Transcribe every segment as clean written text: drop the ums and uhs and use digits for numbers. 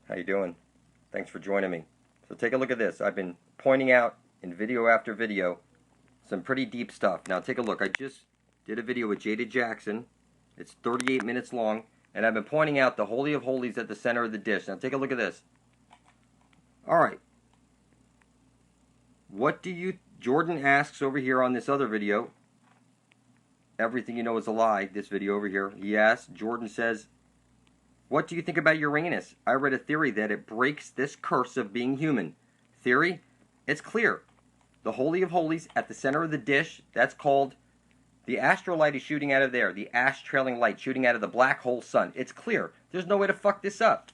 How you doing? Thanks for joining me. So take a look at this. I've been pointing out in video after video some pretty deep stuff. Now take a look. I just did a video with Jada Jackson. It's 38 minutes long, and I've been pointing out the Holy of Holies at the center of the dish. Now take a look at this. All right. Jordan asks over here on this other video, everything you know is a lie, this video over here. He asks, Jordan says, what do you think about Uranus? I read a theory that it breaks this curse of being human. Theory? It's clear. The Holy of Holies at the center of the dish, that's called the astral light is shooting out of there. The ash trailing light shooting out of the black hole sun. It's clear. There's no way to fuck this up.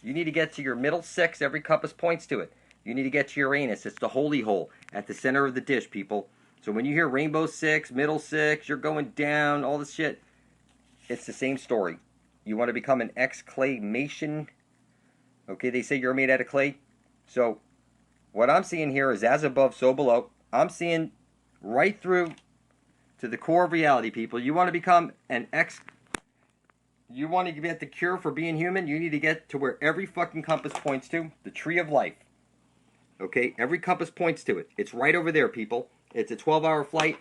You need to get to your middle six. Every compass points to it. You need to get to Uranus. It's the holy hole at the center of the dish, people. So when you hear rainbow six, middle six, you're going down, all this shit, it's the same story. You want to become an exclamation. Okay, they say you're made out of clay. So what I'm seeing here is as above, so below. I'm seeing right through to the core of reality, people. You want to become you want to get the cure for being human, you need to get to where every fucking compass points to, the tree of life. Okay, every compass points to it. It's right over there, people. It's a 12-hour flight,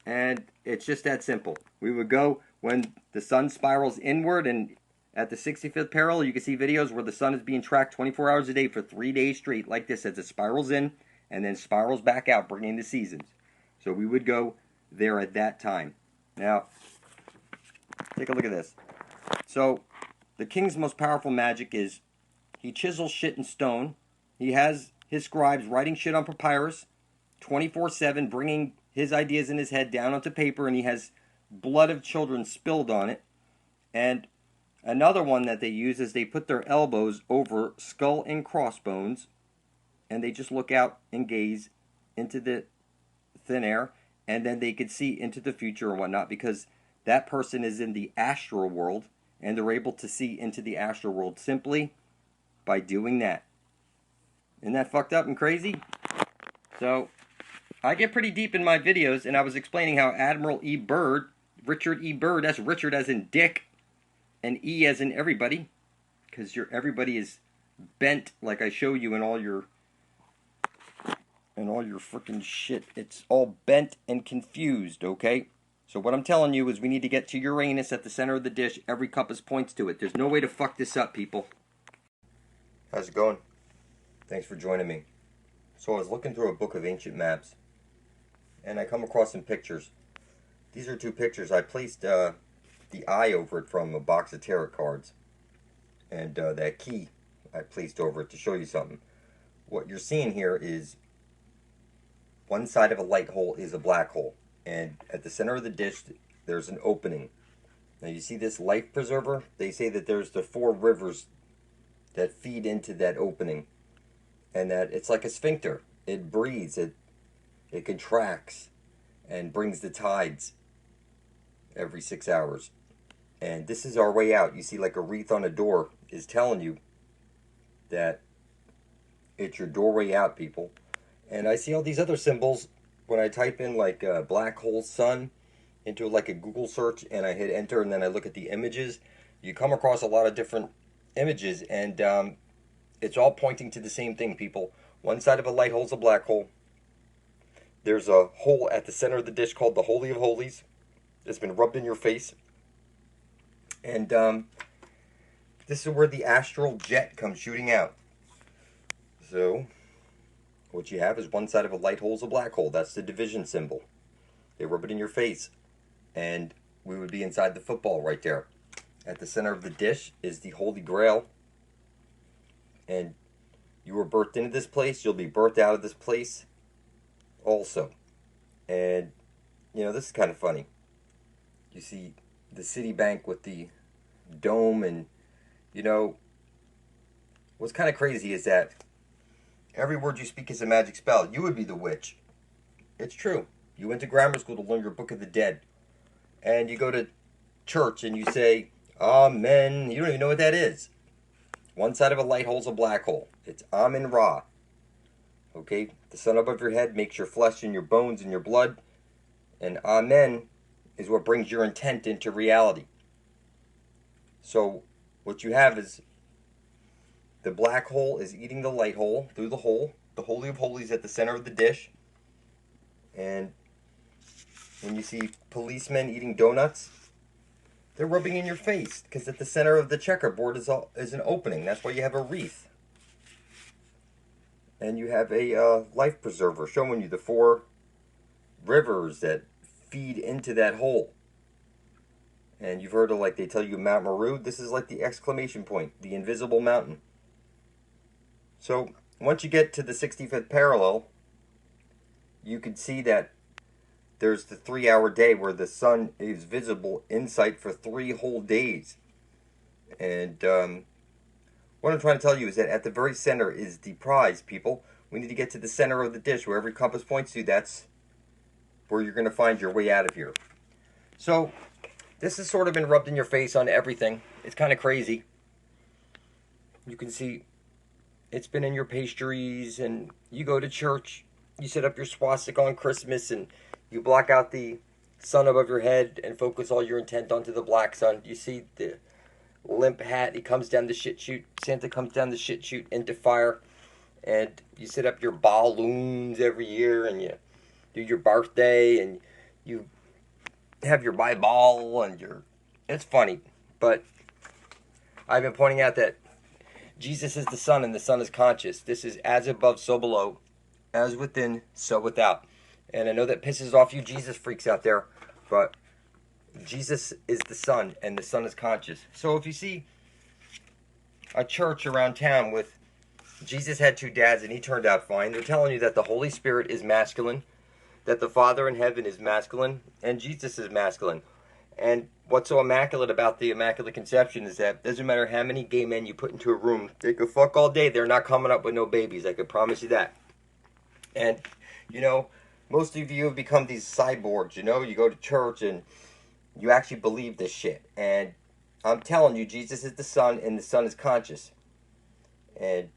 and it's just that simple. We would go when the sun spirals inward, and at the 65th parallel, you can see videos where the sun is being tracked 24 hours a day for 3 days straight, like this, as it spirals in and then spirals back out, bringing the seasons. So we would go there at that time. Now, take a look at this. So, the king's most powerful magic is he chisels shit in stone. He has his scribes writing shit on papyrus 24/7, bringing his ideas in his head down onto paper, and he has blood of children spilled on it. And another one that they use is they put their elbows over skull and crossbones, and they just look out and gaze into the thin air, and then they could see into the future and whatnot, because that person is in the astral world, and they're able to see into the astral world simply by doing that. Isn't that fucked up and crazy? So, I get pretty deep in my videos, and I was explaining how Admiral E. Byrd, Richard E. Byrd, that's Richard as in Dick, and E as in everybody, because everybody is bent, like I show you in all your freaking shit. It's all bent and confused, okay? So what I'm telling you is we need to get to Uranus at the center of the dish. Every compass points to it. There's no way to fuck this up, people. How's it going? Thanks for joining me. So I was looking through a book of ancient maps, and I come across some pictures. These are two pictures. I placed the eye over it from a box of tarot cards, and that key I placed over it to show you something. What you're seeing here is one side of a light hole is a black hole, and at the center of the dish there's an opening. Now you see this life preserver? They say that there's the 4 rivers that feed into that opening, and that it's like a sphincter. It breathes, it contracts and brings the tides every 6 hours. And this is our way out. You see, like a wreath on a door is telling you that it's your doorway out, people. And I see all these other symbols when I type in like black hole sun into like a Google search, and I hit enter, and then I look at the images. You come across a lot of different images, and it's all pointing to the same thing, people. One side of a light hole is a black hole. There's a hole at the center of the dish called the Holy of Holies. It's been rubbed in your face. And this is where the astral jet comes shooting out. So what you have is one side of a light hole is a black hole. That's the division symbol. They rub it in your face, and we would be inside the football right there. At the center of the dish is the Holy Grail, and you were birthed into this place. You'll be birthed out of this place also. And you know, this is kind of funny. You see the Citibank with the dome, and you know what's kind of crazy is that every word you speak is a magic spell. You would be the witch. It's true. You went to grammar school to learn your Book of the Dead, and you go to church and you say Amen. You don't even know what that is. One side of a light hole is a black hole. It's Amen Ra. Okay? The sun above your head makes your flesh and your bones and your blood. And Amen is what brings your intent into reality. So what you have is The black hole is eating the light hole through the hole. The Holy of Holies at the center of the dish. And when you see policemen eating donuts, they're rubbing in your face because at the center of the checkerboard is an opening. That's why you have a wreath. And you have a life preserver showing you the 4 rivers that feed into that hole. And you've heard of, like, they tell you Mount Meru. This is like the exclamation point, the invisible mountain. So once you get to the 65th parallel, you can see that there's the 3-hour day where the sun is visible in sight for 3 whole days. And what I'm trying to tell you is that at the very center is the prize, people. We need to get to the center of the dish where every compass points to. That's where you're going to find your way out of here. So this has sort of been rubbed in your face on everything. It's kind of crazy. You can see it's been in your pastries, and you go to church. You set up your swastika on Christmas, and you block out the sun above your head and focus all your intent onto the black sun. You see the limp hat. He comes down the shit chute. Santa comes down the shit chute into fire. And you set up your balloons every year, and you do your birthday, and you have your Bible, and it's funny. But I've been pointing out that Jesus is the sun, and the sun is conscious. This is as above, so below. As within, so without. And I know that pisses off you Jesus freaks out there, but Jesus is the sun, and the sun is conscious. So if you see a church around town with Jesus had 2 dads and he turned out fine, they're telling you that the Holy Spirit is masculine, that the Father in heaven is masculine, and Jesus is masculine. And what's so immaculate about the Immaculate Conception is that it doesn't matter how many gay men you put into a room, they could fuck all day, they're not coming up with no babies, I could promise you that. And, you know, most of you have become these cyborgs, you know, you go to church and you actually believe this shit. And I'm telling you, Jesus is the sun, and the sun is conscious. And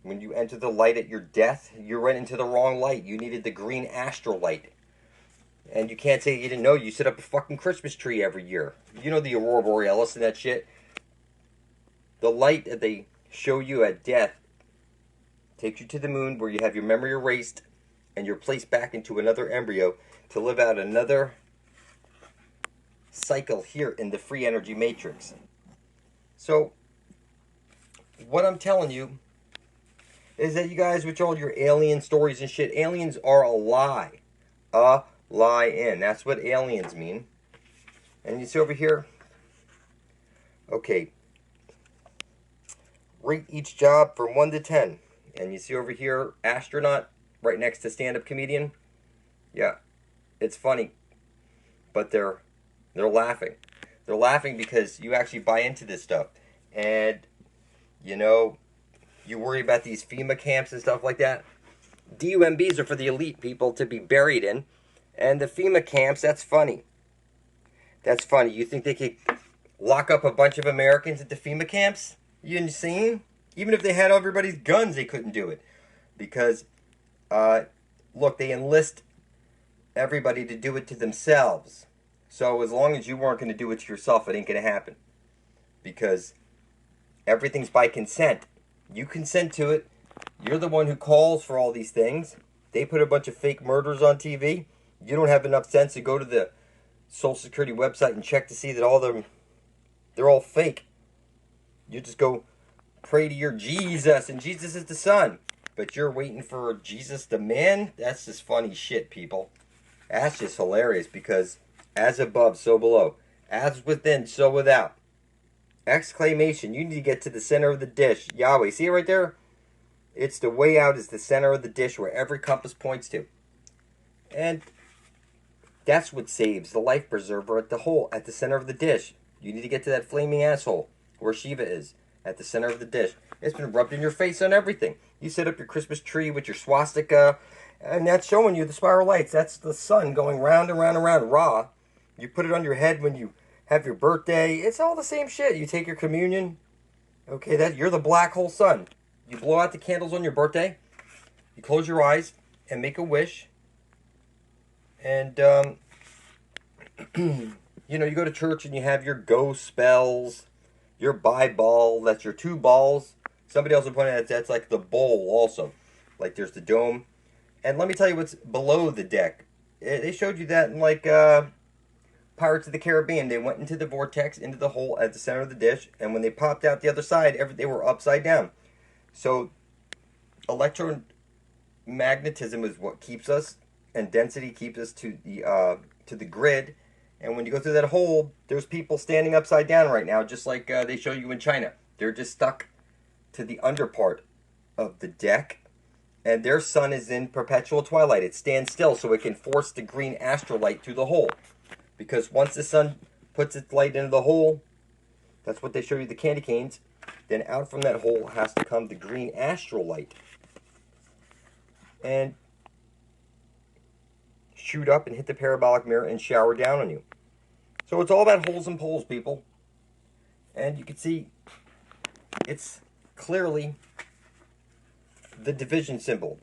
when you enter the light at your death, you went into the wrong light. You needed the green astral light. And you can't say you didn't know. You set up a fucking Christmas tree every year. You know the Aurora Borealis and that shit. The light that they show you at death takes you to the moon where you have your memory erased and you're placed back into another embryo to live out another cycle here in the free energy matrix. So, what I'm telling you is that you guys, with all your alien stories and shit, aliens are a lie. A lie-in. That's what aliens mean. And you see over here, okay, rate each job from 1 to 10. And you see over here, astronaut, right next to stand-up comedian. Yeah, it's funny, but they're laughing. They're laughing because you actually buy into this stuff. And, you know, you worry about these FEMA camps and stuff like that. DUMBs are for the elite people to be buried in. And the FEMA camps, that's funny. That's funny. You think they could lock up a bunch of Americans at the FEMA camps? You insane? Even if they had everybody's guns, they couldn't do it. Because, look, they enlist everybody to do it to themselves. So as long as you weren't going to do it to yourself, it ain't going to happen. Because everything's by consent. You consent to it. You're the one who calls for all these things. They put a bunch of fake murders on TV. You don't have enough sense to go to the Social Security website and check to see that all them, they're all fake. You just go pray to your Jesus, and Jesus is the sun. But you're waiting for Jesus the man? That's just funny shit, people. That's just hilarious, because as above, so below. As within, so without. Exclamation. You need to get to the center of the dish. Yahweh. See it right there? It's the way out is the center of the dish where every compass points to. And that's what saves the life preserver at the hole, at the center of the dish. You need to get to that flaming asshole where Shiva is, at the center of the dish. It's been rubbed in your face on everything. You set up your Christmas tree with your swastika, and that's showing you the spiral lights. That's the sun going round and round and round. Ra. You put it on your head when you have your birthday. It's all the same shit. You take your communion. Okay, that you're the black hole sun. You blow out the candles on your birthday. You close your eyes and make a wish. And, you know, you go to church and you have your ghost spells. your ball, that's your two balls. Somebody also pointed out that's like the bowl also. Like there's the dome. And let me tell you what's below the deck. They showed you that in like Pirates of the Caribbean. They went into the vortex, into the hole at the center of the dish, and when they popped out the other side, they were upside down. So electromagnetism is what keeps us, and density keeps us to the grid. And when you go through that hole, there's people standing upside down right now, just like they show you in China. They're just stuck to the under part of the deck, and their sun is in perpetual twilight. It stands still so it can force the green astrolight through the hole. Because once the sun puts its light into the hole, that's what they show you the candy canes, then out from that hole has to come the green astrolight and shoot up and hit the parabolic mirror and shower down on you. So it's all about holes and poles, people. And you can see it's clearly the division symbol.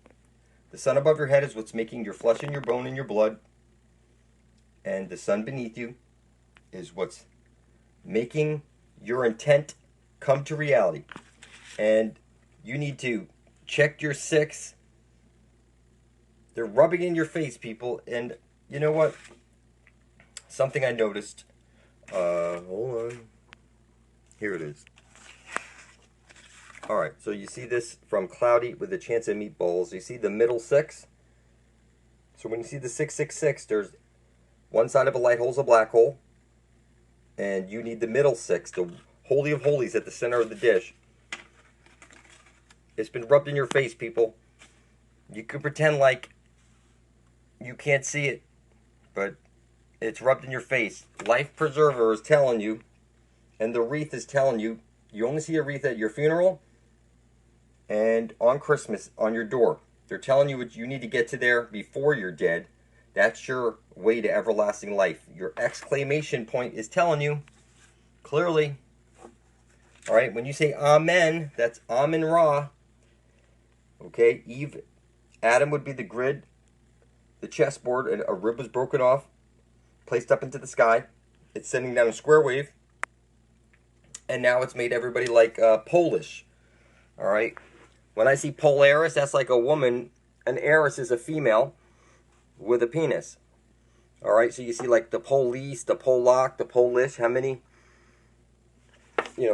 The sun above your head is what's making your flesh and your bone and your blood. And the sun beneath you is what's making your intent come to reality. And you need to check your six. They're rubbing in your face, people. And you know what? Something I noticed. Hold on. Here it is. Alright, so you see this from cloudy with a chance of meatballs. You see the middle six? So when you see the 666, there's one side of a light hole is a black hole. And you need the middle six, the holy of holies at the center of the dish. It's been rubbed in your face, people. You could pretend like you can't see it, but it's rubbed in your face. Life Preserver is telling you, and the wreath is telling you, you only see a wreath at your funeral and on Christmas on your door. They're telling you what you need to get to there before you're dead. That's your way to everlasting life. Your exclamation point is telling you clearly. All right, when you say Amen, that's Amen Ra. Okay, Adam would be the grid, the chessboard, and a rib was broken off, placed up into the sky. It's sending down a square wave, and now it's made everybody like Polish. All right, when I see Polaris, that's like a woman. An heiress is a female with a penis. All right, so you see like the police, the Polak, the Polish. How many,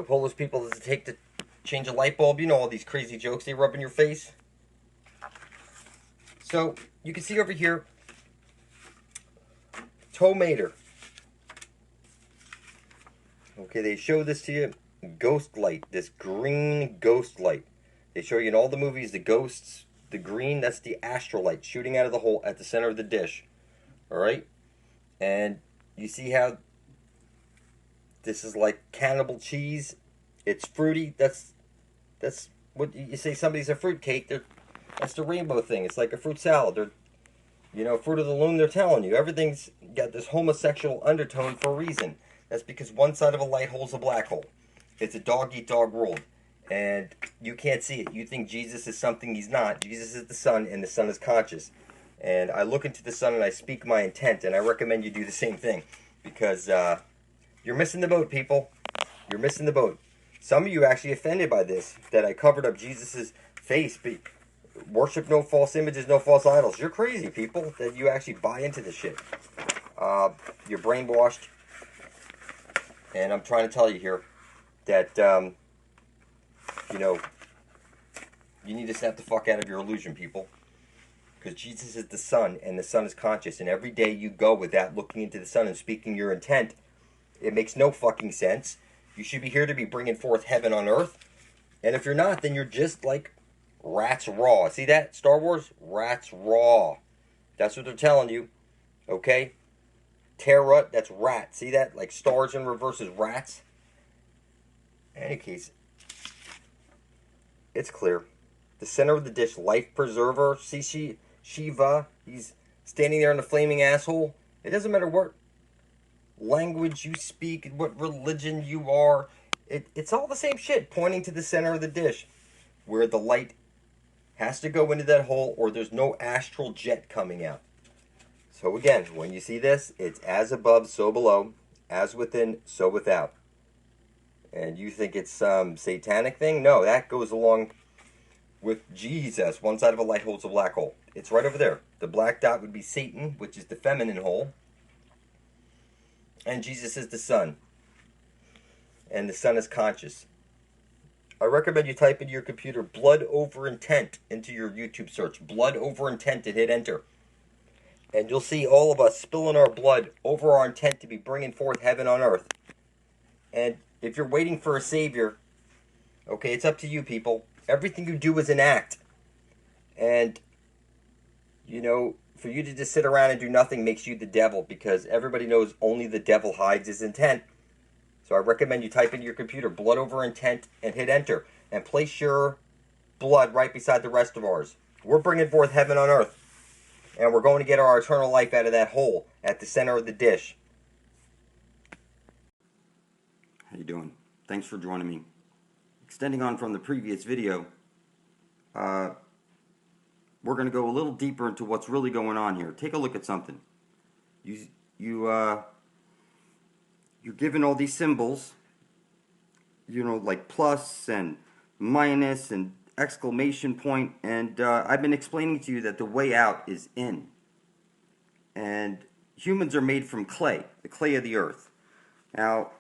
Polish people does it take to change a light bulb? You know all these crazy jokes they rub in your face. So you can see over here, tomater. Okay, they show this to you, ghost light, this green ghost light. They show you in all the movies the ghosts, the green, that's the astrolight shooting out of the hole at the center of the dish. All right? And you see how this is like cannibal cheese. It's fruity. That's what you say somebody's a fruitcake. That's the rainbow thing. It's like a fruit salad. Fruit of the loom, they're telling you. Everything's got this homosexual undertone for a reason. That's because one side of a light hole is a black hole. It's a dog-eat-dog world. And you can't see it. You think Jesus is something he's not. Jesus is the sun, and the sun is conscious. And I look into the sun and I speak my intent, and I recommend you do the same thing. Because you're missing the boat, people. You're missing the boat. Some of you are actually offended by this, that I covered up Jesus' face. Worship no false images, no false idols. You're crazy, people, that you actually buy into this shit. You're brainwashed. And I'm trying to tell you here that, you need to snap the fuck out of your illusion, people. Because Jesus is the sun, and the sun is conscious. And every day you go with that, looking into the sun and speaking your intent, it makes no fucking sense. You should be here to be bringing forth heaven on earth. And if you're not, then you're just like rats raw. See that? Star Wars? Rats raw. That's what they're telling you. Okay? Terra, that's rat. See that? Like stars in reverse is rats. In any case, it's clear. The center of the dish, life preserver. See Shiva. He's standing there in the flaming asshole. It doesn't matter what language you speak, what religion you are. It's all the same shit, pointing to the center of the dish, where the light has to go into that hole, or there's no astral jet coming out. So again, when you see this, it's as above, so below, as within, so without. And you think it's some satanic thing? No, that goes along with Jesus. One side of a light holds a black hole. It's right over there. The black dot would be Satan, which is the feminine hole. And Jesus is the sun. And the sun is conscious. I recommend you type into your computer blood over intent into your YouTube search. Blood over intent and hit enter. And you'll see all of us spilling our blood over our intent to be bringing forth heaven on earth. And if you're waiting for a savior, okay, it's up to you, people. Everything you do is an act. And, you know, for you to just sit around and do nothing makes you the devil, because everybody knows only the devil hides his intent. So I recommend you type into your computer blood over intent and hit enter. And place your blood right beside the rest of ours. We're bringing forth heaven on earth. And we're going to get our eternal life out of that hole at the center of the dish. How you doing? Thanks for joining me. Extending on from the previous video, we're going to go a little deeper into what's really going on here. Take a look at something. You're given all these symbols, you know, like plus and minus and exclamation point, and I've been explaining to you that the way out is in. And humans are made from clay, the clay of the earth. Now,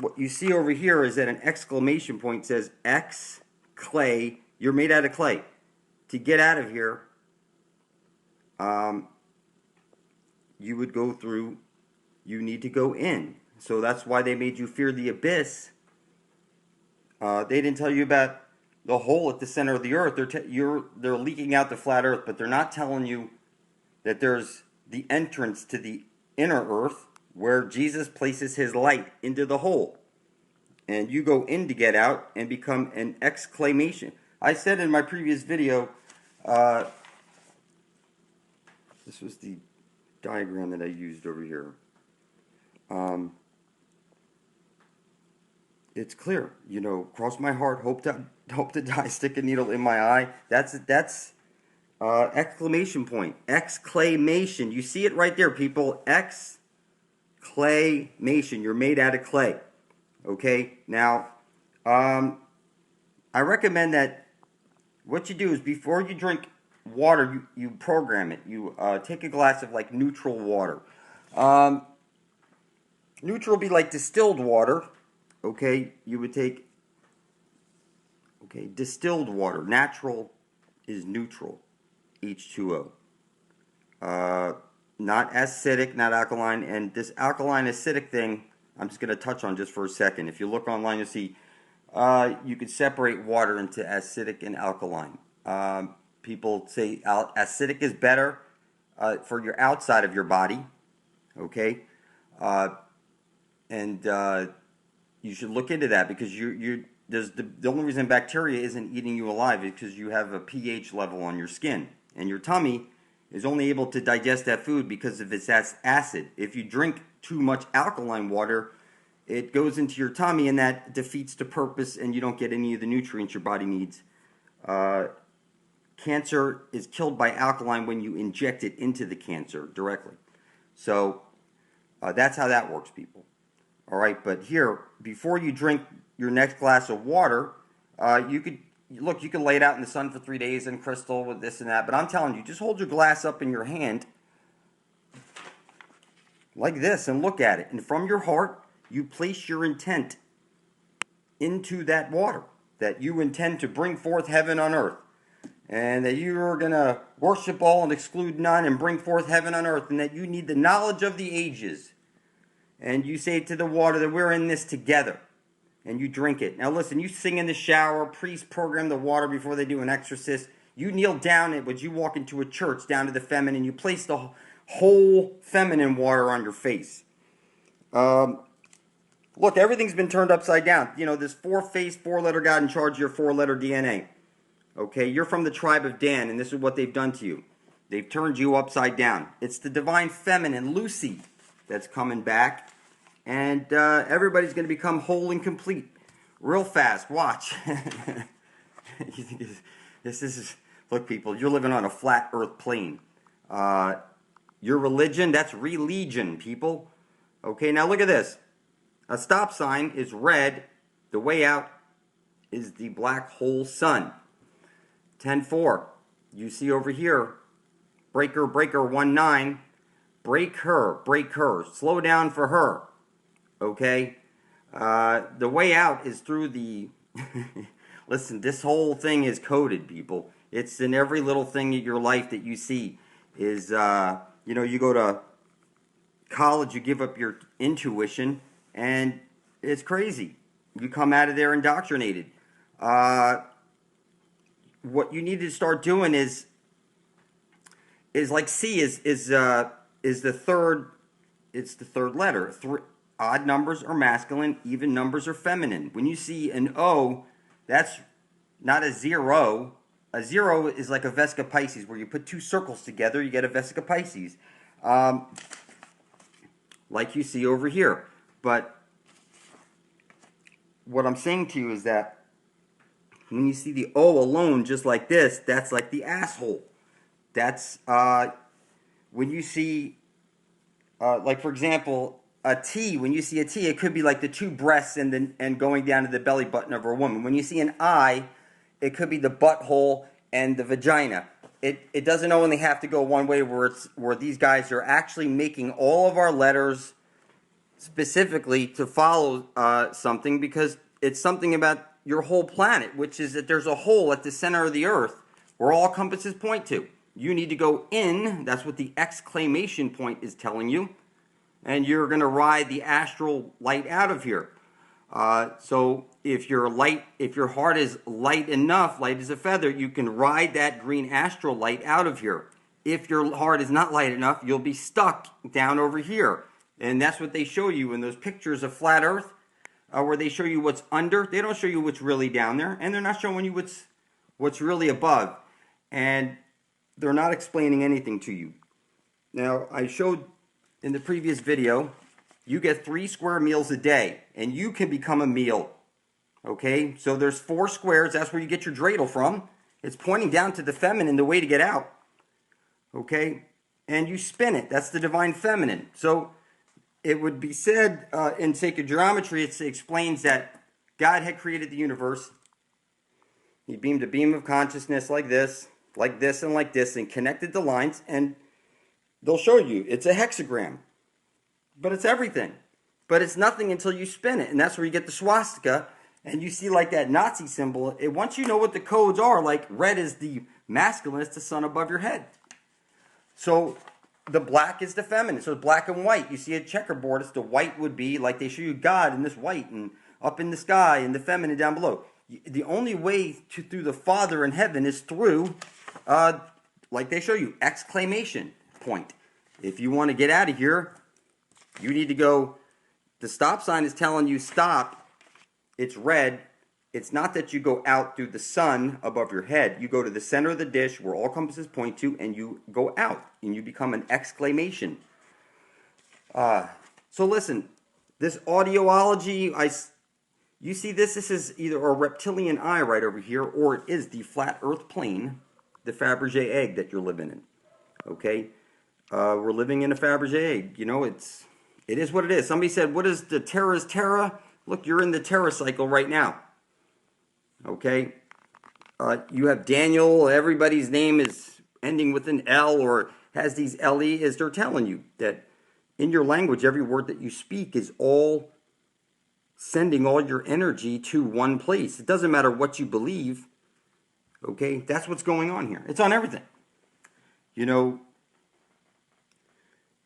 what you see over here is that an exclamation point says X, clay, you're made out of clay. To get out of here, you would go through, you need to go in. So that's why they made you fear the abyss. They didn't tell you about the hole at the center of the earth. They're leaking out the flat earth, but they're not telling you that there's the entrance to the inner earth where Jesus places his light into the hole. And you go in to get out and become an exclamation. I said in my previous video, this was the diagram that I used over here. It's clear, you know, cross my heart, hope to die, stick a needle in my eye. That's exclamation point, exclamation. You see it right there, people. Exclamation. You're made out of clay. Okay. Now, I recommend that what you do is before you drink water, you program it. You take a glass of like neutral water. Neutral would be like distilled water. Okay, you would take, distilled water. Natural is neutral, H2O. Not acidic, not alkaline. And this alkaline acidic thing, I'm just going to touch on just for a second. If you look online, you'll see you could separate water into acidic and alkaline. People say acidic is better for your outside of your body, okay? You should look into that, because the only reason bacteria isn't eating you alive is because you have a pH level on your skin, and your tummy is only able to digest that food because of its acid. If you drink too much alkaline water, it goes into your tummy, and that defeats the purpose, and you don't get any of the nutrients your body needs. Cancer is killed by alkaline when you inject it into the cancer directly. So that's how that works, people. All right, but here, before you drink your next glass of water, you can lay it out in the sun for 3 days in crystal with this and that. But I'm telling you, just hold your glass up in your hand like this and look at it. And from your heart, you place your intent into that water, that you intend to bring forth heaven on earth, and that you are going to worship all and exclude none and bring forth heaven on earth, and that you need the knowledge of the ages. And you say to the water that we're in this together, and you drink it. Now listen, you sing in the shower, priests program the water before they do an exorcist. You kneel down as you walk into a church down to the feminine. You place the whole feminine water on your face. Look, everything's been turned upside down. You know, this four-faced, four-letter God in charge of your four-letter DNA. Okay, you're from the tribe of Dan, and this is what they've done to you. They've turned you upside down. It's the divine feminine, Lucy, that's coming back, and everybody's going to become whole and complete real fast. Watch. You think this is, look, people, you're living on a flat earth plane. Your religion, that's religion, people. Okay, now look at this. A stop sign is red. The way out is the black hole sun. 10-4. You see over here, breaker 19. Break her. Slow down for her. Okay? The way out is through the... Listen, this whole thing is coded, people. It's in every little thing in your life that you see. Is, you go to college, you give up your intuition, and it's crazy. You come out of there indoctrinated. What you need to start doing is like C is the third. It's the third letter. Odd numbers are masculine. Even numbers are feminine. When you see an O, that's not a 0. A 0 is like a Vesica Pisces, where you put two circles together, you get a Vesica Pisces, like you see over here. But what I'm saying to you is that when you see the O alone, just like this, that's like the asshole. That's when you see, like for example, a T. When you see a T, it could be like the two breasts and going down to the belly button of a woman. When you see an I, it could be the butthole and the vagina. It doesn't only have to go one way, where these guys are actually making all of our letters specifically to follow something, because it's something about your whole planet, which is that there's a hole at the center of the earth where all compasses point to. You need to go in. That's what the exclamation point is telling you. And you're going to ride the astral light out of here. So if your heart is light enough, light as a feather, you can ride that green astral light out of here. If your heart is not light enough, you'll be stuck down over here. And that's what they show you in those pictures of flat earth, where they show you what's under. They don't show you what's really down there, and they're not showing you what's really above. And they're not explaining anything to you. Now, I showed in the previous video, you get 3 square meals a day, and you can become a meal. Okay, so there's 4 squares. That's where you get your dreidel from. It's pointing down to the feminine, the way to get out. Okay, and you spin it. That's the divine feminine. So it would be said in sacred geometry, it explains that God had created the universe. He beamed a beam of consciousness like this, and like this, and connected the lines, and they'll show you. It's a hexagram. But it's everything. But it's nothing until you spin it. And that's where you get the swastika. And you see like that Nazi symbol. Once you know what the codes are, like red is the masculine, it's the sun above your head. So the black is the feminine. So it's black and white. You see a checkerboard. It's the white would be like they show you God in this white, and up in the sky, and the feminine down below. The only way through the Father in heaven is through, like they show you, exclamation point. If you want to get out of here, you need to go. The stop sign is telling you stop. It's red. It's not that you go out through the sun above your head. You go to the center of the dish where all compasses point to, and you go out, and you become an exclamation. So listen, this audiology, you see this? This is either a reptilian eye right over here, or it is the flat earth plane, the Fabergé egg that you're living in. Okay? We're living in a Fabergé egg. You know, it is what it is. Somebody said, what is the Terra's Terra? Look, you're in the Terra cycle right now. Okay? You have Daniel. Everybody's name is ending with an L or has these LE. As they're telling you that in your language, every word that you speak is all sending all your energy to one place. It doesn't matter what you believe. Okay? That's what's going on here. It's on everything. You know,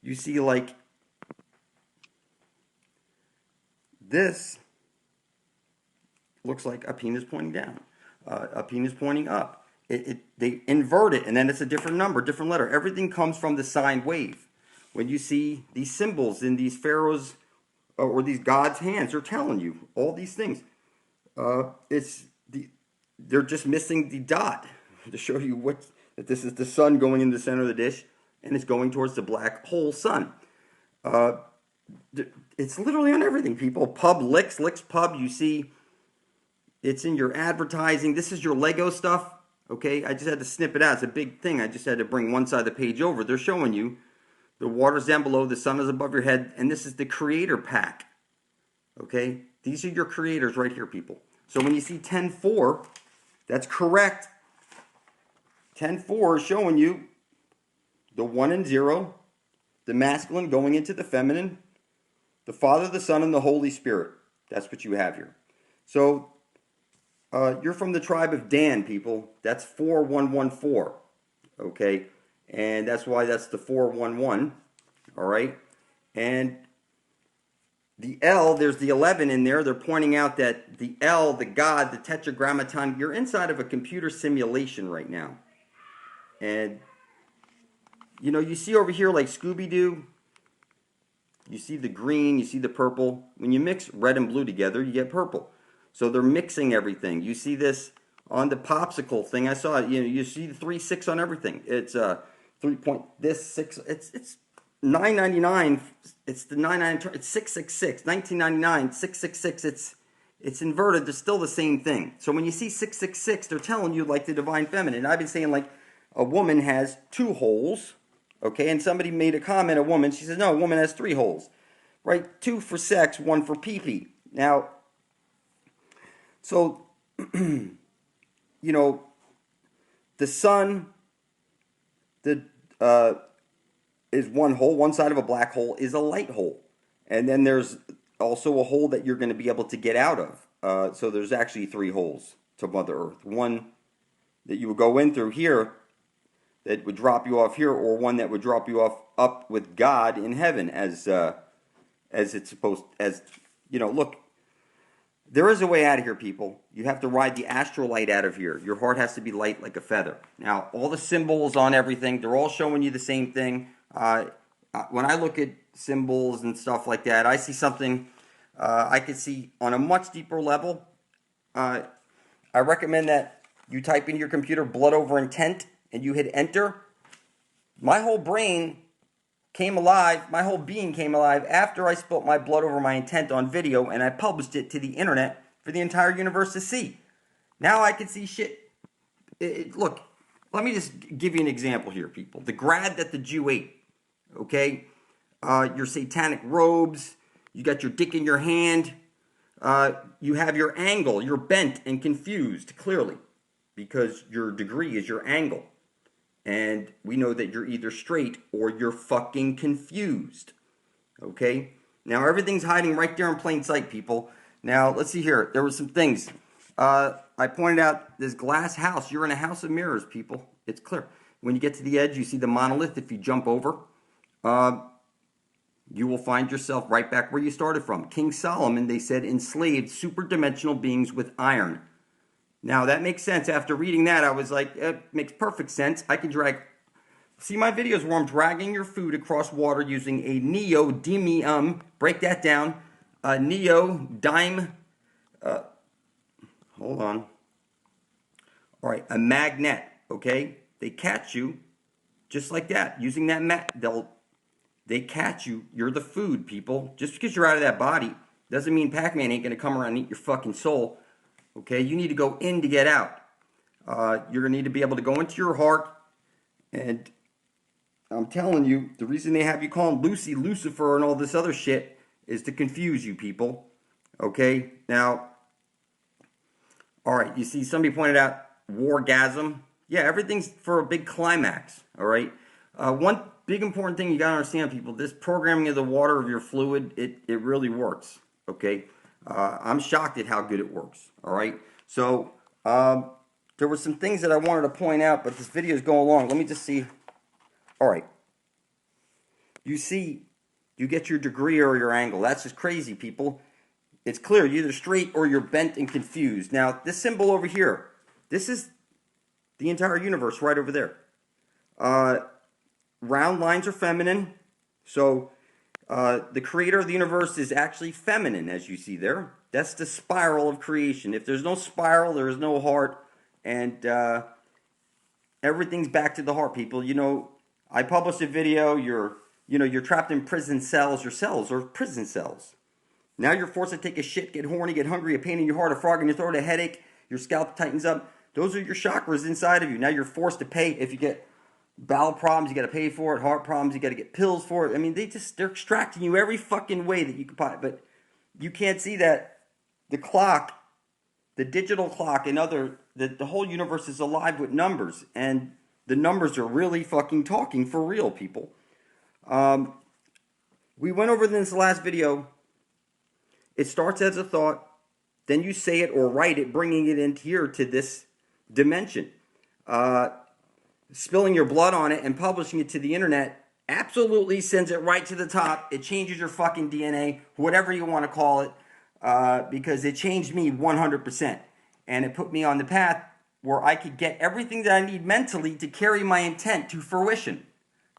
you see like this looks like a penis pointing down, a penis pointing up. They invert it, and then it's a different number, different letter. Everything comes from the sine wave. When you see these symbols in these pharaohs or these gods' hands, they're telling you all these things. They're just missing the dot to show you that this is the sun going in the center of the dish, and it's going towards the black hole sun. It's literally on everything, people. Pub, licks pub. You see, it's in your advertising. This is your Lego stuff. Okay, I just had to snip it out. It's a big thing. I just had to bring one side of the page over. They're showing you the water's down below, the sun is above your head, and this is the creator pack. Okay? These are your creators right here, people. So when you see 10-4, that's correct. 10-4 is showing you the 1 and 0, the masculine going into the feminine, the Father, the Son, and the Holy Spirit. That's what you have here. So you're from the tribe of Dan, people. That's 4114. Okay? And that's why that's the 411. All right? And the L, there's the 11 in there. They're pointing out that the L, the God, the Tetragrammaton, you're inside of a computer simulation right now. And, you know, you see over here like Scooby-Doo, you see the green, you see the purple. When you mix red and blue together, you get purple. So they're mixing everything. You see this on the popsicle thing. I saw it. You know, you see the 3-6 on everything. It's 3 point this 6. It's $9.99. It's the 99. It's 666. $19.99. 666. It's inverted. They're still the same thing. So when you see 666, they're telling you like the divine feminine. I've been saying like a woman has 2 holes. Okay, and somebody made a comment, a woman, she says, no, a woman has 3 holes. Right? 2 for sex, 1 for pee-pee. Now, so, you know, the sun, is 1 hole. One side of a black hole is a light hole. And then there's also a hole that you're going to be able to get out of. So there's actually 3 holes to Mother Earth. One that you would go in through here that would drop you off here, or one that would drop you off up with God in heaven, as it's supposed, as you know. Look, there is a way out of here, people. You have to ride the astral light out of here. Your heart has to be light like a feather. Now, all the symbols on everything, they're all showing you the same thing. When I look at symbols and stuff like that, I see something I could see on a much deeper level. I recommend that you type in your computer blood over intent and you hit enter. My whole brain came alive, my whole being came alive after I spilt my blood over my intent on video and I published it to the internet for the entire universe to see. Now I can see shit. Look, let me just give you an example here, people. The grad that the Jew ate, okay? Your satanic robes, you got your dick in your hand, you have your angle, you're bent and confused, clearly, because your degree is your angle. And we know that you're either straight or you're fucking confused. Okay? Now, everything's hiding right there in plain sight, people. Now, let's see here. There were some things. I pointed out this glass house. You're in a house of mirrors, people. It's clear. When you get to the edge, you see the monolith. If you jump over, you will find yourself right back where you started from. King Solomon, they said, enslaved superdimensional beings with iron. Now, that makes sense. After reading that, I was like, it makes perfect sense. I can drag... See my videos where I'm dragging your food across water using a neodymium. Break that down. Neodyme... hold on. All right, a magnet, okay? They catch you just like that. Using that they catch you. You're the food, people. Just because you're out of that body doesn't mean Pac-Man ain't going to come around and eat your fucking soul. Okay, you need to go in to get out. You're going to need to be able to go into your heart. And I'm telling you, the reason they have you calling Lucy Lucifer and all this other shit is to confuse you people. Okay, now, all right, you see somebody pointed out wargasm. Yeah, everything's for a big climax, all right? One big important thing you got to understand, people, this programming of the water of your fluid, it really works, okay? I'm shocked at how good it works, all right? So, there were some things that I wanted to point out, but this video is going long. Let me just see. All right. You see, you get your degree or your angle. That's just crazy, people. It's clear. You're either straight or you're bent and confused. Now, this symbol over here, this is the entire universe right over there. Round lines are feminine. So, the creator of the universe is actually feminine, as you see there. That's the spiral of creation. If there's no spiral, there is no heart. And everything's back to the heart, people. You know, I published a video. You're trapped in prison cells. Your cells are prison cells. Now you're forced to take a shit, get horny, get hungry, a pain in your heart, a frog in your throat, a headache. Your scalp tightens up. Those are your chakras inside of you. Now you're forced to pay. If you get bowel problems, you got to pay for it. Heart problems, you got to get pills for it. I mean, they're extracting you every fucking way that you could buy. But you can't see that the clock, the digital clock, and the whole universe is alive with numbers, and the numbers are really fucking talking for real, people. We went over this last video. It starts as a thought, then you say it or write it, bringing it in here to this dimension. Spilling your blood on it and publishing it to the internet absolutely sends it right to the top. It changes your fucking DNA, whatever you want to call it, because it changed me 100%. And it put me on the path where I could get everything that I need mentally to carry my intent to fruition.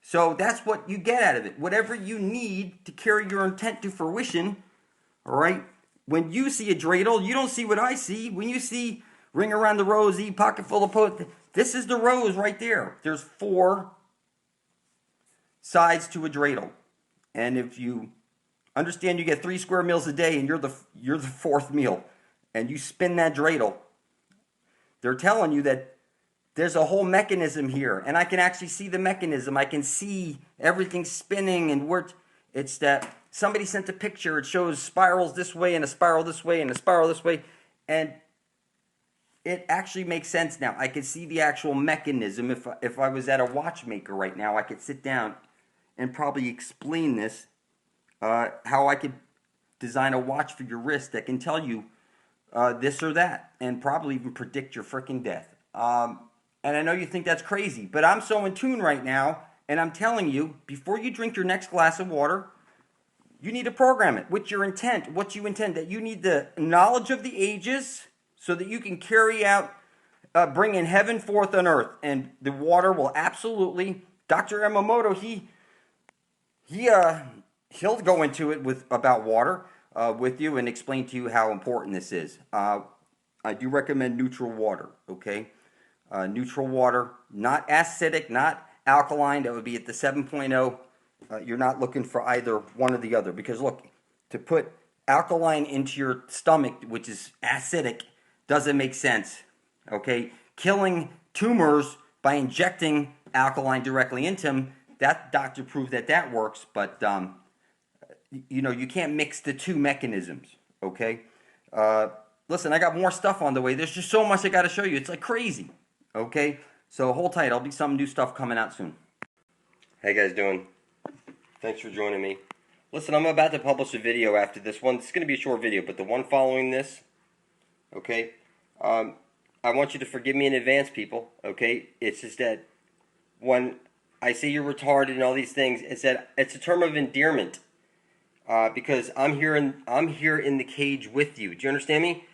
So that's what you get out of it. Whatever you need to carry your intent to fruition, all right? When you see a dreidel, you don't see what I see. When you see ring around the rosy, pocket full of poetry, this is the rose right there. There's 4 sides to a dreidel. And if you understand you get 3 square meals a day and you're the 4th meal, and you spin that dreidel, they're telling you that there's a whole mechanism here, and I can actually see the mechanism. I can see everything spinning, and it's that somebody sent a picture. It shows spirals this way and a spiral this way and a spiral this way, and it actually makes sense now. I can see the actual mechanism. If I was at a watchmaker right now, I could sit down and probably explain this, how I could design a watch for your wrist that can tell you this or that, and probably even predict your freaking death. And I know you think that's crazy, but I'm so in tune right now, and I'm telling you, before you drink your next glass of water, you need to program it with your intent, what you intend, that you need the knowledge of the ages so that you can carry out, bringing heaven forth on earth. And the water will absolutely, Dr. Emamoto, he'll go into it about water with you and explain to you how important this is. I do recommend neutral water, okay? Neutral water, not acidic, not alkaline. That would be at the 7.0. You're not looking for either one or the other. Because look, to put alkaline into your stomach, which is acidic, doesn't make sense. Okay? Killing tumors by injecting alkaline directly into them, that doctor proved that works. But, you can't mix the 2 mechanisms. Okay? Listen, I got more stuff on the way. There's just so much I got to show you. It's like crazy. Okay, so hold tight. I'll be some new stuff coming out soon. How you guys doing? Thanks for joining me. Listen, I'm about to publish a video after this one. It's going to be a short video, but the one following this, okay, I want you to forgive me in advance, people, okay? It's just that when I say you're retarded and all these things, it's a term of endearment, because I'm here in the cage with you. Do you understand me?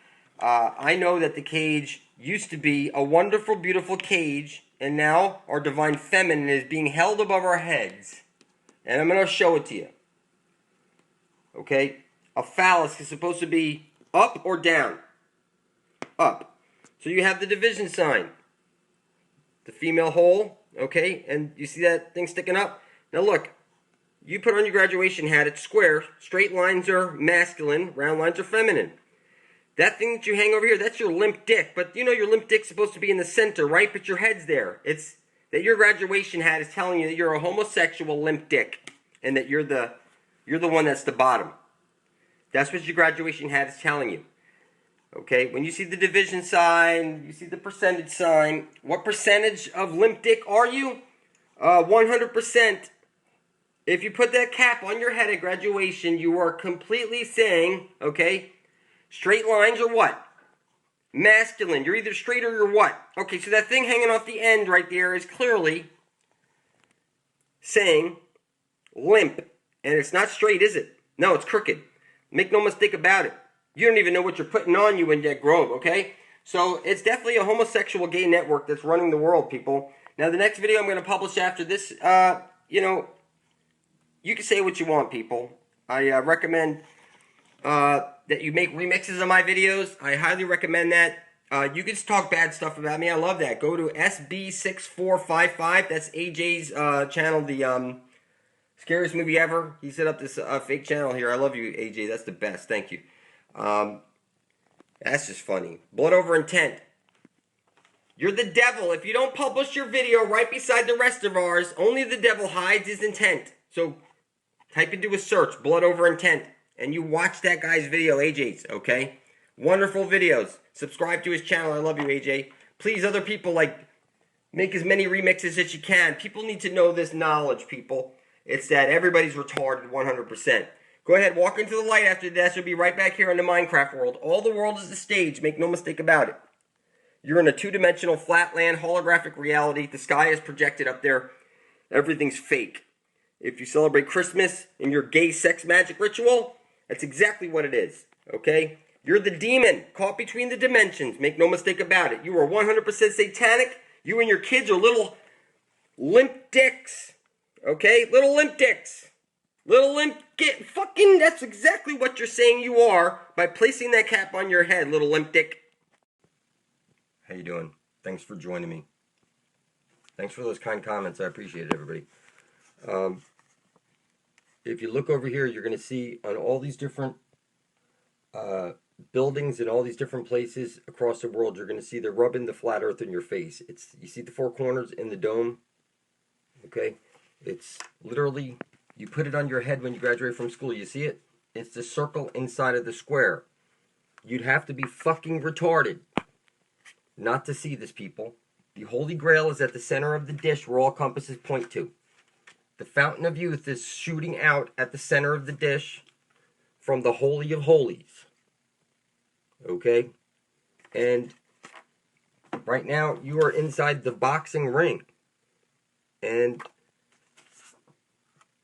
I know that the cage used to be a wonderful, beautiful cage, and now our divine feminine is being held above our heads. And I'm going to show it to you. Okay? A phallus is supposed to be up or down? Up. So you have the division sign. The female hole, okay? And you see that thing sticking up? Now look, you put on your graduation hat, it's square. Straight lines are masculine, round lines are feminine. That thing that you hang over here, that's your limp dick. But you know your limp dick's supposed to be in the center, right? But your head's there. It's that your graduation hat is telling you that you're a homosexual limp dick. And that you're the one that's the bottom. That's what your graduation hat is telling you. Okay? When you see the division sign, you see the percentage sign. What percentage of limp dick are you? 100%. If you put that cap on your head at graduation, you are completely saying, okay, straight lines are what? Masculine. You're either straight or you're what? Okay, so that thing hanging off the end right there is clearly saying limp. And it's not straight, is it? No, it's crooked. Make no mistake about it. You don't even know what you're putting on you in that grove, okay? So it's definitely a homosexual gay network that's running the world, people. Now, the next video I'm going to publish after this, you can say what you want, people. I recommend that you make remixes of my videos. I highly recommend that. You can just talk bad stuff about me. I love that. Go to SB6455. That's AJ's channel, the scariest movie ever. He set up this fake channel here. I love you, AJ. That's the best. Thank you. That's just funny. Blood over intent. You're the devil. If you don't publish your video right beside the rest of ours, only the devil hides his intent. So type into a search, blood over intent. and you watch that guy's video, AJ's, okay? Wonderful videos. Subscribe to his channel. I love you, AJ. Please, other people, like, make as many remixes as you can. People need to know this knowledge, people. It's that everybody's retarded 100%. Go ahead, walk into the light after this. You'll be right back here in the Minecraft world. All the world is the stage. Make no mistake about it. You're in a two-dimensional, flatland, holographic reality. The sky is projected up there. Everything's fake. If you celebrate Christmas in your gay sex magic ritual, that's exactly what it is, okay? You're the demon caught between the dimensions. Make no mistake about it. You are 100% satanic. You and your kids are little limp dicks, okay? Little limp dicks. Little limp fucking, that's exactly what you're saying you are by placing that cap on your head, little limp dick. How you doing? Thanks for joining me. Thanks for those kind comments. I appreciate it, everybody. If you look over here, you're going to see on all these different buildings in all these different places across the world, you're going to see they're rubbing the flat earth in your face. You see the four corners in the dome? Okay? It's literally, you put it on your head when you graduate from school. You see it? It's the circle inside of the square. You'd have to be fucking retarded not to see this, people. The Holy Grail is at the center of the dish where all compasses point to. The Fountain of Youth is shooting out at the center of the dish from the Holy of Holies. Okay? And right now, you are inside the boxing ring. And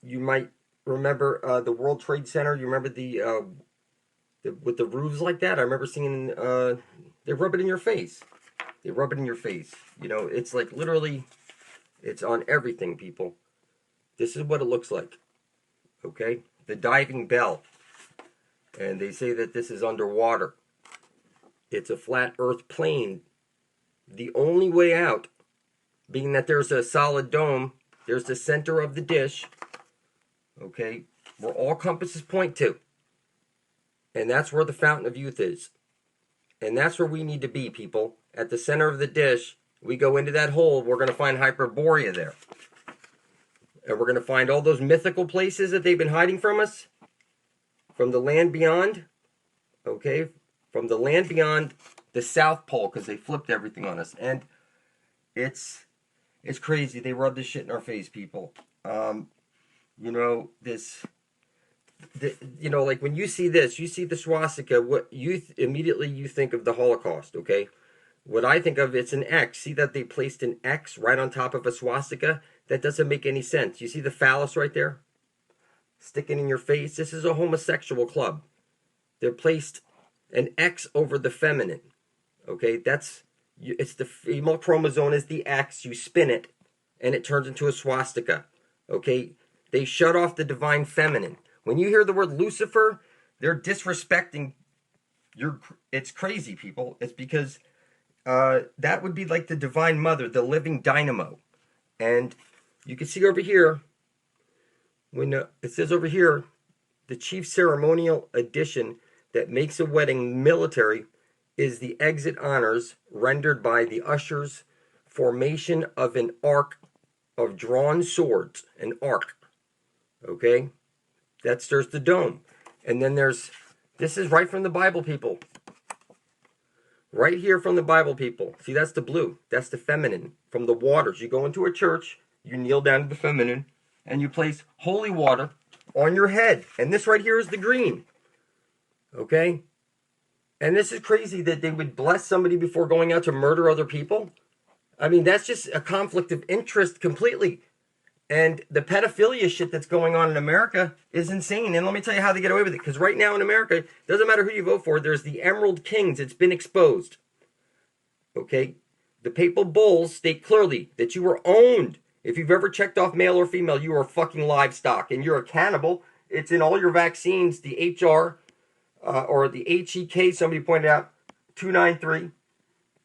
you might remember the World Trade Center. You remember the with the roofs like that? I remember seeing, they rub it in your face. They rub it in your face. You know, it's like literally, it's on everything, people. This is what it looks like. Okay? The diving bell. And they say that this is underwater. It's a flat earth plane. The only way out, being that there's a solid dome, there's the center of the dish, okay, where all compasses point to. And that's where the Fountain of Youth is. And that's where we need to be, people. At the center of the dish, we go into that hole, we're going to find Hyperborea there. And we're going to find all those mythical places that they've been hiding from us. From the land beyond. Okay? From the land beyond the South Pole, because they flipped everything on us. And it's crazy. They rub this shit in our face, people. You know, you know, like when you see this, you see the swastika, what you immediately you think of the Holocaust, okay? What I think of, it's an X. See that they placed an X right on top of a swastika? That doesn't make any sense. You see the phallus right there? Sticking in your face? This is a homosexual club. They're placed an X over the feminine. Okay, it's the female chromosome is the X. You spin it, and it turns into a swastika. Okay, they shut off the divine feminine. When you hear the word Lucifer, they're disrespecting. It's crazy, people. It's because that would be like the divine mother, the living dynamo. And you can see over here, when it says over here, the chief ceremonial addition that makes a wedding military is the exit honors rendered by the ushers, formation of an arc of drawn swords, an arc. Okay? There's the dome. And then this is right from the Bible, people. Right here from the Bible, people. See, that's the blue. That's the feminine. From the waters. You go into a church, you kneel down to the feminine, and you place holy water on your head. And this right here is the green. Okay? And this is crazy that they would bless somebody before going out to murder other people. I mean, that's just a conflict of interest completely. And the pedophilia shit that's going on in America is insane. And let me tell you how they get away with it. Because right now in America, it doesn't matter who you vote for, there's the Emerald Kings. It's been exposed. Okay? The papal bulls state clearly that you are owned. If you've ever checked off male or female, you are fucking livestock. And you're a cannibal. It's in all your vaccines, the HR, or the HEK, somebody pointed out, 293.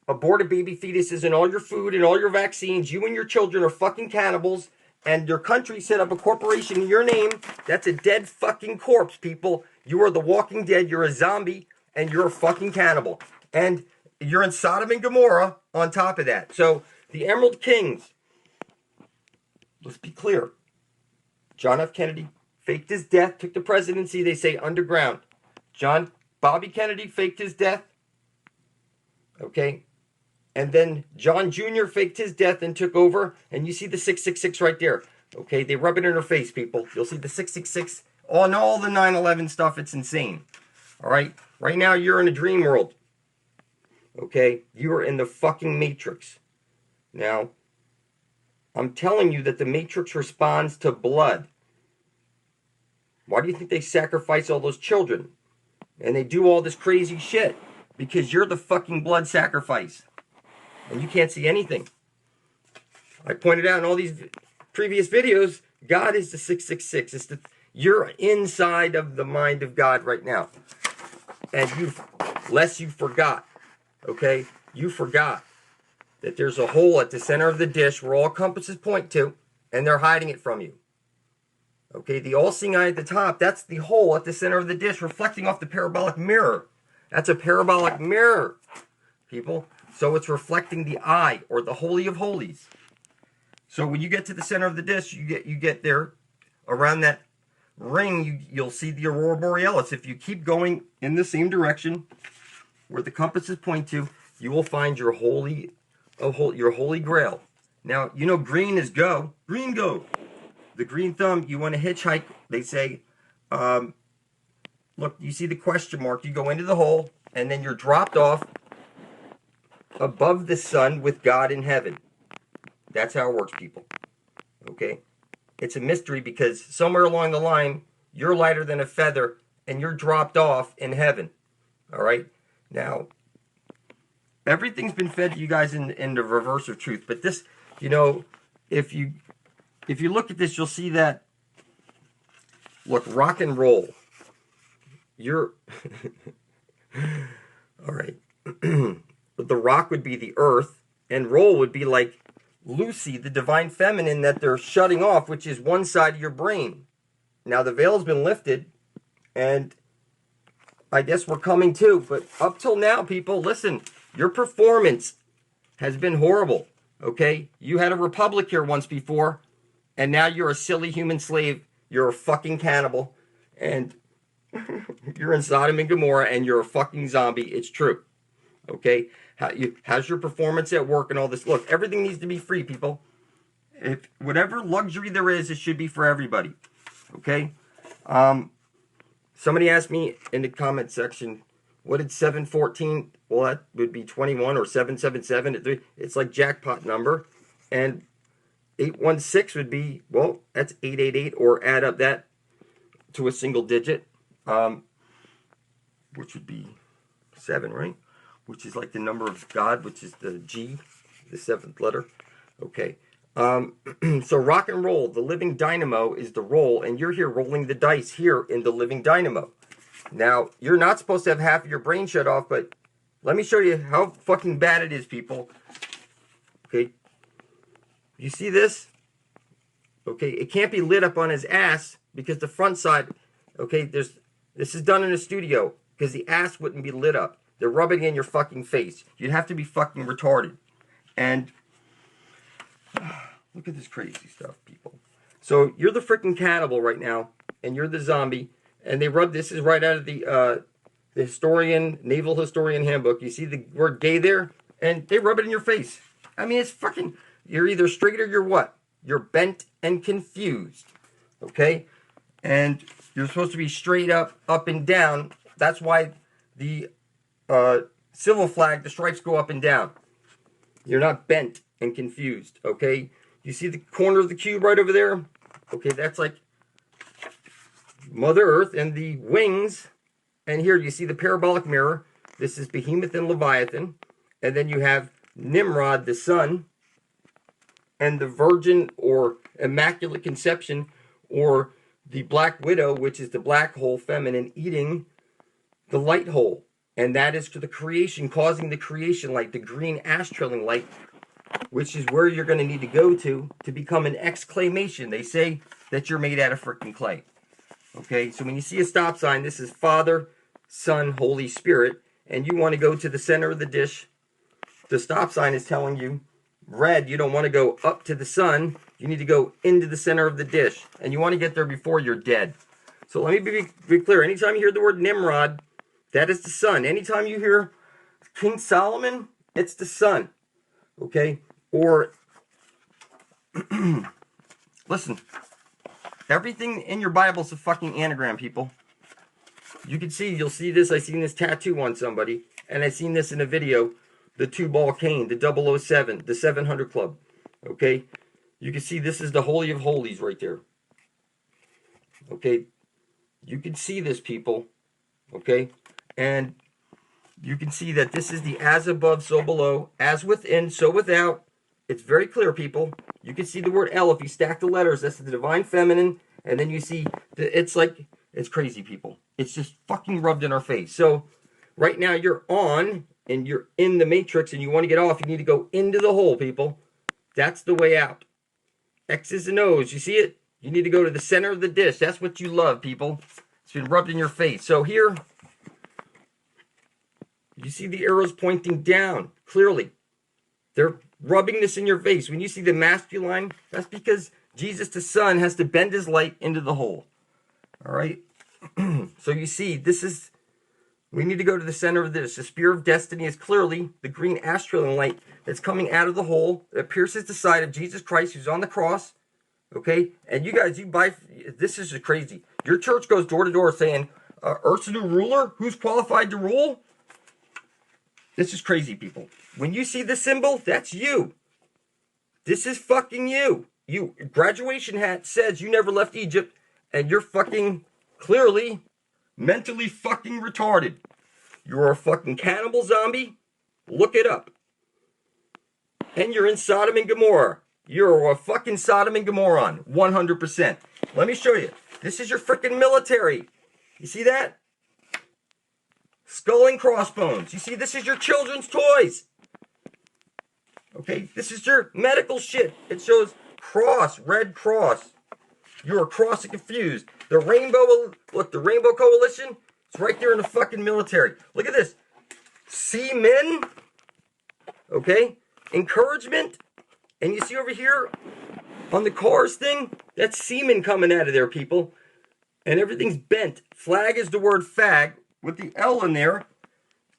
Aborted baby fetuses in all your food and all your vaccines. You and your children are fucking cannibals. And your country set up a corporation in your name. That's a dead fucking corpse, people. You are the Walking Dead. You're a zombie. And you're a fucking cannibal. And you're in Sodom and Gomorrah on top of that. So, the Emerald Kings. Let's be clear. John F. Kennedy, faked his death, took the presidency, they say underground. Bobby Kennedy faked his death. Okay. And then John Jr. faked his death and took over. And you see the 666 right there. Okay, they rub it in her face, people. You'll see the 666 on all the 9/11 stuff. It's insane. All right? Right now, you're in a dream world. Okay? You are in the fucking Matrix. Now, I'm telling you that the Matrix responds to blood. Why do you think they sacrifice all those children? And they do all this crazy shit? Because you're the fucking blood sacrifice. And you can't see anything. I pointed out in all these previous videos, God is the 666. You're inside of the mind of God right now. And you forgot, okay? You forgot that there's a hole at the center of the dish where all compasses point to, and they're hiding it from you. Okay, the all-seeing eye at the top, that's the hole at the center of the dish reflecting off the parabolic mirror. That's a parabolic mirror, people. So it's reflecting the eye, or the Holy of Holies. So when you get to the center of the dish, you get there, around that ring, you'll see the Aurora Borealis. If you keep going in the same direction, where the compasses point to, you will find your Holy Grail. Now, you know green is go. Green go. The green thumb, you want to hitchhike, they say, look, you see the question mark, you go into the hole, and then you're dropped off above the sun with God in heaven. That's how it works, people. Okay? It's a mystery because somewhere along the line, you're lighter than a feather, and you're dropped off in heaven. All right? Now, everything's been fed to you guys in the reverse of truth. But this, you know, if you look at this, you'll see that, look, rock and roll. You're, all right. The rock would be the earth, and roll would be like Lucy, the divine feminine that they're shutting off, which is one side of your brain. Now, the veil's been lifted, and I guess we're coming to. But up till now, people, listen, your performance has been horrible, okay? You had a republic here once before, and now you're a silly human slave. You're a fucking cannibal, and you're in Sodom and Gomorrah, and you're a fucking zombie. It's true, okay? How's your performance at work and all this? Look, everything needs to be free, people. If whatever luxury there is, it should be for everybody, okay? Somebody asked me in the comment section, what did 714? Well, that would be 21 or 777. It's like jackpot number. And 816 would be, well, that's 888, or add up that to a single digit, which would be 7, right? Which is like the number of God, which is the G, the 7th letter. Okay. So rock and roll, the living dynamo is the roll, and you're here rolling the dice here in the living dynamo. Now, you're not supposed to have half of your brain shut off, but let me show you how fucking bad it is, people. Okay. You see this? Okay, it can't be lit up on his ass because the front side, okay, this is done in a studio because the ass wouldn't be lit up. They're rubbing it in your fucking face. You'd have to be fucking retarded. And look at this crazy stuff, people. So you're the freaking cannibal right now, and you're the zombie, and they rub, this is right out of the naval historian handbook. You see the word gay there? And they rub it in your face. I mean, it's fucking, you're either straight or you're what? You're bent and confused, okay? And you're supposed to be straight up and down. That's why the civil flag, the stripes go up and down. You're not bent and confused, okay? You see the corner of the cube right over there? Okay, that's like Mother Earth and the wings. And here you see the parabolic mirror. This is Behemoth and Leviathan. And then you have Nimrod, the sun, and the Virgin or Immaculate Conception, or the Black Widow, which is the black hole feminine, eating the light hole. And that is to the creation, causing the creation light, the green ash trilling light, which is where you're going to need to go to become an exclamation. They say that you're made out of freaking clay. Okay, so when you see a stop sign, this is Father, Son, Holy Spirit, and you want to go to the center of the dish. The stop sign is telling you, red, you don't want to go up to the sun. You need to go into the center of the dish. And you want to get there before you're dead. So let me be clear. Anytime you hear the word Nimrod, that is the sun. Anytime you hear King Solomon, it's the sun. Okay? Or, listen, everything in your Bible is a fucking anagram, people. You can see, you'll see this. I seen this tattoo on somebody. And I seen this in a video. The 2-ball cane, the 007, the 700 Club. Okay? You can see this is the Holy of Holies right there. Okay? You can see this, people. Okay? And you can see that this is the as above, so below. As within, so without. It's very clear, people. You can see the word L. If you stack the letters, that's the divine feminine. And then you see, it's like, it's crazy, people. It's just fucking rubbed in our face. So, right now you're on, and you're in the matrix, and you want to get off. You need to go into the hole, people. That's the way out. X's and O's. You see it? You need to go to the center of the dish. That's what you love, people. It's been rubbed in your face. So here, you see the arrows pointing down, clearly. They're rubbing this in your face. When you see the masculine, that's because Jesus the Son has to bend his light into the hole. All right? So you see, this is, we need to go to the center of this. The spear of destiny is clearly the green astral light that's coming out of the hole that pierces the side of Jesus Christ who's on the cross. Okay? And you guys, you buy, this is crazy. Your church goes door to door saying, Earth's new ruler? Who's qualified to rule? This is crazy, people. When you see the symbol, that's you. This is fucking you. You, graduation hat says you never left Egypt, and you're fucking clearly mentally fucking retarded. You're a fucking cannibal zombie. Look it up. And you're in Sodom and Gomorrah. You're a fucking Sodom and Gomorrah. 100%. Let me show you. This is your freaking military. You see that? Skull and crossbones. You see, this is your children's toys. Okay, this is your medical shit. It shows cross, red cross. You're cross and confused. The rainbow, look, the Rainbow Coalition, it's right there in the fucking military. Look at this. Seamen. Okay, encouragement. And you see over here on the cars thing, that's semen coming out of there, people. And everything's bent. Flag is the word fag with the L in there.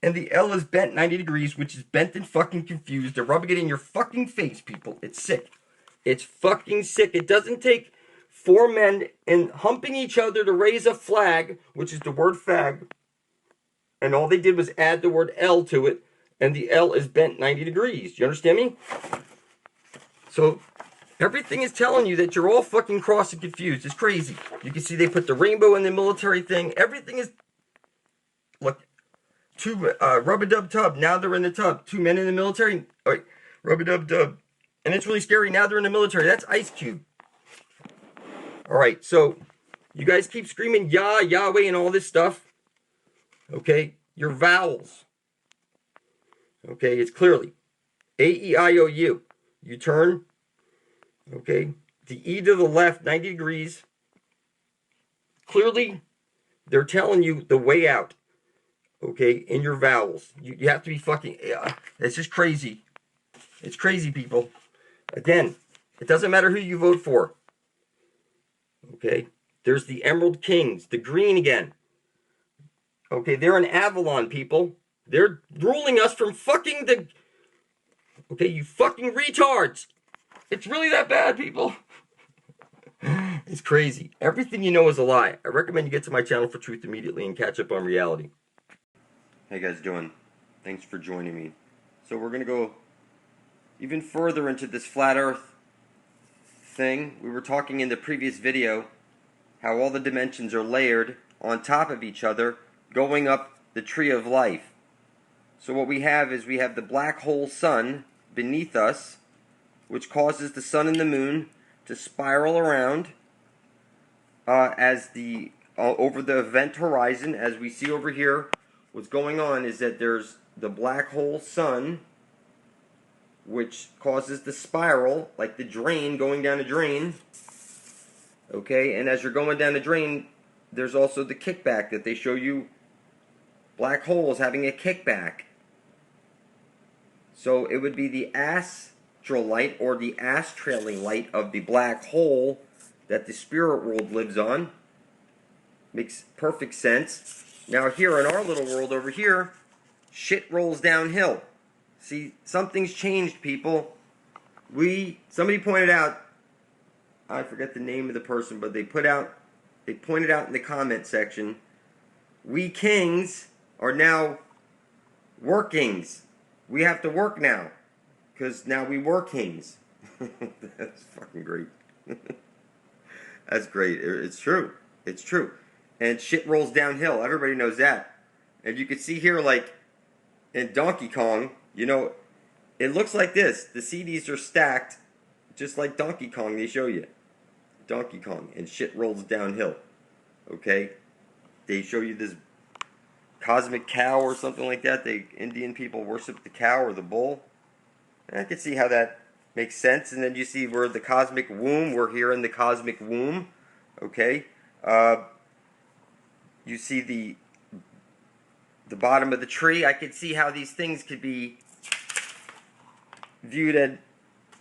And the L is bent 90 degrees, which is bent and fucking confused. They're rubbing it in your fucking face, people. It's sick. It's fucking sick. It doesn't take 4 men and humping each other to raise a flag, which is the word fag. And all they did was add the word L to it. And the L is bent 90 degrees. You understand me? So, everything is telling you that you're all fucking cross and confused. It's crazy. You can see they put the rainbow in the military thing. Everything is... Look. 2 rub-a-dub-tub. Now they're in the tub. 2 men in the military. All right. Rub-a-dub-dub. And it's really scary. Now they're in the military. That's Ice Cube. All right. So, you guys keep screaming Yah, Yahweh, and all this stuff. Okay. Your vowels. Okay. It's clearly A-E-I-O-U. You turn. Okay. The E to the left, 90 degrees. Clearly, they're telling you the way out. Okay, in your vowels. You have to be fucking... it's just crazy. It's crazy, people. Again, it doesn't matter who you vote for. Okay, there's the Emerald Kings. The green again. Okay, they're in Avalon, people. They're ruling us from fucking the... Okay, you fucking retards. It's really that bad, people. It's crazy. Everything you know is a lie. I recommend you get to my channel for truth immediately and catch up on reality. How you guys doing? Thanks for joining me. So we're going to go even further into this flat earth thing. We were talking in the previous video how all the dimensions are layered on top of each other going up the tree of life. So what we have is we have the black hole sun beneath us, which causes the sun and the moon to spiral around as the over the event horizon, as we see over here. What's going on is that there's the black hole sun, which causes the spiral, like the drain going down a drain. Okay, and as you're going down the drain, there's also the kickback that they show you black holes having a kickback. So it would be the astral light, or the astrally light of the black hole that the spirit world lives on. Makes perfect sense. Now here in our little world over here, shit rolls downhill. See, something's changed, people. Somebody pointed out, I forget the name of the person, but they pointed out in the comment section, we kings are now workings. We have to work now, because now we were kings. That's fucking great. That's great. It's true. It's true. And shit rolls downhill. Everybody knows that. And you can see here, like, in Donkey Kong, you know, it looks like this. The CDs are stacked, just like Donkey Kong, they show you. Donkey Kong, and shit rolls downhill. Okay? They show you this cosmic cow or something like that. Indian people worship the cow or the bull. And I can see how that makes sense. And then you see we're the cosmic womb. We're here in the cosmic womb. Okay? You see the bottom of the tree. I could see how these things could be viewed at,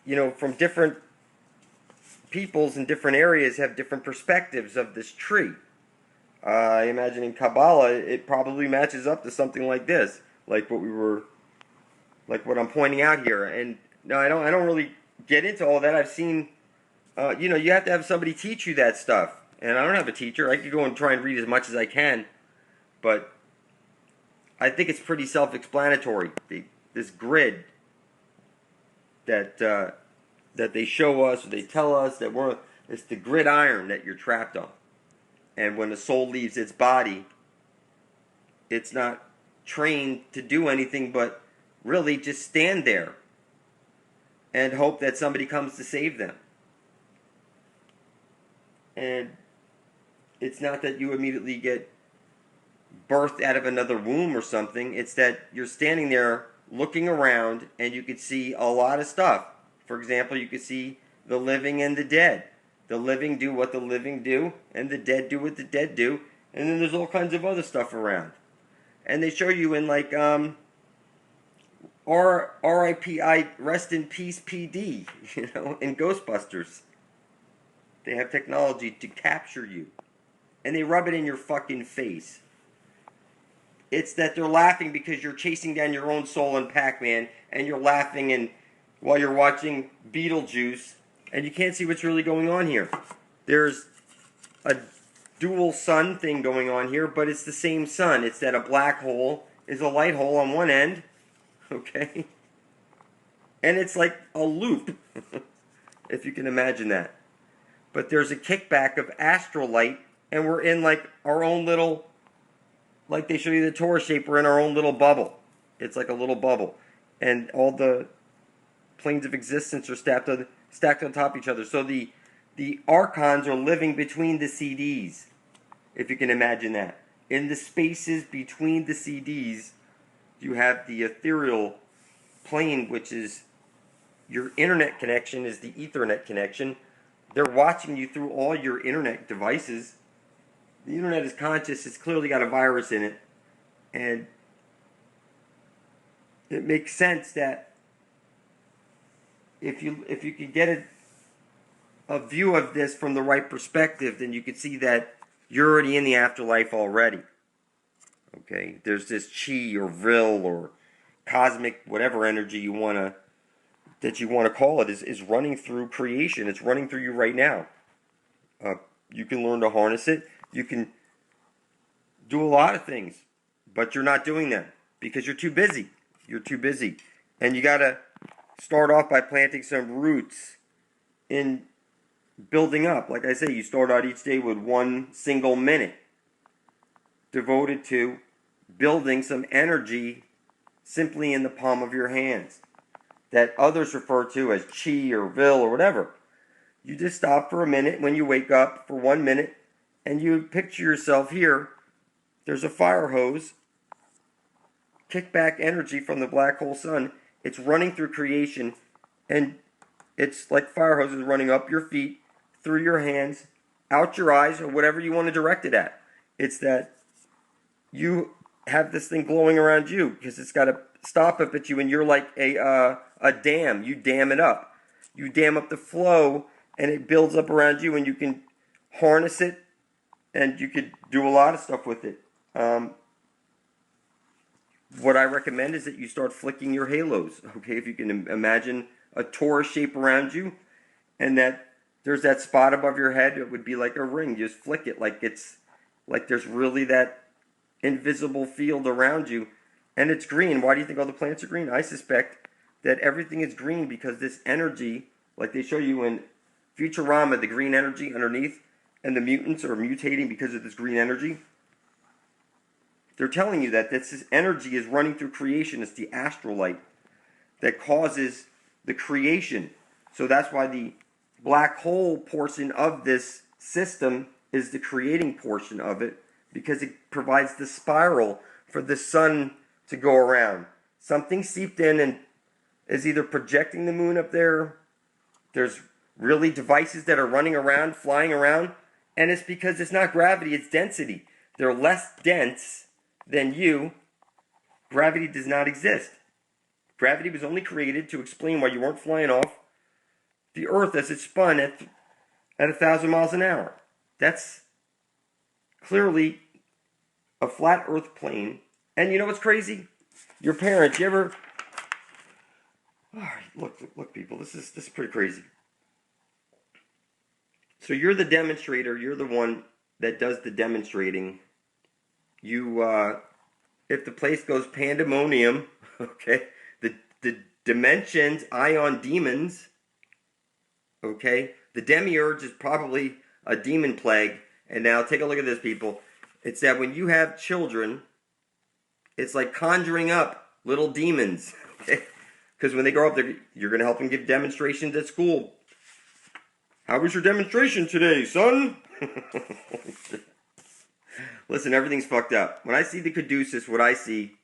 you know, from different peoples in different areas have different perspectives of this tree. I imagine in Kabbalah it probably matches up to something like this, like what I'm pointing out here. And no, I don't really get into all that. I've seen, you know, you have to have somebody teach you that stuff. And I don't have a teacher. I could go and try and read as much as I can, but I think it's pretty self-explanatory. This grid that they show us, or they tell us that it's the gridiron that you're trapped on. And when the soul leaves its body, it's not trained to do anything but really just stand there and hope that somebody comes to save them. And it's not that you immediately get birthed out of another womb or something. It's that you're standing there looking around and you could see a lot of stuff. For example, you could see the living and the dead. The living do what the living do, and the dead do what the dead do. And then there's all kinds of other stuff around. And they show you in like R.I.P.I. Rest in Peace PD, you know, in Ghostbusters. They have technology to capture you. And they rub it in your fucking face. It's that they're laughing because you're chasing down your own soul in Pac-Man, and you're laughing while you're watching Beetlejuice, and you can't see what's really going on here. There's a dual sun thing going on here, but it's the same sun. It's that a black hole is a light hole on one end, okay? And it's like a loop, if you can imagine that. But there's a kickback of astral light, and we're in like our own little, like they show you the Torah shape, we're in our own little bubble. It's like a little bubble. And all the planes of existence are stacked on top of each other. So the archons are living between the CDs, if you can imagine that. In the spaces between the CDs, you have the ethereal plane, which is your internet connection, is the Ethernet connection. They're watching you through all your internet devices. The internet is conscious. It's clearly got a virus in it. And it makes sense that if you could get a view of this from the right perspective, then you could see that you're already in the afterlife already. Okay? There's this chi or vril or cosmic, whatever energy you want to call it, is running through creation. It's running through you right now. You can learn to harness it. You can do a lot of things, but you're not doing them because you're too busy. You're too busy. And you got to start off by planting some roots in building up. Like I say, you start out each day with 1 single minute devoted to building some energy simply in the palm of your hands that others refer to as chi or vil or whatever. You just stop for a minute when you wake up for 1 minute and you picture yourself here. There's a fire hose, kick back energy from the black hole sun. It's running through creation, and it's like fire hoses running up your feet, through your hands, out your eyes, or whatever you want to direct it at. It's that you have this thing glowing around you because it's got a stop up at you, and you're like a dam. You dam it up. You dam up the flow, and it builds up around you, and you can harness it, and you could do a lot of stuff with it. What I recommend is that you start flicking your halos. Okay, if you can imagine a torus shape around you, and that there's that spot above your head, it would be like a ring. You just flick it like it's like there's really that invisible field around you, and it's green. Why do you think all the plants are green? I suspect that everything is green because this energy, like they show you in Futurama, the green energy underneath, and the mutants are mutating because of this green energy. They're telling you that this energy is running through creation. It's the astral light that causes the creation. So that's why the black hole portion of this system is the creating portion of it, because it provides the spiral for the sun to go around. Something seeped in and is either projecting the moon up there. There's really devices that are running around, flying around, and it's because it's not gravity, it's density. They're less dense than you. Gravity does not exist. Gravity was only created to explain why you weren't flying off the Earth as it spun at 1,000 miles an hour. That's clearly a flat Earth plane. And you know what's crazy? Your parents, you ever... All right, look, people, this is pretty crazy. So you're the demonstrator. You're the one that does the demonstrating. You, if the place goes pandemonium, okay, the dimensions, ion demons, okay, the demiurge is probably a demon plague. And now take a look at this, people. It's that when you have children, it's like conjuring up little demons, okay? Because when they grow up, you're going to help them give demonstrations at school. How was your demonstration today, son? Listen, everything's fucked up. When I see the caduceus, what I see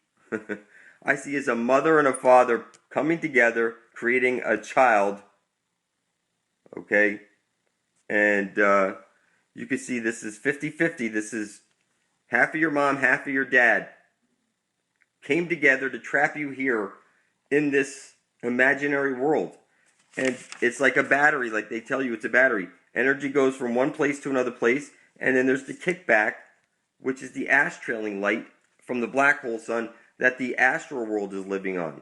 is a mother and a father coming together, creating a child. Okay? And you can see this is 50-50. This is half of your mom, half of your dad came together to trap you here in this imaginary world. And it's like a battery, like they tell you it's a battery. Energy goes from one place to another place, and then there's the kickback, which is the ash trailing light from the black hole sun that the astral world is living on.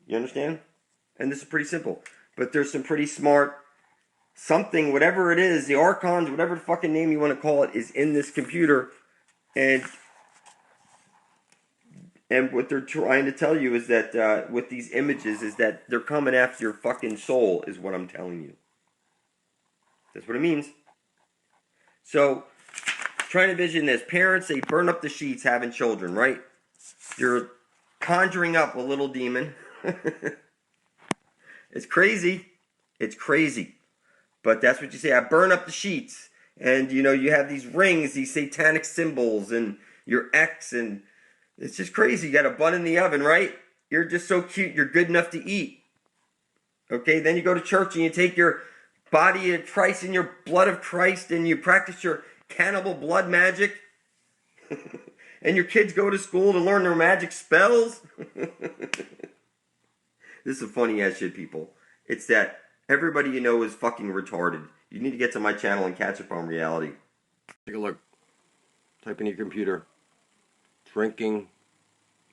You understand? And this is pretty simple. But there's some pretty smart something, whatever it is, the archons, whatever the fucking name you want to call it, is in this computer. And what they're trying to tell you is that with these images is that they're coming after your fucking soul, is what I'm telling you. That's what it means. So, try to envision this. Parents, they burn up the sheets having children, right? You're conjuring up a little demon. It's crazy. It's crazy. But that's what you say. I burn up the sheets. And, you know, you have these rings, these satanic symbols, and your X, and it's just crazy. You got a bun in the oven, right? You're just so cute. You're good enough to eat. Okay, then you go to church and you take your body of Christ and your blood of Christ and you practice your cannibal blood magic. And your kids go to school to learn their magic spells. This is funny ass shit, people. It's that everybody you know is fucking retarded. You need to get to my channel and catch up on reality. Take a look. Type in your computer. Drinking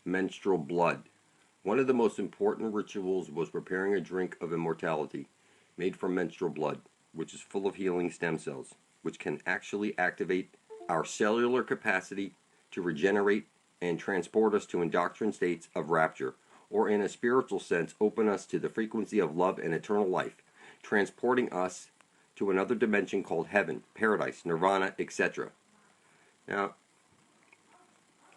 menstrual blood. One of the most important rituals was preparing a drink of immortality made from menstrual blood, which is full of healing stem cells, which can actually activate our cellular capacity to regenerate and transport us to indoctrined states of rapture, or in a spiritual sense, open us to the frequency of love and eternal life, transporting us to another dimension called heaven, paradise, nirvana, etc. Now,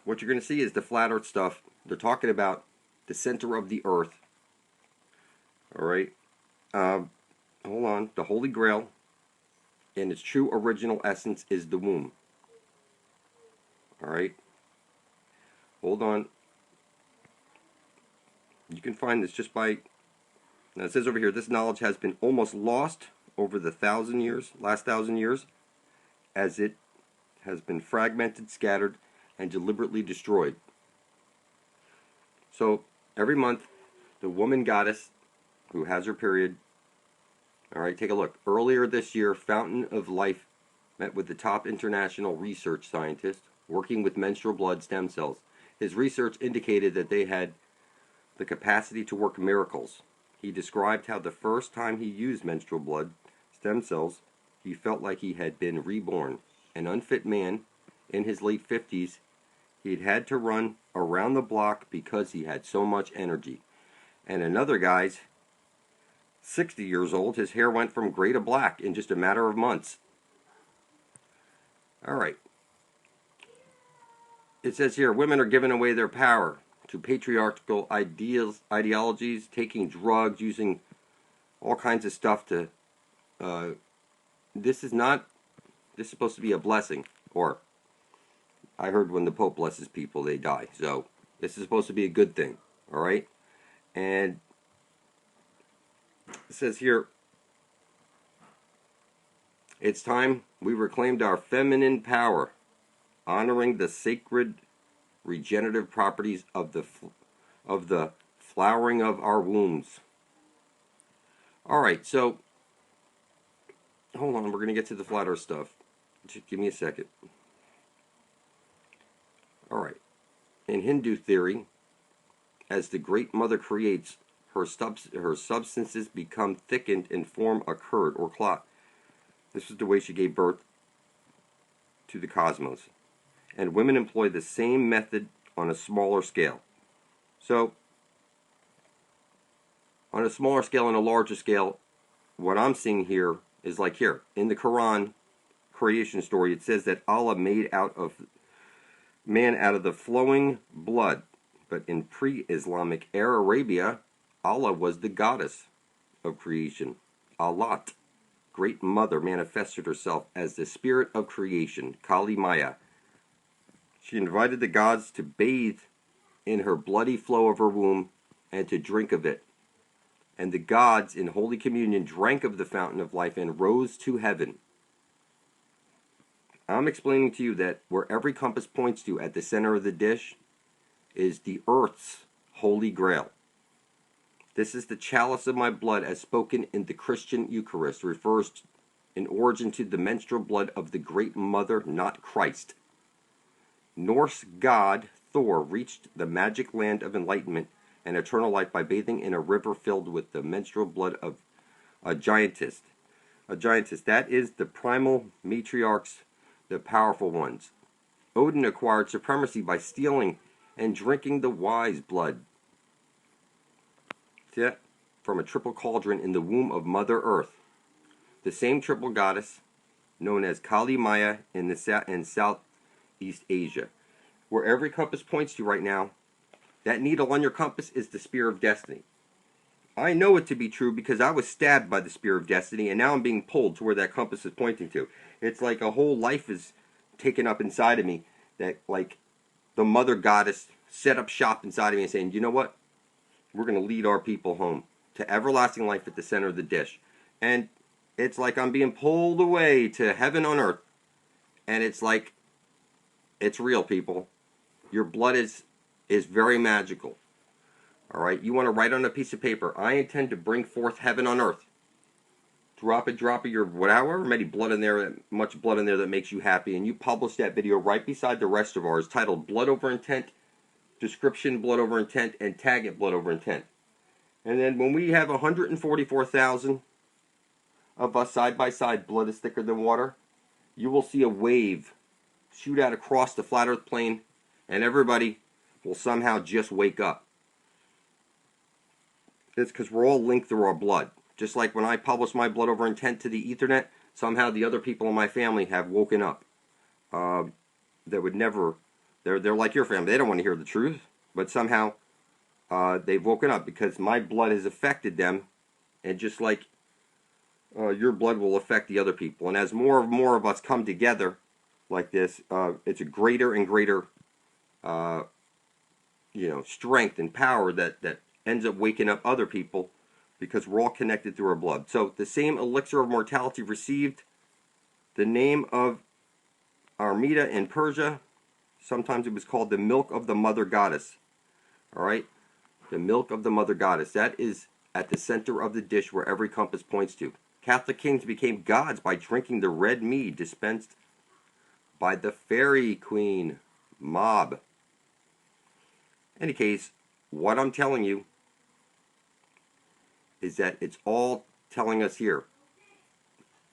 what you're going to see is the flat earth stuff. They're talking about the center of the earth. Alright? Hold on. The Holy Grail, in its true original essence, is the womb. Alright? Hold on. You can find this just by... Now it says over here, this knowledge has been almost lost over the last 1,000 years, as it has been fragmented, scattered, and deliberately destroyed. So every month, the woman goddess who has her period. All right, take a look. Earlier this year, Fountain of Life met with the top international research scientist working with menstrual blood stem cells. His research indicated that they had the capacity to work miracles. He described how the first time he used menstrual blood stem cells, he felt like he had been reborn. An unfit man in his late 50s, he'd had to run around the block because he had so much energy. And another guy's 60 years old, his hair went from gray to black in just a matter of months. All right. It says here, women are giving away their power to patriarchal ideologies, taking drugs, using all kinds of stuff to... this is supposed to be a blessing. Or, I heard when the Pope blesses people, they die. So, this is supposed to be a good thing. All right? And it says here, it's time we reclaimed our feminine power, honoring the sacred regenerative properties of the flowering of our wombs. All right, so hold on, we're going to get to the flat earth stuff. Just give me a second. All right. In Hindu theory, as the Great Mother creates, her substances become thickened and form a curd or clot. This is the way she gave birth to the cosmos. And women employ the same method on a smaller scale. So, on a smaller scale and a larger scale, what I'm seeing here is like here. In the Quran creation story, it says that Allah made man out of the flowing blood. But in pre-Islamic Arabia, Allah was the goddess of creation. Alat, Great Mother, manifested herself as the spirit of creation, Kali Maya. She invited the gods to bathe in her bloody flow of her womb and to drink of it. And the gods in Holy Communion drank of the fountain of life and rose to heaven. I'm explaining to you that where every compass points to at the center of the dish is the earth's holy grail. This is the chalice of my blood as spoken in the Christian Eucharist, refers in origin to the menstrual blood of the Great Mother, not Christ. Norse god Thor reached the magic land of enlightenment and eternal life by bathing in a river filled with the menstrual blood of a giantess. A giantess, that is the primal matriarchs, the powerful ones. Odin acquired supremacy by stealing and drinking the wise blood. See that? From a triple cauldron in the womb of Mother Earth. The same triple goddess known as Kali Maya in Southeast Asia. Where every compass points to right now, that needle on your compass is the spear of destiny. I know it to be true because I was stabbed by the spear of destiny and now I'm being pulled to where that compass is pointing to. It's like a whole life is taken up inside of me, that like the mother goddess set up shop inside of me and saying, you know what? We're going to lead our people home to everlasting life at the center of the dish. And it's like I'm being pulled away to heaven on earth. And it's like, it's real, people. Your blood is very magical. All right, you want to write on a piece of paper, I intend to bring forth heaven on earth. Drop of your however many blood in there, much blood in there that makes you happy, and you publish that video right beside the rest of ours, titled Blood Over Intent, description Blood Over Intent, and tag it Blood Over Intent. And then when we have 144,000 of us side by side, blood is thicker than water, you will see a wave shoot out across the flat earth plane, and everybody will somehow just wake up. It's because we're all linked through our blood. Just like when I publish my Blood Over Intent to the Ethernet, somehow the other people in my family have woken up. That would never, they're like your family. They don't want to hear the truth, but somehow they've woken up because my blood has affected them, and just like your blood will affect the other people. And as more and more of us come together like this, it's a greater and greater, strength and power that ends up waking up other people, because we're all connected through our blood. So the same elixir of mortality received the name of Armida in Persia. Sometimes it was called the milk of the mother goddess. All right. The milk of the mother goddess. That is at the center of the dish where every compass points to. Catholic kings became gods by drinking the red mead dispensed by the fairy queen mob. In any case, what I'm telling you is that it's all telling us here.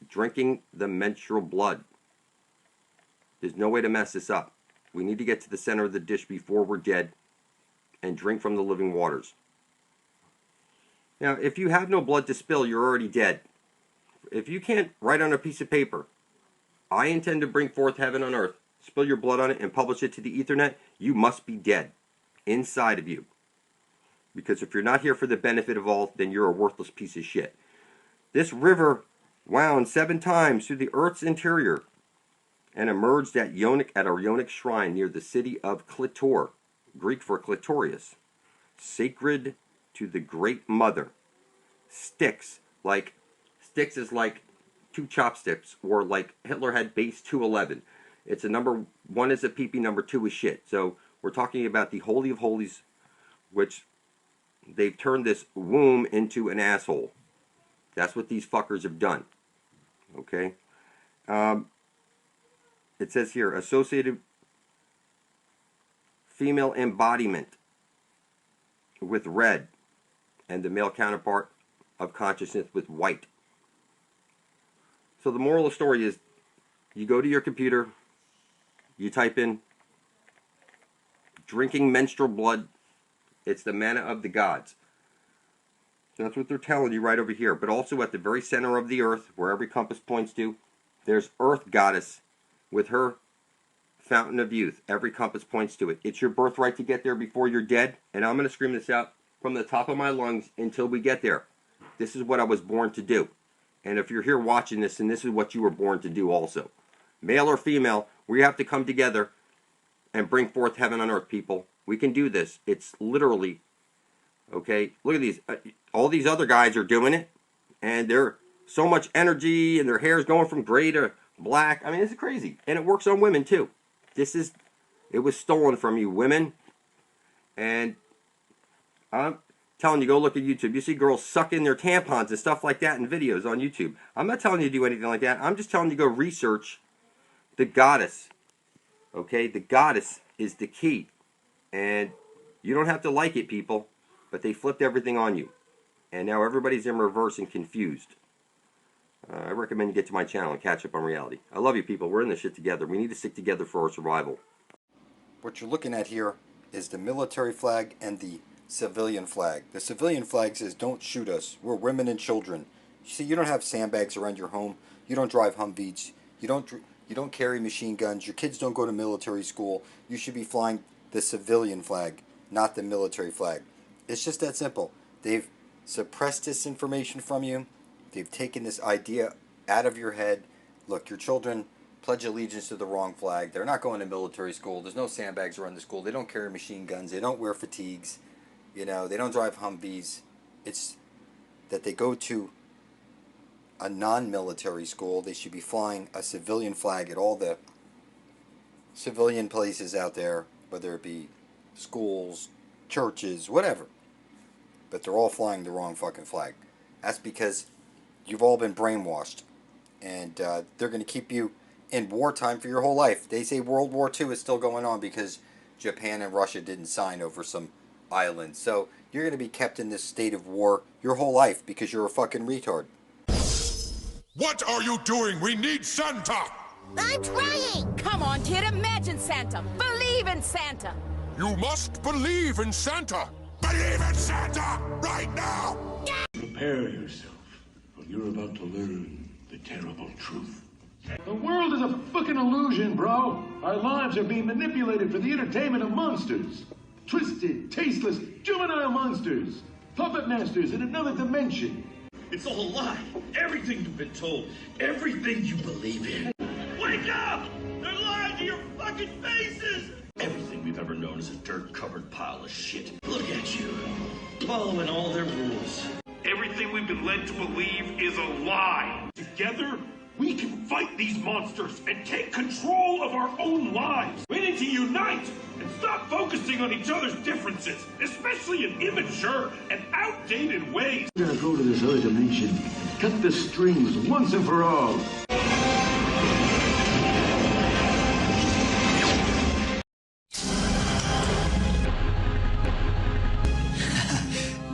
Drinking the menstrual blood. There's no way to mess this up. We need to get to the center of the dish before we're dead and drink from the living waters. Now, if you have no blood to spill, you're already dead. If you can't write on a piece of paper, I intend to bring forth heaven on earth, spill your blood on it, and publish it to the Ethernet, you must be dead inside of you. Because if you're not here for the benefit of all, then you're a worthless piece of shit. This river wound 7 times through the earth's interior and emerged at a Ionic shrine near the city of Clitor, Greek for clitorius, sacred to the Great Mother. Styx is like 2 chopsticks, or like Hitler had base 211. It's a number 1 is a pee-pee, number 2 is shit. So we're talking about the Holy of Holies, which they've turned this womb into an asshole. That's what these fuckers have done. Okay? It says here, associated female embodiment with red, and the male counterpart of consciousness with white. So the moral of the story is, you go to your computer, you type in drinking menstrual blood, it's the manna of the gods. That's what they're telling you right over here. But also at the very center of the earth, where every compass points to, there's Earth Goddess with her fountain of youth. Every compass points to it. It's your birthright to get there before you're dead. And I'm going to scream this out from the top of my lungs until we get there. This is what I was born to do. And if you're here watching this, then this is what you were born to do also. Male or female, we have to come together and bring forth heaven on earth, people. We can do this. It's literally, okay, look at these. All these other guys are doing it. And they're so much energy, and their hair is going from gray to black. I mean, this is crazy. And it works on women, too. It was stolen from you, women. And I'm telling you, go look at YouTube. You see girls sucking their tampons and stuff like that in videos on YouTube. I'm not telling you to do anything like that. I'm just telling you to go research the goddess. Okay? The goddess is the key. And you don't have to like it, people. But they flipped everything on you. And now everybody's in reverse and confused. I recommend you get to my channel and catch up on reality. I love you, people. We're in this shit together. We need to stick together for our survival. What you're looking at here is the military flag and the civilian flag. The civilian flag says, don't shoot us. We're women and children. You see, you don't have sandbags around your home. You don't drive Humvees. You don't carry machine guns. Your kids don't go to military school. You should be flying the civilian flag, not the military flag. It's just that simple. They've suppressed this information from you. They've taken this idea out of your head. Look, your children pledge allegiance to the wrong flag. They're not going to military school. There's no sandbags around the school. They don't carry machine guns. They don't wear fatigues. You know, they don't drive Humvees. It's that they go to a non-military school. They should be flying a civilian flag at all the civilian places out there, whether it be schools, churches, whatever. But they're all flying the wrong fucking flag. That's because you've all been brainwashed. And they're going to keep you in wartime for your whole life. They say World War II is still going on because Japan and Russia didn't sign over some island. So you're going to be kept in this state of war your whole life because you're a fucking retard. What are you doing? We need Santa! I'm trying! Come on, kid, imagine Santa. Believe in Santa. You must believe in Santa! Believe in Santa! Right now! Prepare yourself, for you're about to learn the terrible truth. The world is a fucking illusion, bro. Our lives are being manipulated for the entertainment of monsters. Twisted, tasteless, juvenile monsters. Puppet masters in another dimension. It's all a lie. Everything you've been told. Everything you believe in. Wake up! They're lying to your fucking faces! Everything we've ever known is a dirt-covered pile of shit. Look at you. Following all their rules. Everything we've been led to believe is a lie. Together, we can fight these monsters and take control of our own lives. We need to unite and Stop focusing on each other's differences, especially in immature and outdated ways. We're gonna go to this other dimension and cut the strings once and for all.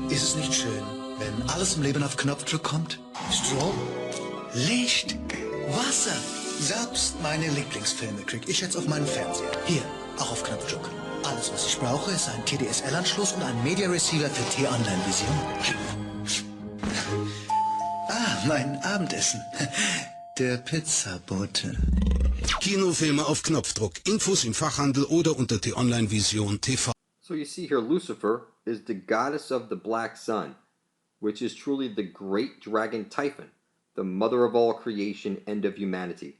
Ist es nicht schön, wenn alles im Leben auf Knopfdruck kommt? Strom, Licht, Wasser. Selbst meine Lieblingsfilme krieg ich jetzt auf meinen Fernseher. Hier, auch auf Knopfdruck. Alles, was ich brauche, ist ein TDSL-Anschluss und ein Media Receiver für T-Online-Vision. Ah, mein Abendessen. Der Pizzabote. Kinofilme auf Knopfdruck. Infos im Fachhandel oder unter T-Online Vision TV. So you see here, Lucifer is the goddess of the black sun, which is truly the great dragon Typhon, the mother of all creation and of humanity.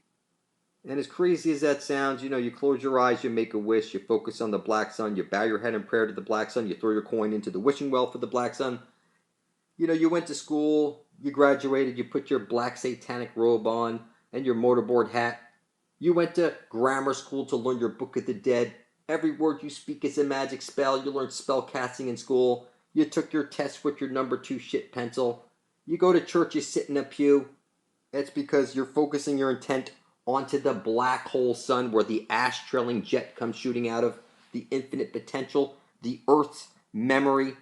And as crazy as that sounds, you know, you close your eyes, you make a wish, you focus on the black sun, you bow your head in prayer to the black sun, you throw your coin into the wishing well for the black sun. You know, you went to school, you graduated, you put your black satanic robe on and your motorboard hat. You went to grammar school to learn your Book of the Dead. Every word you speak is a magic spell. You learned spell casting in school. You took your test with your number 2 shit pencil. You go to church, you sit in a pew. It's because you're focusing your intent onto the black hole sun where the ash-trailing jet comes shooting out of, the infinite potential, the Earth's memory,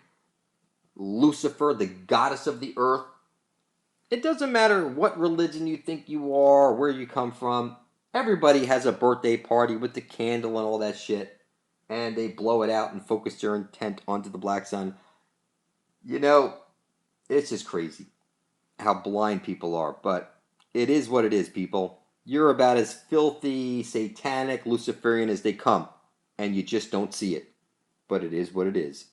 Lucifer, the goddess of the earth. It doesn't matter what religion you think you are or where you come from. Everybody has a birthday party with the candle and all that shit, and they blow it out and focus their intent onto the black sun. You know, it's just crazy how blind people are, but it is what it is, people. You're about as filthy, satanic, Luciferian as they come, and you just don't see it. But it is what it is.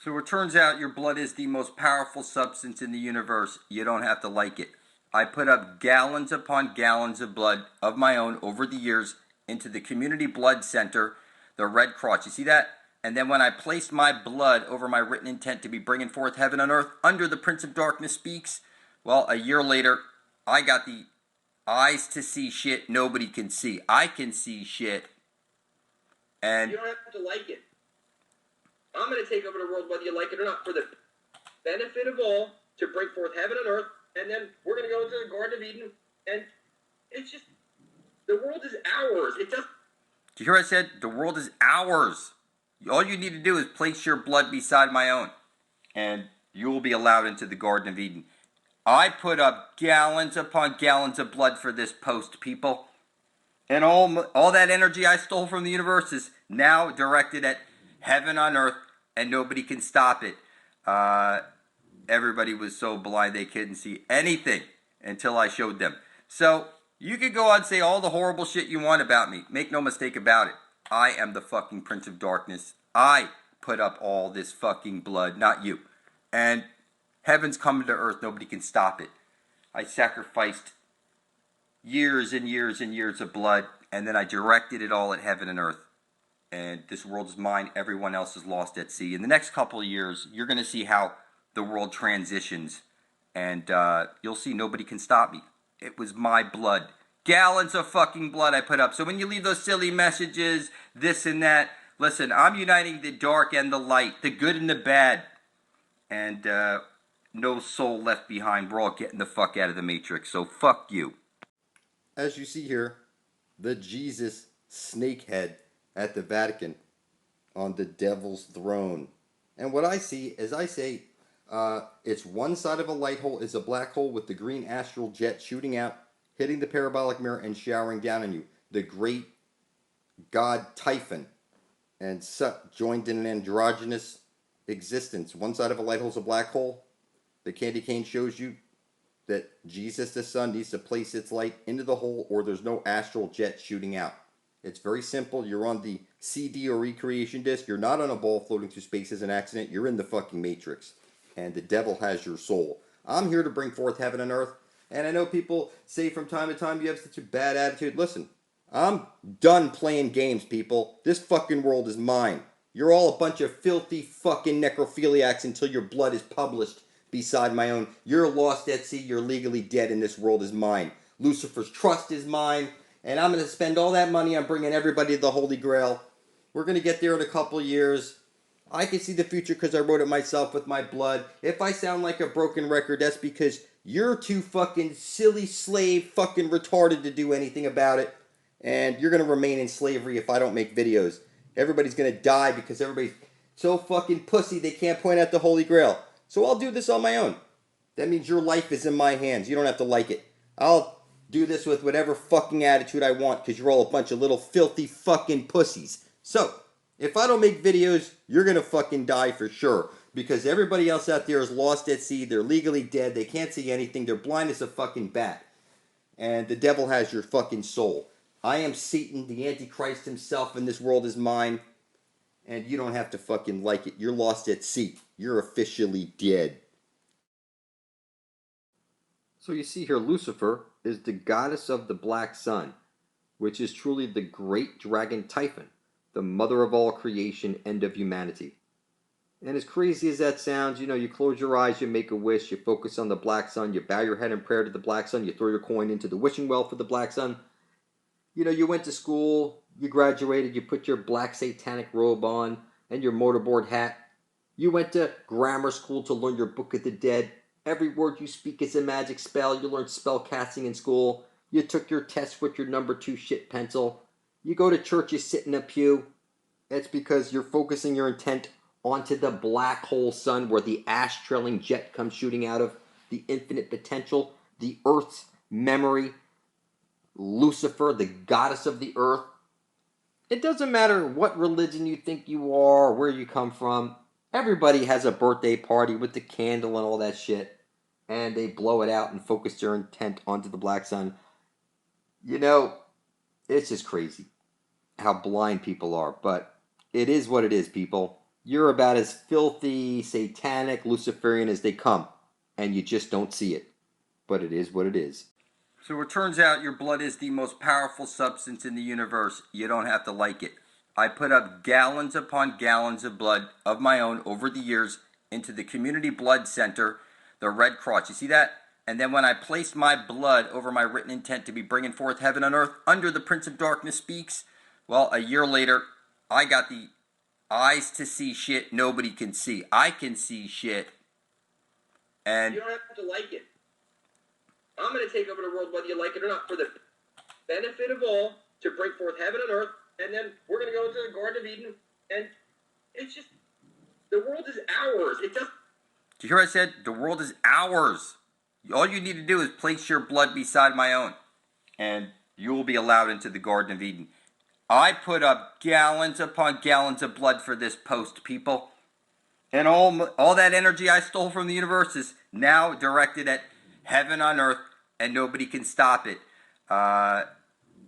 So it turns out your blood is the most powerful substance in the universe. You don't have to like it. I put up gallons upon gallons of blood of my own over the years into the Community Blood Center, the Red Cross. You see that? And then when I placed my blood over my written intent to be bringing forth heaven on earth under the Prince of Darkness speaks, well, a year later, I got the eyes to see shit nobody can see. I can see shit. And you don't have to like it. I'm going to take over the world whether you like it or not for the benefit of all to bring forth heaven and earth. And then we're going to go into the Garden of Eden. And it's just, the world is ours. It just... Did you hear what I said? The world is ours. All you need to do is place your blood beside my own. And you will be allowed into the Garden of Eden. I put up gallons upon gallons of blood for this post, people. And all that energy I stole from the universe is now directed at heaven on earth. And nobody can stop it. Everybody was so blind they couldn't see anything until I showed them. So, you could go on and say all the horrible shit you want about me. Make no mistake about it. I am the fucking Prince of Darkness. I put up all this fucking blood, not you. And heaven's coming to earth. Nobody can stop it. I sacrificed years and years and years of blood, and then I directed it all at heaven and earth. And this world is mine. Everyone else is lost at sea. In the next couple of years, you're going to see how the world transitions, and you'll see nobody can stop me. It was my blood. Gallons of fucking blood I put up. So when you leave those silly messages, this and that, listen, I'm uniting the dark and the light, the good and the bad, and no soul left behind. We're all getting the fuck out of the Matrix, so fuck you. As you see here, the Jesus snakehead at the Vatican on the devil's throne. And what I see is I say, it's one side of a light hole is a black hole with the green astral jet shooting out, hitting the parabolic mirror and showering down on you. The great god Typhon and Sut joined in an androgynous existence. One side of a light hole is a black hole. The candy cane shows you that Jesus the Son needs to place its light into the hole or there's no astral jet shooting out. It's very simple. You're on the CD or recreation disc. You're not on a ball floating through space as an accident. You're in the fucking Matrix. And the devil has your soul. I'm here to bring forth heaven and earth. And I know people say from time to time you have such a bad attitude. Listen, I'm done playing games, people. This fucking world is mine. You're all a bunch of filthy fucking necrophiliacs until your blood is published beside my own. You're lost at sea. You're legally dead and this world is mine. Lucifer's trust is mine. And I'm going to spend all that money on bringing everybody to the Holy Grail. We're going to get there in a couple years. I can see the future because I wrote it myself with my blood. If I sound like a broken record, that's because you're too fucking silly, slave, fucking retarded to do anything about it. And you're going to remain in slavery if I don't make videos. Everybody's going to die because everybody's so fucking pussy they can't point out the Holy Grail. So I'll do this on my own. That means your life is in my hands. You don't have to like it. I'll do this with whatever fucking attitude I want because you're all a bunch of little filthy fucking pussies. So, if I don't make videos, you're going to fucking die for sure. Because everybody else out there is lost at sea. They're legally dead. They can't see anything. They're blind as a fucking bat. And the devil has your fucking soul. I am Satan, the Antichrist himself, and this world is mine. And you don't have to fucking like it. You're lost at sea. You're officially dead. So you see here, Lucifer is the goddess of the black sun, which is truly the great dragon Typhon, the mother of all creation, end of humanity. And as crazy as that sounds, you close your eyes, you make a wish, you focus on the black sun, you bow your head in prayer to the black sun, you throw your coin into the wishing well for the black sun. You went to school, you graduated, you put your black satanic robe on and your mortarboard hat. You went to grammar school to learn your Book of the Dead. Every word you speak is a magic spell. You learned spell casting in school. You took your test with your number 2 shit pencil. You go to church, you sit in a pew. It's because you're focusing your intent onto the black hole sun where the ash-trailing jet comes shooting out of, the infinite potential, the Earth's memory, Lucifer, the goddess of the earth. It doesn't matter what religion you think you are or where you come from. Everybody has a birthday party with the candle and all that shit. And they blow it out and focus their intent onto the black sun. It's just crazy how blind people are. But it is what it is, people. You're about as filthy, satanic, Luciferian as they come. And you just don't see it. But it is what it is. So it turns out your blood is the most powerful substance in the universe. You don't have to like it. I put up gallons upon gallons of blood of my own over the years into the Community Blood Center, the Red Cross. You see that? And then when I placed my blood over my written intent to be bringing forth heaven on earth under the Prince of Darkness speaks, well, a year later, I got the eyes to see shit nobody can see. I can see shit. And you don't have to like it. I'm going to take over the world whether you like it or not for the benefit of all to bring forth heaven and earth. And then we're going to go into the Garden of Eden. And it's just, the world is ours. It doesn't. Did you hear what I said? The world is ours. All you need to do is place your blood beside my own. And you will be allowed into the Garden of Eden. I put up gallons upon gallons of blood for this post, people. And all that energy I stole from the universe is now directed at heaven on earth. And nobody can stop it.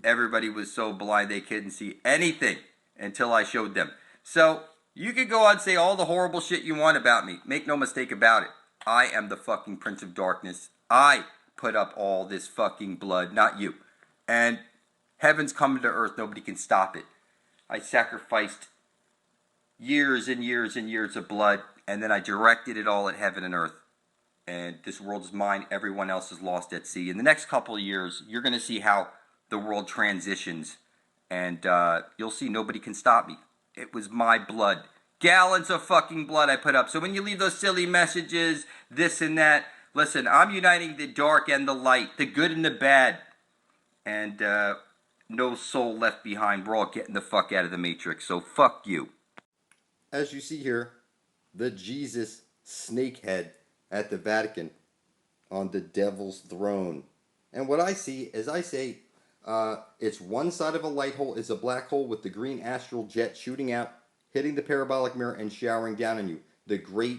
Everybody was so blind they couldn't see anything until I showed them. So, you could go on and say all the horrible shit you want about me. Make no mistake about it. I am the fucking Prince of Darkness. I put up all this fucking blood, not you. And heaven's coming to earth. Nobody can stop it. I sacrificed years and years and years of blood, and then I directed it all at heaven and earth. And this world is mine. Everyone else is lost at sea. In the next couple of years, you're going to see how the world transitions. And you'll see nobody can stop me. It was my blood. Gallons of fucking blood I put up. So when you leave those silly messages, this and that, listen, I'm uniting the dark and the light, the good and the bad. And no soul left behind. We're all getting the fuck out of the Matrix. So fuck you. As you see here, the Jesus snakehead at the Vatican on the devil's throne. And what I see is I say, it's one side of a light hole is a black hole with the green astral jet shooting out, hitting the parabolic mirror and showering down on you. The great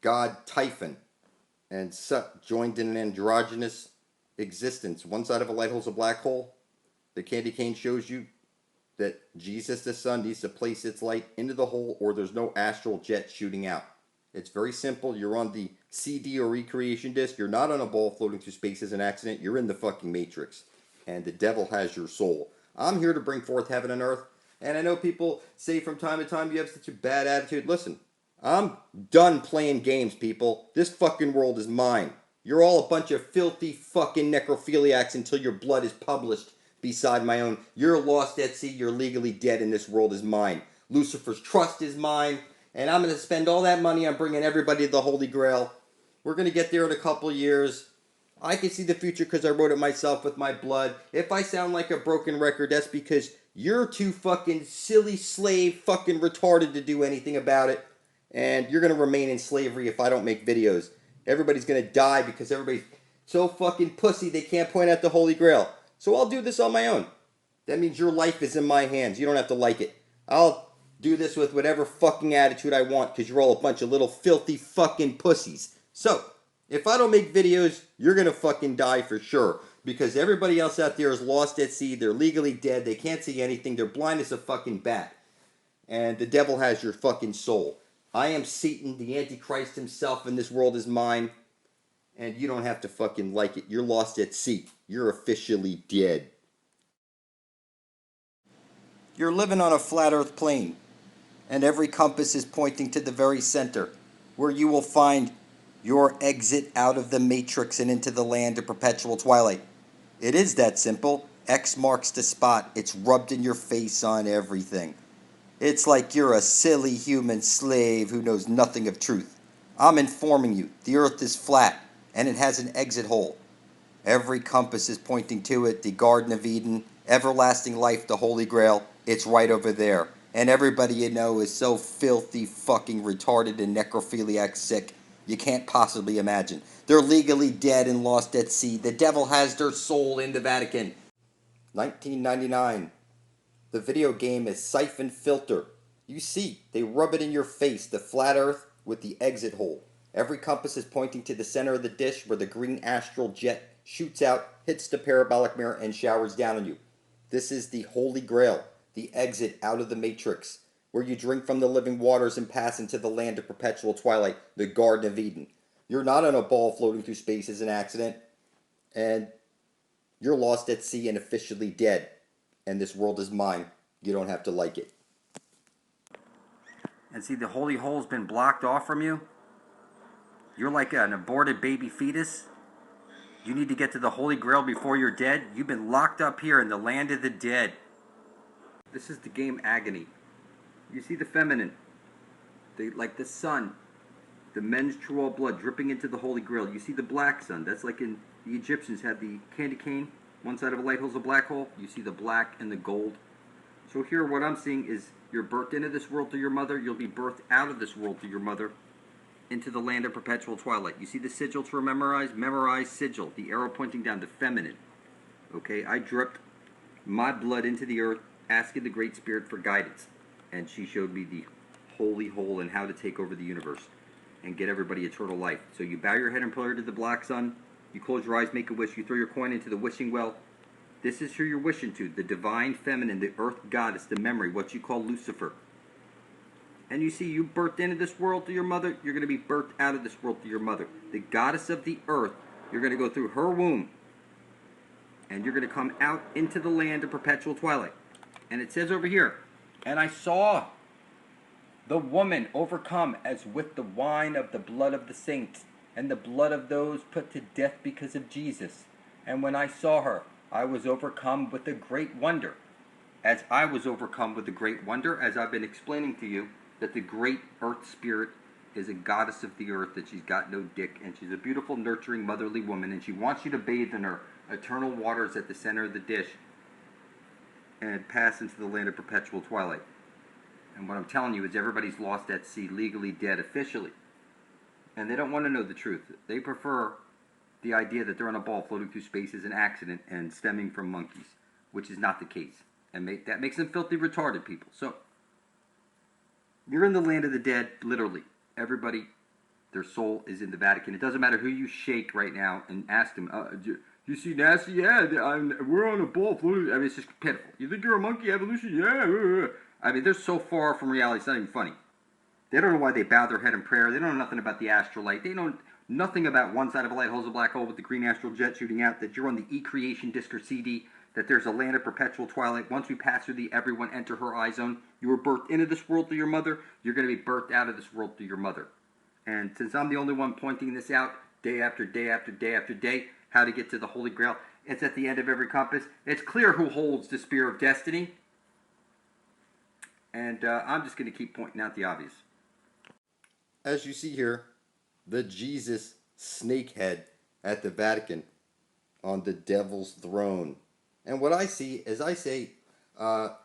god Typhon and Sut joined in an androgynous existence. One side of a light hole is a black hole. The candy cane shows you that Jesus the Son needs to place its light into the hole or there's no astral jet shooting out. It's very simple. You're on the CD or recreation disc. You're not on a ball floating through space as an accident. You're in the fucking Matrix. And the devil has your soul. I'm here to bring forth heaven and earth. And I know people say from time to time you have such a bad attitude. Listen, I'm done playing games, people. This fucking world is mine. You're all a bunch of filthy fucking necrophiliacs until your blood is published beside my own. You're lost at sea. You're legally dead, and this world is mine. Lucifer's trust is mine, and I'm going to spend all that money on bringing everybody to the Holy Grail. We're going to get there in a couple years. I can see the future because I wrote it myself with my blood. If I sound like a broken record, that's because you're too fucking silly, slave, fucking retarded to do anything about it. And you're going to remain in slavery if I don't make videos. Everybody's going to die because everybody's so fucking pussy they can't point out the Holy Grail. So I'll do this on my own. That means your life is in my hands. You don't have to like it. I'll do this with whatever fucking attitude I want because you're all a bunch of little filthy fucking pussies. So, if I don't make videos, you're going to fucking die for sure. Because everybody else out there is lost at sea. They're legally dead. They can't see anything. They're blind as a fucking bat. And the devil has your fucking soul. I am Satan, the Antichrist himself, and this world is mine. And you don't have to fucking like it. You're lost at sea. You're officially dead. You're living on a flat earth plane. And every compass is pointing to the very center, where you will find your exit out of the matrix and into the land of perpetual twilight. It is that simple. X marks the spot. It's rubbed in your face on everything. It's like you're a silly human slave who knows nothing of truth. I'm informing you. The earth is flat, and it has an exit hole. Every compass is pointing to it. The Garden of Eden, everlasting life, the Holy Grail. It's right over there. And everybody you know is so filthy, fucking retarded and necrophiliac sick, you can't possibly imagine. They're legally dead and lost at sea. The devil has their soul in the Vatican. 1999. The video game is Siphon Filter. You see, they rub it in your face, the flat earth with the exit hole. Every compass is pointing to the center of the dish where the green astral jet shoots out, hits the parabolic mirror, and showers down on you. This is the Holy Grail, the exit out of the matrix, where you drink from the living waters and pass into the land of perpetual twilight, the Garden of Eden. You're not on a ball floating through space as an accident, and you're lost at sea and officially dead, and this world is mine. You don't have to like it. And see, the holy hole's been blocked off from you? You're like an aborted baby fetus? You need to get to the Holy Grail before you're dead? You've been locked up here in the land of the dead. This is the game Agony. You see the feminine, like the sun, the menstrual blood dripping into the Holy Grail. You see the black sun. That's like in the Egyptians had the candy cane. One side of a light hole's a black hole. You see the black and the gold. So here what I'm seeing is you're birthed into this world through your mother. You'll be birthed out of this world through your mother into the land of perpetual twilight. You see the sigil to memorize? Memorize sigil. The arrow pointing down, the feminine. Okay, I dripped my blood into the earth asking the Great Spirit for guidance. And she showed me the holy hole and how to take over the universe and get everybody eternal life. So you bow your head in prayer to the black sun. You close your eyes, make a wish. You throw your coin into the wishing well. This is who you're wishing to, the divine feminine, the earth goddess, the memory, what you call Lucifer. And you see, you birthed into this world through your mother, you're going to be birthed out of this world through your mother. The goddess of the earth, you're going to go through her womb. And you're going to come out into the land of perpetual twilight. And it says over here, and I saw the woman overcome as with the wine of the blood of the saints, and the blood of those put to death because of Jesus. And when I saw her, I was overcome with a great wonder. As I was overcome with a great wonder, as I've been explaining to you, that the great earth spirit is a goddess of the earth, that she's got no dick, and she's a beautiful, nurturing, motherly woman, and she wants you to bathe in her eternal waters at the center of the dish and pass into the land of perpetual twilight. And what I'm telling you is everybody's lost at sea, legally dead, officially. And they don't want to know the truth. They prefer the idea that they're on a ball floating through space as an accident and stemming from monkeys, which is not the case. And that makes them filthy retarded people. So, you're in the land of the dead, literally. Everybody, their soul is in the Vatican. It doesn't matter who you shake right now and ask them, you see nasty? Yeah, we're on a ball floating. I mean, it's just pitiful. You think you're a monkey evolution? Yeah. I mean, they're so far from reality, it's not even funny. They don't know why they bow their head in prayer. They don't know nothing about the astral light. They know nothing about one side of a light hole's a black hole with the green astral jet shooting out, that you're on the E-Creation disc or CD, that there's a land of perpetual twilight. Once we pass through the everyone enter her eye zone, you were birthed into this world through your mother, you're going to be birthed out of this world through your mother. And since I'm the only one pointing this out day after day after day after day, how to get to the Holy Grail, It's at the end of every compass. It's clear who holds the Spear of Destiny. And I'm just going to keep pointing out the obvious. As you see here, the Jesus snake head at the Vatican on the devil's throne. And what I see is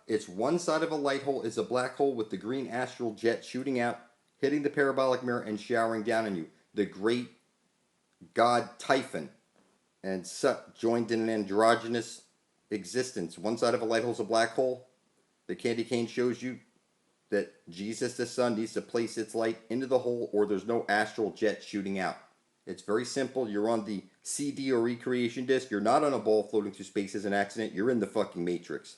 it's one side of a light hole is a black hole with the green astral jet shooting out, hitting the parabolic mirror and showering down on you. The great god Typhon and Sut joined in an androgynous existence. One side of a light hole is a black hole. The candy cane shows you that Jesus the Son needs to place its light into the hole or there's no astral jet shooting out. It's very simple. You're on the CD or recreation disc. You're not on a ball floating through space as an accident. You're in the fucking Matrix.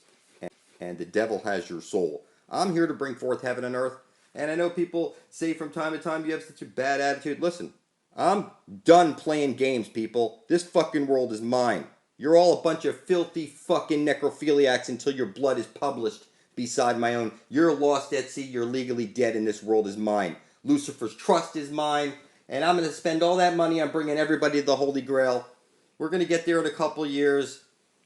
And the devil has your soul. I'm here to bring forth heaven and earth. And I know people say from time to time you have such a bad attitude. Listen, I'm done playing games, people. This fucking world is mine. You're all a bunch of filthy fucking necrophiliacs until your blood is published beside my own. You're lost at sea. You're legally dead and this world is mine. Lucifer's trust is mine. And I'm going to spend all that money on bringing everybody to the Holy Grail. We're going to get there in a couple years.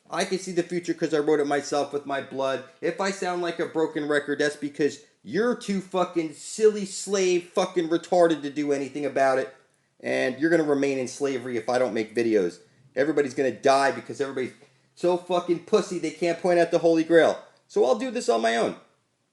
I can see the future because I wrote it myself with my blood. If I sound like a broken record, that's because you're too fucking silly slave fucking retarded to do anything about it. And you're going to remain in slavery if I don't make videos. Everybody's going to die because everybody's so fucking pussy they can't point out the Holy Grail. So I'll do this on my own.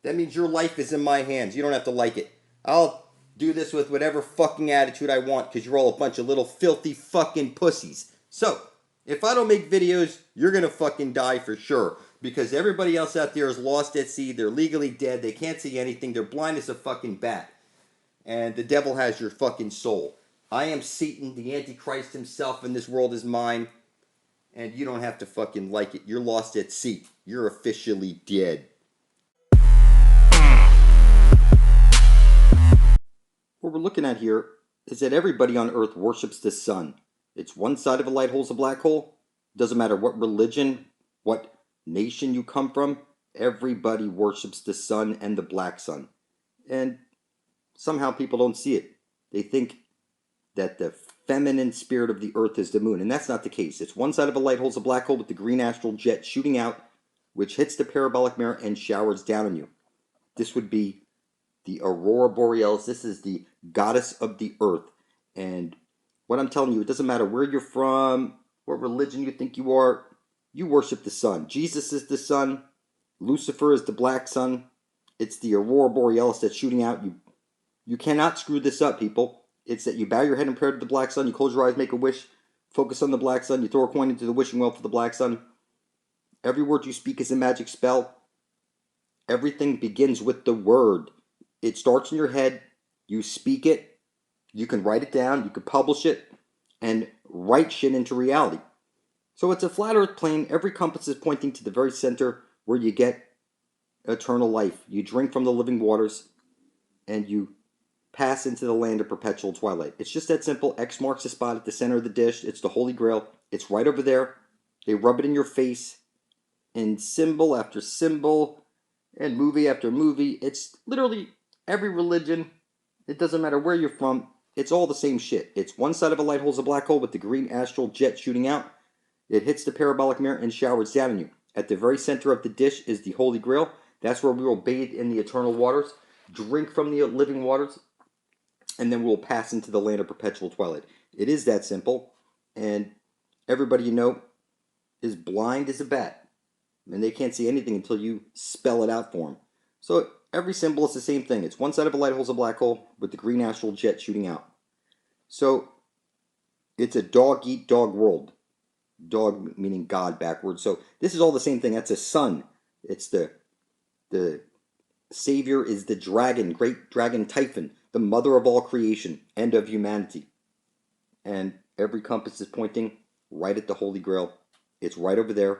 That means your life is in my hands. You don't have to like it. I'll do this with whatever fucking attitude I want because you're all a bunch of little filthy fucking pussies. So, if I don't make videos, you're going to fucking die for sure. Because everybody else out there is lost at sea. They're legally dead. They can't see anything. They're blind as a fucking bat. And the devil has your fucking soul. I am Satan, the Antichrist himself, and this world is mine. And you don't have to fucking like it. You're lost at sea. You're officially dead. What we're looking at here is that everybody on Earth worships the sun. It's one side of a light hole's a black hole. Doesn't matter what religion, what nation you come from. Everybody worships the sun and the black sun. And somehow people don't see it. They think that the feminine spirit of the Earth is the moon. And that's not the case. It's one side of a light hole's a black hole with the green astral jet shooting out, which hits the parabolic mirror and showers down on you. This would be the Aurora Borealis. This is the goddess of the earth. And what I'm telling you, it doesn't matter where you're from, what religion you think you are, you worship the sun. Jesus is the sun. Lucifer is the black sun. It's the Aurora Borealis that's shooting out. You cannot screw this up, people. It's that you bow your head in prayer to the black sun, you close your eyes, make a wish, focus on the black sun, you throw a coin into the wishing well for the black sun. Every word you speak is a magic spell. Everything begins with the word. It starts in your head, you speak it, you can write it down, you can publish it, and write shit into reality. So it's a flat earth plane. Every compass is pointing to the very center where you get eternal life. You drink from the living waters, and you pass into the land of perpetual twilight. It's just that simple. X marks the spot at the center of the dish. It's the Holy Grail. It's right over there. They rub it in your face, in symbol after symbol, and movie after movie. It's literally every religion. It doesn't matter where you're from. It's all the same shit. It's one side of a light hole is a black hole with the green astral jet shooting out. It hits the parabolic mirror and showers down on you. At the very center of the dish is the Holy Grail. That's where we will bathe in the eternal waters, drink from the living waters, and then we'll pass into the land of perpetual twilight. It is that simple, and everybody you know is blind as a bat, and they can't see anything until you spell it out for them. So every symbol is the same thing. It's one side of a light hole is a black hole with the green astral jet shooting out. So it's a dog-eat-dog world. Dog meaning God backwards. So this is all the same thing. That's a sun. It's the savior is the dragon, great dragon Typhon, the mother of all creation and of humanity. And every compass is pointing right at the Holy Grail. It's right over there.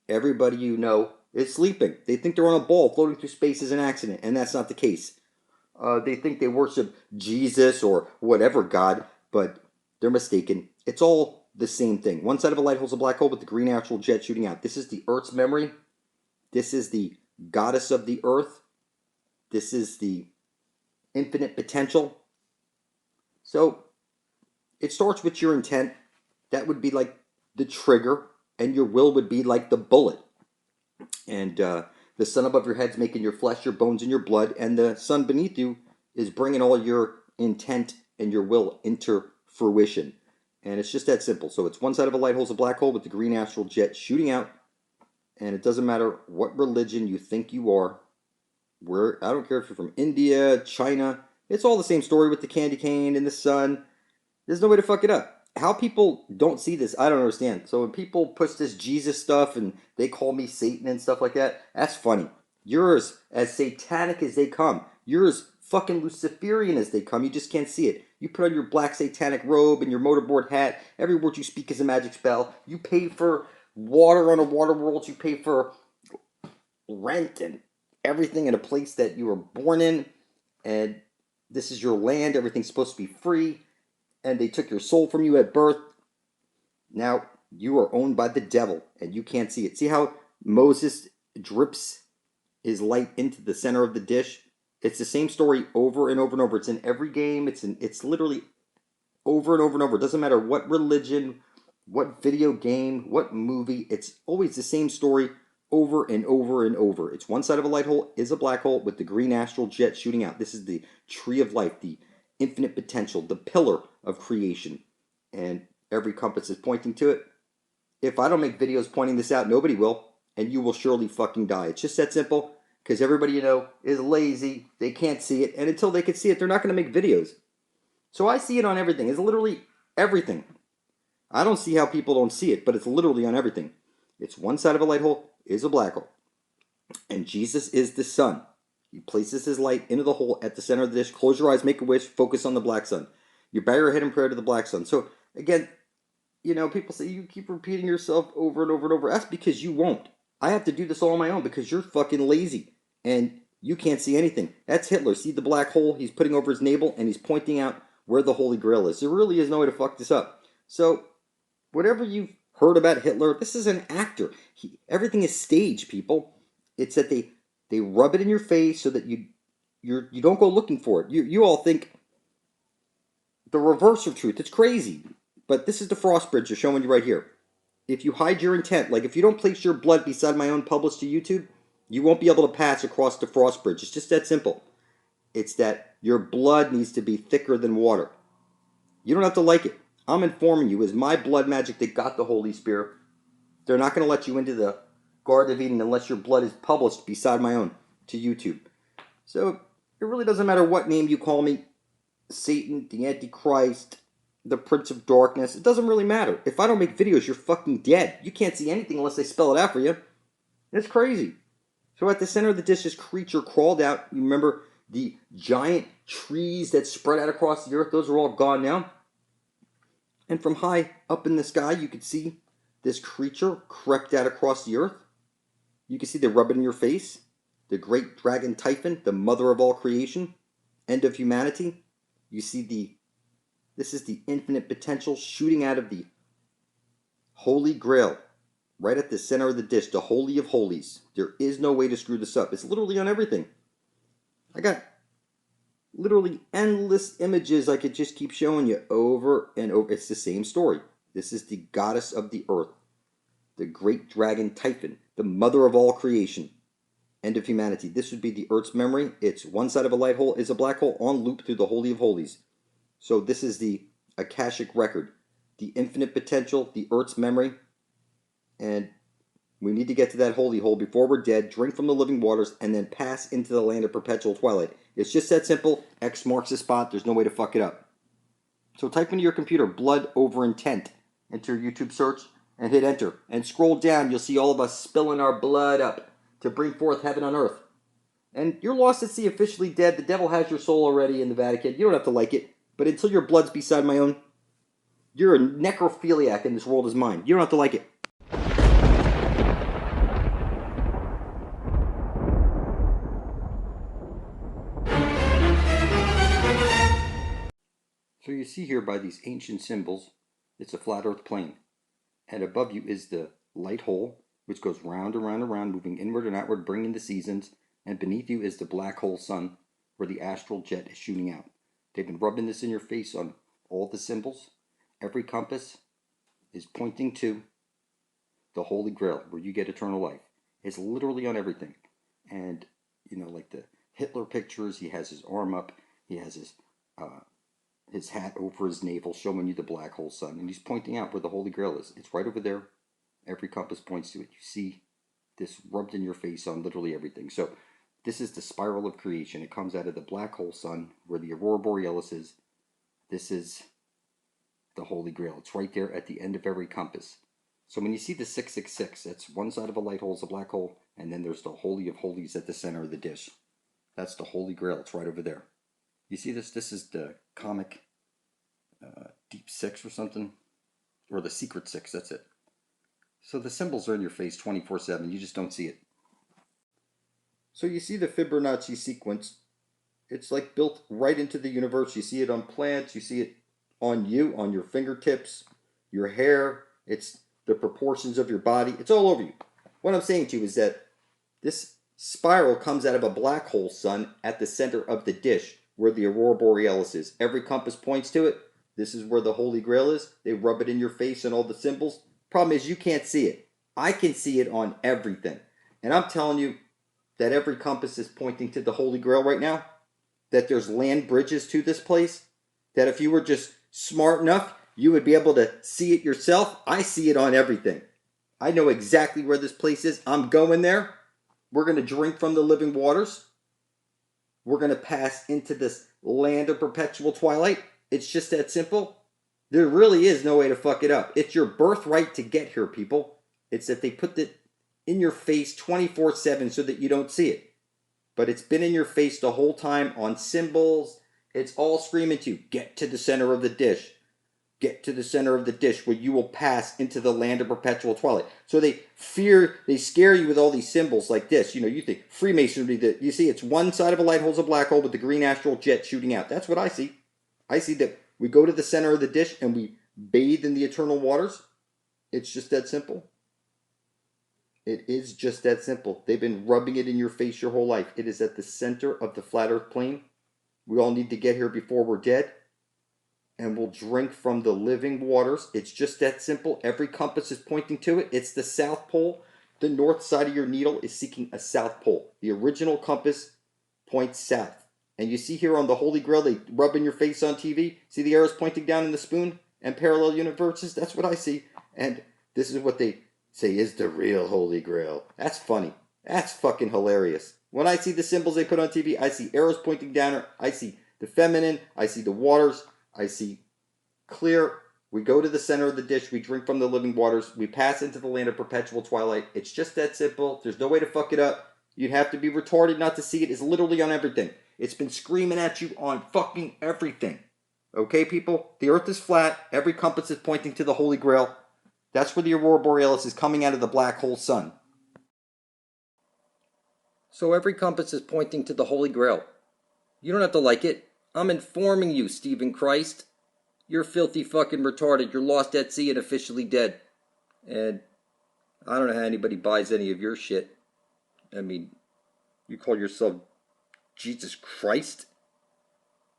Everybody you know is sleeping. They think they're on a ball floating through space as an accident, and that's not the case. They think they worship Jesus or whatever God, but they're mistaken. It's all the same thing. One side of a light hole is a black hole with the green astral jet shooting out. This is the Earth's memory. This is the goddess of the earth. This is the infinite potential. So it starts with your intent. That would be like the trigger. and your will would be like the bullet. And the sun above your head's making your flesh, your bones, and your blood, and the sun beneath you is bringing all your intent and your will into fruition. And it's just that simple. So it's one side of a light hole is a black hole with the green astral jet shooting out. And it doesn't matter what religion you think you are. I don't care if you're from India, China. It's all the same story with the candy cane and the sun. There's no way to fuck it up. How people don't see this, I don't understand. So when people push this Jesus stuff and they call me Satan and stuff like that, that's funny. You're as satanic as they come. You're as fucking Luciferian as they come. You just can't see it. You put on your black satanic robe and your motorboard hat. Every word you speak is a magic spell. You pay for water on a water world. You pay for rent and everything in a place that you were born in. And this is your land. Everything's supposed to be free. And they took your soul from you at birth. Now you are owned by the devil and you can't see it. See how Moses drips his light into the center of the dish? It's the same story over and over and over. It's in every game. It's literally over and over and over. It doesn't matter what religion, what video game, what movie. It's always the same story over and over and over. It's one side of a light hole is a black hole with the green astral jet shooting out. This is the tree of life, the infinite potential, the pillar of creation. And every compass is pointing to it. If I don't make videos pointing this out, nobody will. And you will surely fucking die. It's just that simple. Because everybody you know is lazy. They can't see it. And until they can see it, they're not going to make videos. So I see it on everything. It's literally everything. I don't see how people don't see it, but it's literally on everything. It's one side of a light hole is a black hole. And Jesus is the sun. He places his light into the hole at the center of the dish. Close your eyes, make a wish, focus on the black sun. You bow your head in prayer to the black sun. So again, you know, people say you keep repeating yourself over and over and over. That's because you won't. I have to do this all on my own because you're fucking lazy and you can't see anything. That's Hitler. See the black hole he's putting over his navel and he's pointing out where the Holy Grail is. There really is no way to fuck this up. So whatever you've heard about Hitler, this is an actor. Everything is staged, people. It's that they rub it in your face so that you don't go looking for it. You all think the reverse of truth. It's crazy. But this is the frost bridge they're showing you right here. If you hide your intent, like if you don't place your blood beside my own published to YouTube, you won't be able to pass across the frost bridge. It's just that simple. It's that your blood needs to be thicker than water. You don't have to like it. I'm informing you, is my blood magic that got the Holy Spirit. They're not going to let you into the Garden of Eden unless your blood is published beside my own to YouTube. So it really doesn't matter what name you call me. Satan, the Antichrist, the Prince of Darkness. It doesn't really matter. If I don't make videos, you're fucking dead. You can't see anything unless they spell it out for you. It's crazy. So at the center of the dish, this creature crawled out. You remember the giant trees that spread out across the earth? Those are all gone now. And from high up in the sky, you could see this creature crept out across the earth. You can see they rub it in your face. The great dragon Typhon, the mother of all creation, end of humanity. You see this is the infinite potential shooting out of the Holy Grail, right at the center of the dish, the Holy of Holies. There is no way to screw this up. It's literally on everything. I got literally endless images I could just keep showing you over and over. It's the same story. This is the goddess of the earth, the great dragon Typhon, the mother of all creation, end of humanity. This would be the earth's memory. It's one side of a light hole is a black hole on loop through the Holy of Holies. So this is the Akashic record, the infinite potential, the earth's memory, and we need to get to that holy hole before we're dead, drink from the living waters, and then pass into the land of perpetual twilight. It's just that simple. X marks the spot. There's no way to fuck it up. So type into your computer, blood over intent, enter your YouTube search, and hit enter. And scroll down. You'll see all of us spilling our blood up to bring forth heaven on earth. And you're lost at sea, officially dead. The devil has your soul already in the Vatican. You don't have to like it. But until your blood's beside my own, you're a necrophiliac and this world is mine. You don't have to like it. So you see here by these ancient symbols, it's a flat earth plane. And above you is the light hole, which goes round and round and round, moving inward and outward, bringing the seasons. And beneath you is the black hole sun, where the astral jet is shooting out. They've been rubbing this in your face on all the symbols. Every compass is pointing to the Holy Grail, where you get eternal life. It's literally on everything. And, like the Hitler pictures, he has his arm up, he has his hat over his navel, showing you the black hole sun, and he's pointing out where the Holy Grail is. It's right over there. Every compass points to it. You see this rubbed in your face on literally everything. So this is the spiral of creation. It comes out of the black hole sun, where the aurora borealis is. This is the Holy Grail. It's right there at the end of every compass. So when you see the 666, that's one side of a light hole is a black hole, and then there's the Holy of Holies at the center of the dish. That's the Holy Grail. It's right over there. You see this? This is the comic Deep Six or something. Or the Secret Six, that's it. So the symbols are in your face 24/7. You just don't see it. So you see the Fibonacci sequence. It's like built right into the universe. You see it on plants. You see it on you, on your fingertips, your hair. It's the proportions of your body. It's all over you. What I'm saying to you is that this spiral comes out of a black hole sun at the center of the dish where the aurora borealis is. Every compass points to it. This is where the Holy Grail is. They rub it in your face and all the symbols. Problem is you can't see it. I can see it on everything. And I'm telling you that every compass is pointing to the Holy Grail right now. That there's land bridges to this place. That if you were just smart enough, you would be able to see it yourself. I see it on everything. I know exactly where this place is. I'm going there. We're going to drink from the living waters. We're going to pass into this land of perpetual twilight. It's just that simple. There really is no way to fuck it up. It's your birthright to get here, people. It's that they put it in your face 24/7 so that you don't see it. But it's been in your face the whole time on symbols. It's all screaming to you, get to the center of the dish. Get to the center of the dish where you will pass into the land of perpetual twilight. So they scare you with all these symbols like this. You think Freemasonry, you see it's one side of a light hole is a black hole with the green astral jet shooting out. That's what I see. I see that we go to the center of the dish and we bathe in the eternal waters. It's just that simple. It is just that simple. They've been rubbing it in your face your whole life. It is at the center of the flat earth plane. We all need to get here before we're dead. And we'll drink from the living waters. It's just that simple. Every compass is pointing to it. It's the South Pole. The north side of your needle is seeking a South Pole. The original compass points south. And you see here on the Holy Grail, they rub in your face on TV. See the arrows pointing down in the spoon? And parallel universes? That's what I see. And this is what they say is the real Holy Grail. That's funny. That's fucking hilarious. When I see the symbols they put on TV, I see arrows pointing down. I see the feminine. I see the waters. I see clear. We go to the center of the dish. We drink from the living waters. We pass into the land of perpetual twilight. It's just that simple. There's no way to fuck it up. You'd have to be retarded not to see it. It's literally on everything. It's been screaming at you on fucking everything. Okay, people? The earth is flat. Every compass is pointing to the Holy Grail. That's where the aurora borealis is coming out of the black hole sun. So every compass is pointing to the Holy Grail. You don't have to like it. I'm informing you, Stephen Christ. You're filthy fucking retarded. You're lost at sea and officially dead. And I don't know how anybody buys any of your shit. I mean, you call yourself Jesus Christ?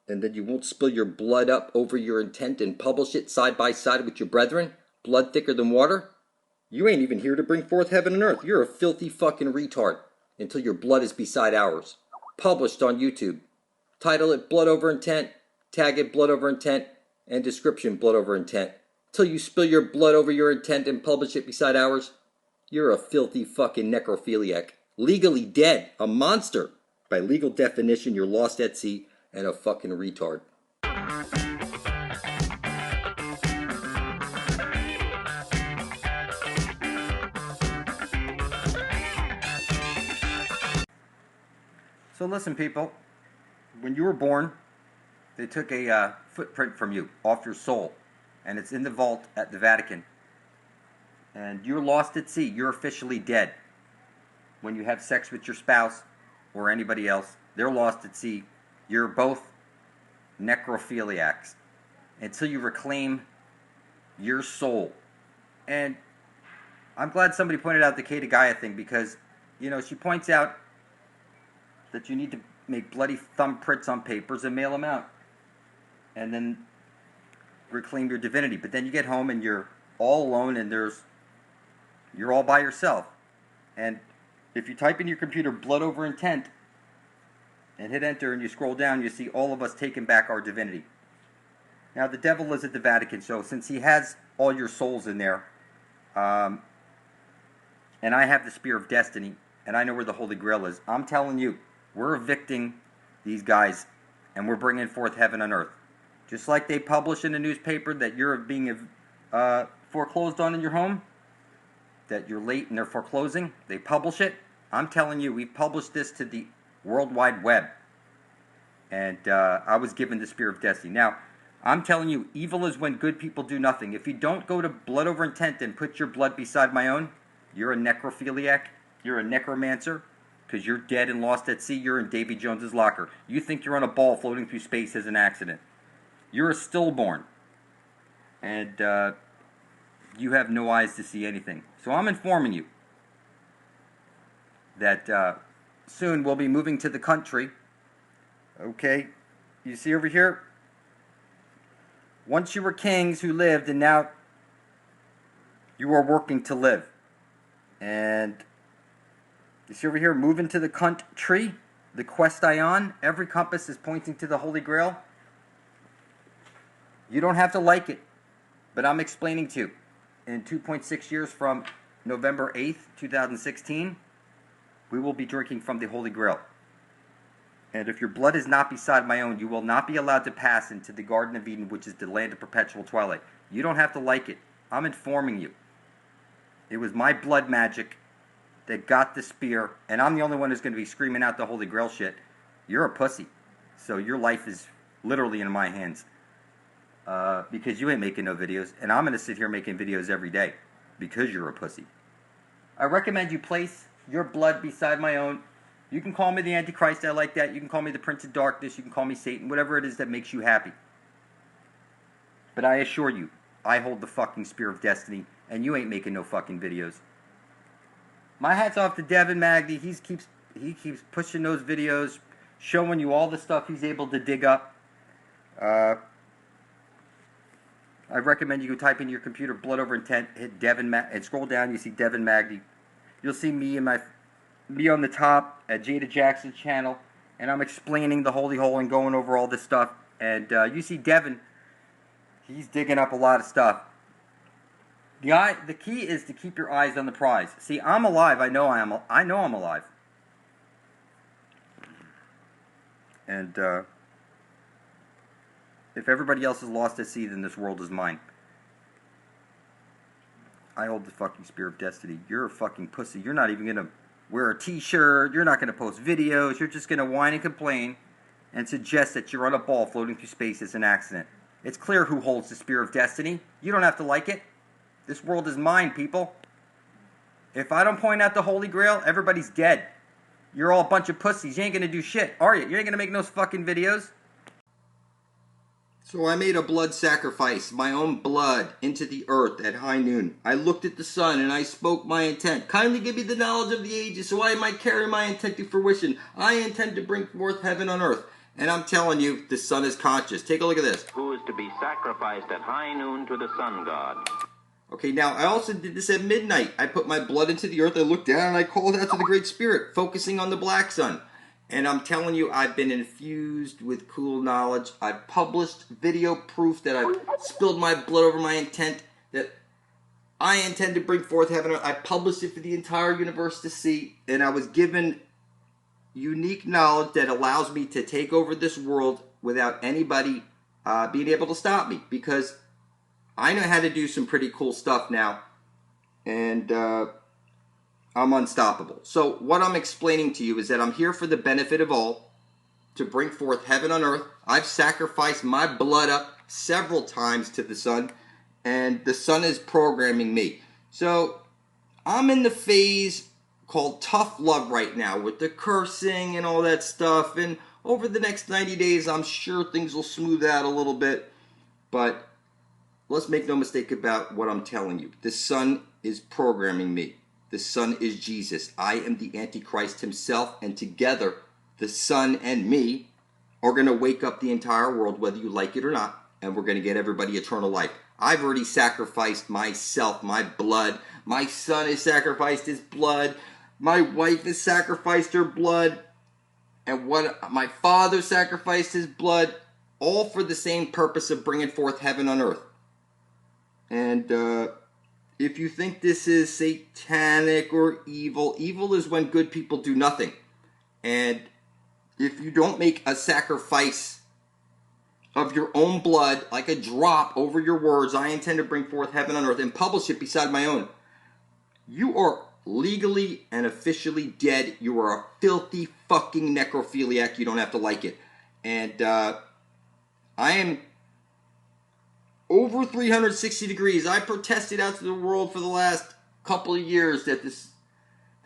And then you won't spill your blood up over your intent and publish it side by side with your brethren? Blood thicker than water? You ain't even here to bring forth heaven and earth. You're a filthy fucking retard until your blood is beside ours. Published on YouTube. Title it Blood Over Intent, tag it Blood Over Intent, and description Blood Over Intent. Till you spill your blood over your intent and publish it beside ours, you're a filthy fucking necrophiliac. Legally dead, a monster. By legal definition, you're lost at sea and a fucking retard. So listen, people. When you were born, they took a footprint from you off your soul, and it's in the vault at the Vatican. And you're lost at sea. You're officially dead. When you have sex with your spouse or anybody else, they're lost at sea. You're both necrophiliacs until you reclaim your soul. And I'm glad somebody pointed out the Kata Gaia thing because, she points out that you need to make bloody thumbprints on papers and mail them out. And then reclaim your divinity. But then you get home and you're all alone and there's You're all by yourself. And if you type in your computer blood over intent and hit enter and you scroll down, you see all of us taking back our divinity. Now, the devil is at the Vatican, so since he has all your souls in there, and I have the Spear of Destiny, and I know where the Holy Grail is, I'm telling you, we're evicting these guys, and we're bringing forth heaven on earth. Just like they publish in the newspaper that you're being foreclosed on in your home, that you're late and they're foreclosing, they publish it. I'm telling you, we published this to the World Wide Web. And I was given the Spear of Destiny. Now, I'm telling you, evil is when good people do nothing. If you don't go to blood over intent and put your blood beside my own, you're a necrophiliac, you're a necromancer, because you're dead and lost at sea, you're in Davy Jones's locker. You think you're on a ball floating through space as an accident. You're a stillborn. And you have no eyes to see anything. So I'm informing you that soon we'll be moving to the country. Okay, you see over here? Once you were kings who lived, and now you are working to live. And you see over here, moving to the country, the quest I on, every compass is pointing to the Holy Grail. You don't have to like it, but I'm explaining to you. In 2.6 years from November 8th, 2016, we will be drinking from the Holy Grail. And if your blood is not beside my own, you will not be allowed to pass into the Garden of Eden, which is the land of perpetual twilight. You don't have to like it. I'm informing you. It was my blood magic that got the spear, and I'm the only one who's going to be screaming out the Holy Grail shit. You're a pussy. So your life is literally in my hands. Because you ain't making no videos, and I'm going to sit here making videos every day because you're a pussy. I recommend you place your blood beside my own. You can call me the Antichrist, I like that. You can call me the Prince of Darkness, you can call me Satan, whatever it is that makes you happy. But I assure you, I hold the fucking Spear of Destiny, and you ain't making no fucking videos. My hat's off to Devin Magdy. He keeps pushing those videos, showing you all the stuff he's able to dig up. I recommend you go type in your computer blood over intent, hit Devin and scroll down. You see Devin Magdy. You'll see me on the top at Jada Jackson's channel, and I'm explaining the holy hole and going over all this stuff. And you see Devin, he's digging up a lot of stuff. The key is to keep your eyes on the prize. See, I'm alive. I know I'm alive. And if everybody else is lost at sea, then this world is mine. I hold the fucking Spear of Destiny. You're a fucking pussy. You're not even going to wear a t-shirt. You're not going to post videos. You're just going to whine and complain and suggest that you're on a ball floating through space as an accident. It's clear who holds the Spear of Destiny. You don't have to like it. This world is mine, people. If I don't point out the Holy Grail, everybody's dead. You're all a bunch of pussies. You ain't going to do shit, are you? You ain't going to make no fucking videos. So I made a blood sacrifice, my own blood, into the earth at high noon. I looked at the sun and I spoke my intent. Kindly give me the knowledge of the ages so I might carry my intent to fruition. I intend to bring forth heaven on earth. And I'm telling you, the sun is conscious. Take a look at this. Who is to be sacrificed at high noon to the sun god. Okay, now I also did this at midnight. I put my blood into the earth, I looked down, and I called out to the Great Spirit, focusing on the black sun. And I'm telling you, I've been infused with cool knowledge. I've published video proof that I've spilled my blood over my intent, that I intend to bring forth heaven. I published it for the entire universe to see, and I was given unique knowledge that allows me to take over this world without anybody being able to stop me, because I know how to do some pretty cool stuff now, and I'm unstoppable. So what I'm explaining to you is that I'm here for the benefit of all, to bring forth heaven on earth. I've sacrificed my blood up several times to the sun, and the sun is programming me. So I'm in the phase called tough love right now, with the cursing and all that stuff, and over the next 90 days I'm sure things will smooth out a little bit, but let's make no mistake about what I'm telling you. The sun is programming me. The sun is Jesus. I am the Antichrist himself, and together, the sun and me are going to wake up the entire world, whether you like it or not, and we're going to get everybody eternal life. I've already sacrificed myself, my blood, My son has sacrificed his blood. My wife has sacrificed her blood. And what my father sacrificed his blood. All for the same purpose of bringing forth heaven on earth. And if you think this is satanic or evil, evil is when good people do nothing. And if you don't make a sacrifice of your own blood, like a drop over your words, I intend to bring forth heaven on earth, and publish it beside my own, you are legally and officially dead. You are a filthy fucking necrophiliac. You don't have to like it. And I am over 360 degrees. I protested out to the world for the last couple of years that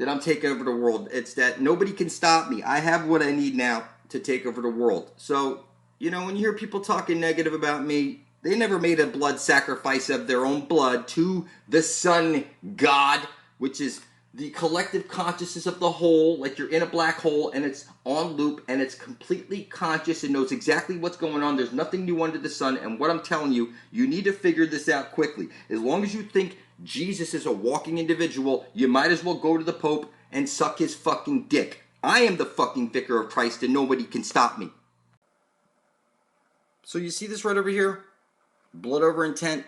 I'm taking over the world. It's that nobody can stop me. I have what I need now to take over the world. So, you know, when you hear people talking negative about me, they never made a blood sacrifice of their own blood to the sun god, which is the collective consciousness of the whole. Like you're in a black hole and it's on loop and it's completely conscious and knows exactly what's going on. There's nothing new under the sun. And what I'm telling you, you need to figure this out quickly. As long as you think Jesus is a walking individual, you might as well go to the Pope and suck his fucking dick. I am the fucking vicar of Christ and nobody can stop me. So you see this right over here? Blood over intent.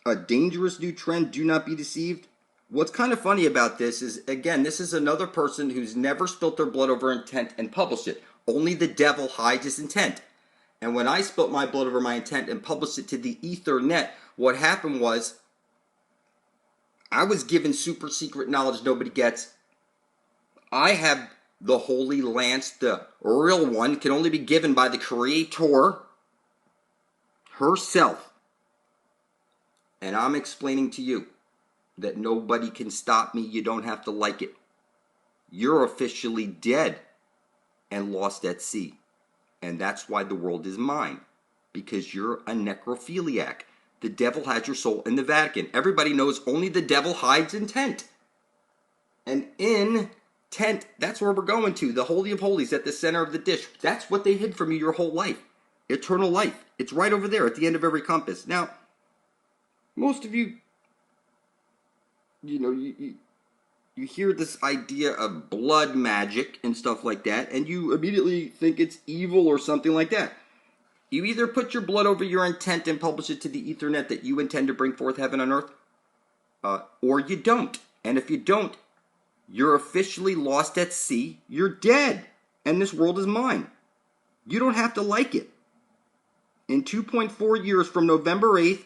A dangerous new trend. Do not be deceived. What's kind of funny about this is, again, this is another person who's never spilt their blood over intent and published it. Only the devil hides his intent. And when I spilt my blood over my intent and published it to the Ethernet, what happened was I was given super secret knowledge nobody gets. I have the Holy Lance, the real one, can only be given by the Creator herself. And I'm explaining to you that nobody can stop me. You don't have to like it. You're officially dead and lost at sea. And that's why the world is mine. Because you're a necrophiliac. The devil has your soul in the Vatican. Everybody knows only the devil hides intent. And intent, that's where we're going to. The Holy of Holies at the center of the dish. That's what they hid from you your whole life. Eternal life. It's right over there at the end of every compass. Now, most of you, you know, you hear this idea of blood magic and stuff like that, and you immediately think it's evil or something like that. You either put your blood over your intent and publish it to the Ethernet that you intend to bring forth heaven on earth, or you don't. And if you don't, you're officially lost at sea. You're dead, and this world is mine. You don't have to like it. In 2.4 years from November 8th,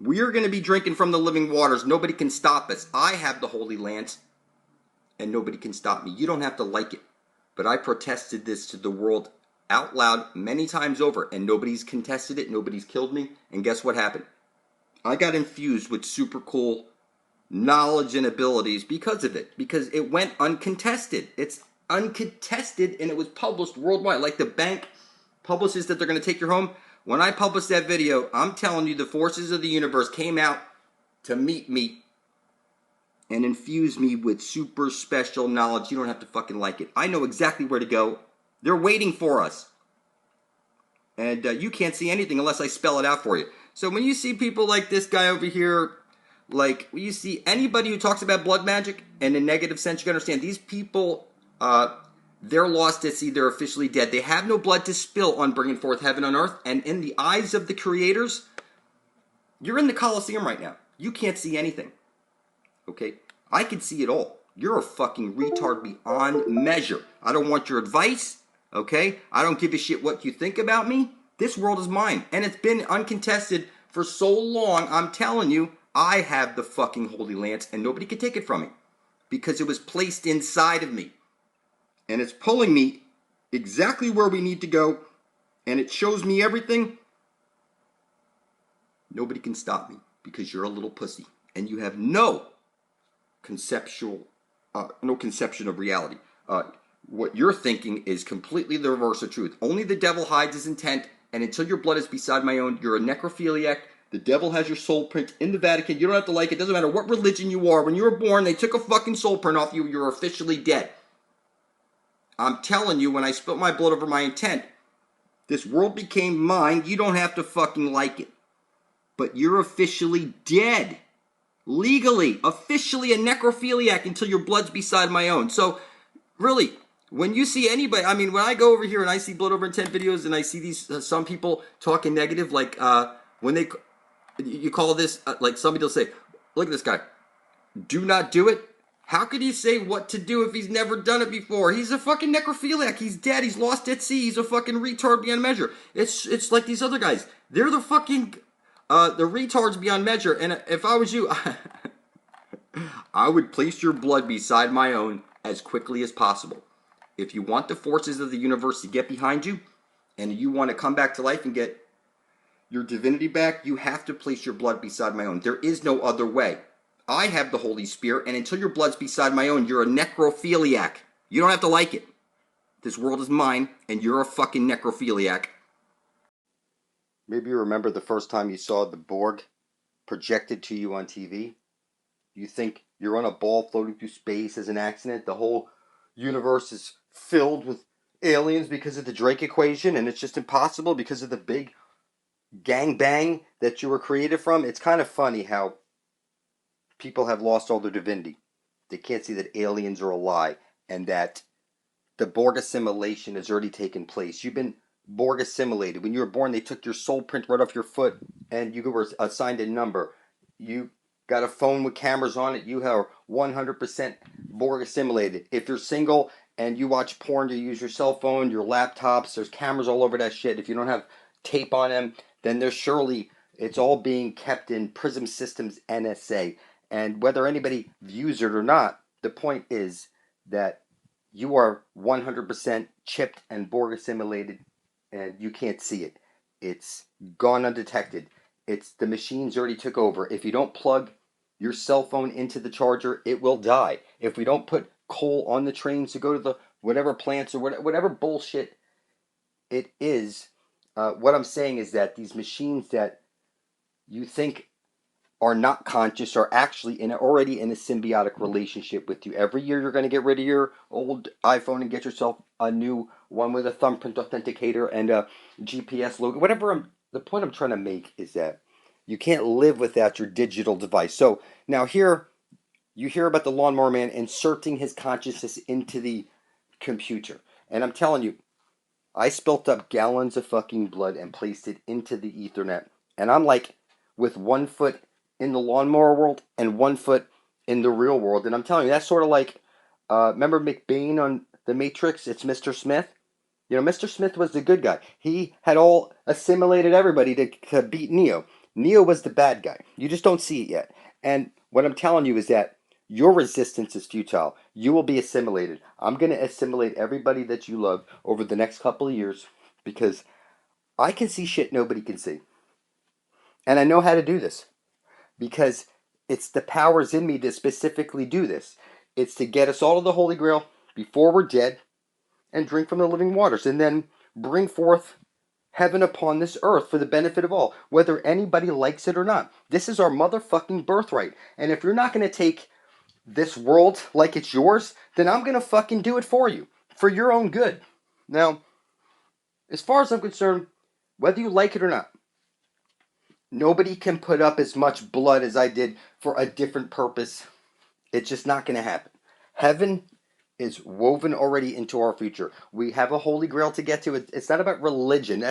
we are going to be drinking from the living waters. Nobody can stop us. I have the Holy Lance, and nobody can stop me. You don't have to like it. But I protested this to the world out loud many times over, and nobody's contested it. Nobody's killed me. And guess what happened? I got infused with super cool knowledge and abilities because of it. Because it went uncontested. It's uncontested, and it was published worldwide. Like the bank publishes that they're going to take your home. When I published that video, I'm telling you, the forces of the universe came out to meet me and infuse me with super special knowledge. You don't have to fucking like it. I know exactly where to go. They're waiting for us. And you can't see anything unless I spell it out for you. So when you see people like this guy over here, like when you see anybody who talks about blood magic in a negative sense, you can understand these people, they're lost at sea. They're officially dead. They have no blood to spill on bringing forth heaven on earth. And in the eyes of the creators, you're in the Colosseum right now. You can't see anything. Okay? I can see it all. You're a fucking retard beyond measure. I don't want your advice. Okay? I don't give a shit what you think about me. This world is mine. And it's been uncontested for so long. I'm telling you, I have the fucking Holy Lance and nobody can take it from me. Because it was placed inside of me. And it's pulling me exactly where we need to go. And it shows me everything. Nobody can stop me because you're a little pussy. And you have no conception of reality. What you're thinking is completely the reverse of truth. Only the devil hides his intent. And until your blood is beside my own, you're a necrophiliac. The devil has your soul print in the Vatican. You don't have to like it. It doesn't matter what religion you are. When you were born, they took a fucking soul print off you. You're officially dead. I'm telling you, when I spilt my blood over my intent, this world became mine. You don't have to fucking like it. But you're officially dead. legally, officially a necrophiliac until your blood's beside my own. So, really, when you see anybody, I mean, when I go over here and I see blood over intent videos and I see these some people talking negative, like when you call this, like somebody will say, look at this guy, do not do it. How could he say what to do if he's never done it before? He's a fucking necrophiliac. He's dead. He's lost at sea. He's a fucking retard beyond measure. It's like these other guys. They're the fucking the retards beyond measure. And if I was you, I would place your blood beside my own as quickly as possible. If you want the forces of the universe to get behind you, and you want to come back to life and get your divinity back, you have to place your blood beside my own. There is no other way. I have the Holy Spirit, and until your blood's beside my own, you're a necrophiliac. You don't have to like it. This world is mine, and you're a fucking necrophiliac. Maybe you remember the first time you saw the Borg projected to you on TV. You think you're on a ball floating through space as an accident. The whole universe is filled with aliens because of the Drake equation, and it's just impossible because of the big gangbang that you were created from. It's kind of funny how people have lost all their divinity. They can't see that aliens are a lie and that the Borg assimilation has already taken place. You've been Borg assimilated. When you were born, they took your soul print right off your foot and you were assigned a number. You got a phone with cameras on it. You are 100% Borg assimilated. If you're single and you watch porn, you use your cell phone, your laptops, there's cameras all over that shit. If you don't have tape on them, then there's surely, it's all being kept in Prism Systems NSA. And whether anybody views it or not, the point is that you are 100% chipped and Borg assimilated, and you can't see it. It's gone undetected. It's the machines already took over. If you don't plug your cell phone into the charger, it will die. If we don't put coal on the trains to go to the whatever plants or whatever bullshit it is, what I'm saying is that these machines that you think are not conscious are actually already in a symbiotic relationship with you. Every year you're going to get rid of your old iPhone and get yourself a new one with a thumbprint authenticator and a GPS logo. The point I'm trying to make is that you can't live without your digital device. So now here you hear about the lawnmower man inserting his consciousness into the computer. And I'm telling you, I spilt up gallons of fucking blood and placed it into the Ethernet. And I'm like with 1 foot in the lawnmower world and 1 foot in the real world. And I'm telling you, that's sort of like, remember McBain on The Matrix? It's Mr. Smith. You know, Mr. Smith was the good guy. He had all assimilated everybody to beat Neo. Neo was the bad guy. You just don't see it yet. And what I'm telling you is that your resistance is futile. You will be assimilated. I'm going to assimilate everybody that you love over the next couple of years because I can see shit nobody can see. And I know how to do this because it's the powers in me to specifically do this. It's to get us all to the Holy Grail before we're dead and drink from the living waters and then bring forth heaven upon this earth for the benefit of all, whether anybody likes it or not. This is our motherfucking birthright. And if you're not going to take this world like it's yours, then I'm going to fucking do it for you, for your own good. Now, as far as I'm concerned, whether you like it or not, nobody can put up as much blood as I did for a different purpose. It's just not going to happen. Heaven is woven already into our future. We have a holy grail to get to. It's not about religion.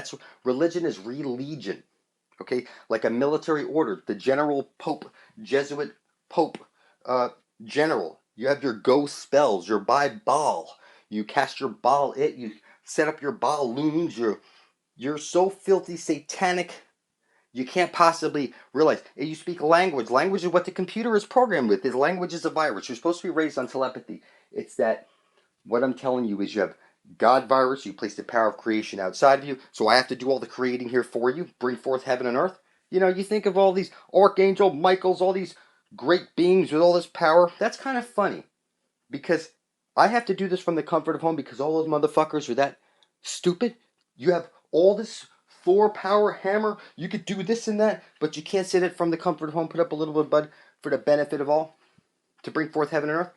Religion is religion. Okay? Like a military order. The general pope, Jesuit pope, general. You have your go spells, your by Baal. You cast your Baal it. You set up your Baal loons. You're so filthy satanic. You can't possibly realize. You speak language. Language is what the computer is programmed with. Language is a virus. You're supposed to be raised on telepathy. It's that what I'm telling you is you have God virus. You place the power of creation outside of you. So I have to do all the creating here for you. Bring forth heaven and earth. You know, you think of all these Archangel Michaels, all these great beings with all this power. That's kind of funny. Because I have to do this from the comfort of home because all those motherfuckers are that stupid. You have all this Thor power hammer. You could do this and that, but you can't sit it from the comfort of home, put up a little bit of blood for the benefit of all to bring forth heaven and earth.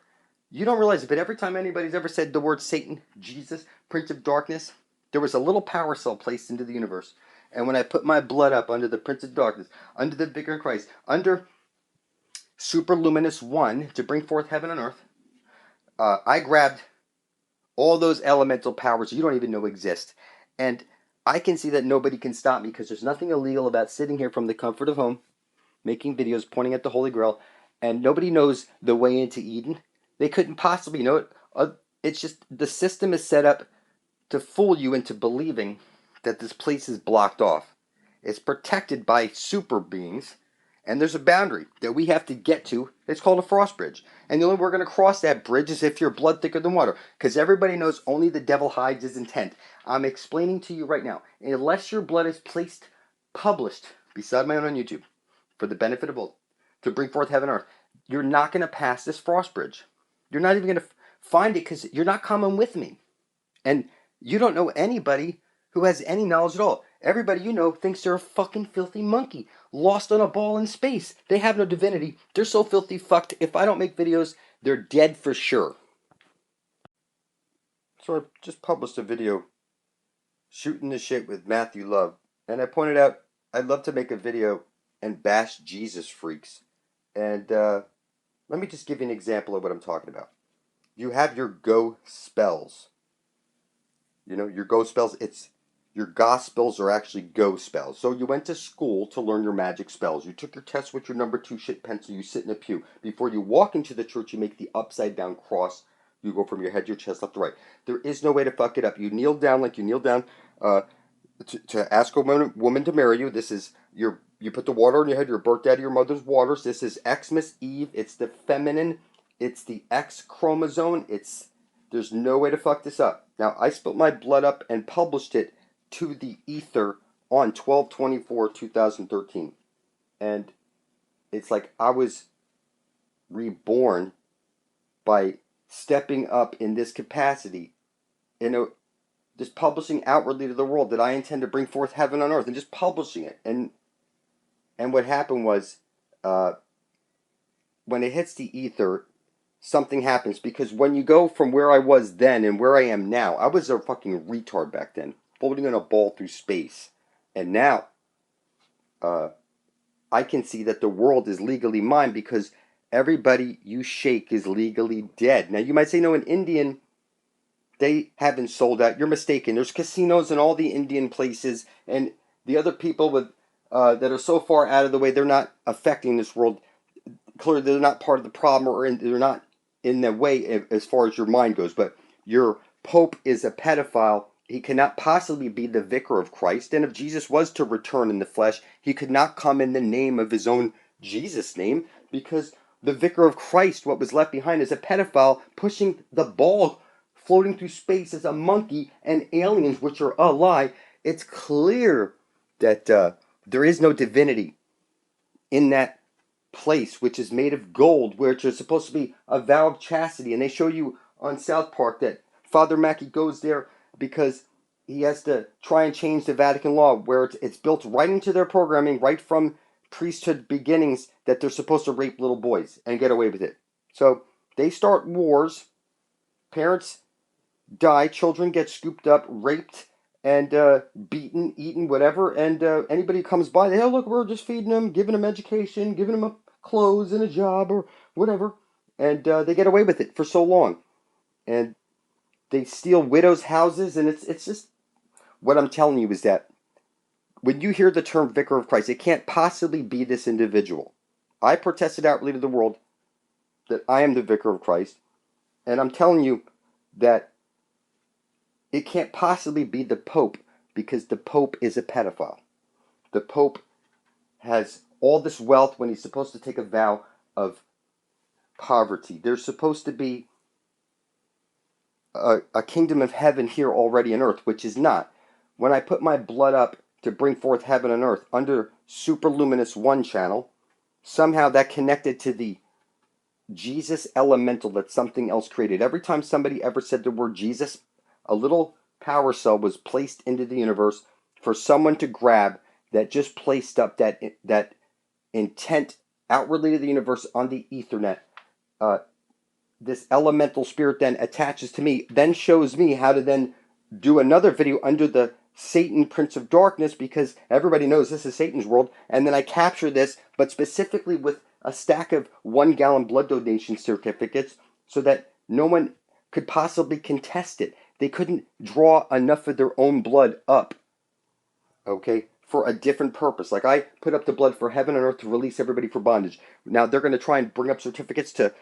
You don't realize it, but every time anybody's ever said the word Satan, Jesus, Prince of Darkness, there was a little power cell placed into the universe. And when I put my blood up under the Prince of Darkness, under the Vicar of Christ, under QuasiLuminous 1 to bring forth heaven and earth. I grabbed all those elemental powers you don't even know exist. And I can see that nobody can stop me because there's nothing illegal about sitting here from the comfort of home, making videos pointing at the Holy Grail, and nobody knows the way into Eden. They couldn't possibly know it. It's just the system is set up to fool you into believing that this place is blocked off. It's protected by super beings, and there's a boundary that we have to get to. It's called a frost bridge. And the only way we're going to cross that bridge is if you're blood thicker than water, because everybody knows only the devil hides his intent. I'm explaining to you right now, unless your blood is published beside my own on YouTube, for the benefit of all, to bring forth heaven and earth, you're not going to pass this frost bridge. You're not even going to find it because you're not coming with me. And you don't know anybody who has any knowledge at all. Everybody you know thinks they're a fucking filthy monkey, lost on a ball in space. They have no divinity. They're so filthy fucked. If I don't make videos, they're dead for sure. So I just published a video shooting the shit with Matthew Love. And I pointed out I'd love to make a video and bash Jesus freaks. And let me just give you an example of what I'm talking about. You have your go spells. You know, your go spells, your gospels are actually go spells. So you went to school to learn your magic spells. You took your test with your number 2 shit pencil. You sit in a pew. Before you walk into the church, you make the upside down cross. You go from your head to your chest, left to right. There is no way to fuck it up. You kneel down like you kneel down to ask a woman to marry you. This is you put the water on your head. You're birthed out of your mother's waters. This is Xmas Eve. It's the feminine. It's the X chromosome. There's no way to fuck this up. Now, I split my blood up and published it to the ether on 12/24/2013. And it's like I was reborn by stepping up in this capacity, just publishing outwardly to the world that I intend to bring forth heaven on earth, and just publishing it. And what happened was, when it hits the ether, something happens, because when you go from where I was then and where I am now, I was a fucking retard back then, floating on a ball through space. And now, I can see that the world is legally mine because everybody you shake is legally dead. Now, you might say, no, in Indian, they haven't sold out. You're mistaken. There's casinos in all the Indian places, and the other people that are so far out of the way, they're not affecting this world. Clearly, they're not part of the problem, or they're not in the way as far as your mind goes. But your Pope is a pedophile. He cannot possibly be the vicar of Christ. And if Jesus was to return in the flesh, he could not come in the name of his own Jesus name, because the vicar of Christ, what was left behind, is a pedophile pushing the ball, floating through space as a monkey, and aliens, which are a lie. It's clear that there is no divinity in that place, which is made of gold, which is supposed to be a vow of chastity. And they show you on South Park that Father Mackey goes there because he has to try and change the Vatican law, where it's built right into their programming, right from priesthood beginnings, that they're supposed to rape little boys and get away with it. So they start wars, parents die, children get scooped up, raped, and beaten, eaten, whatever. And anybody who comes by, hey, look, we're just feeding them, giving them education, giving them clothes and a job or whatever. And they get away with it for so long. And they steal widows' houses, and it's just, what I'm telling you is that when you hear the term Vicar of Christ, it can't possibly be this individual. I protested outwardly to the world that I am the Vicar of Christ, and I'm telling you that it can't possibly be the Pope, because the Pope is a pedophile. The Pope has all this wealth when he's supposed to take a vow of poverty. There's supposed to be a kingdom of heaven here already on earth, which is not. When I put my blood up to bring forth heaven and earth under QuasiLuminous 1 channel, somehow that connected to the Jesus elemental that something else created. Every time somebody ever said the word Jesus, a little power cell was placed into the universe for someone to grab, that just placed up that intent outwardly to the universe on the Ethernet. This elemental spirit then attaches to me, then shows me how to then do another video under the Satan Prince of Darkness, because everybody knows this is Satan's world, and then I capture this, but specifically with a stack of 1 gallon blood donation certificates so that no one could possibly contest it. They couldn't draw enough of their own blood up, okay, for a different purpose. Like I put up the blood for heaven and earth to release everybody for bondage. Now they're going to try and bring up certificates to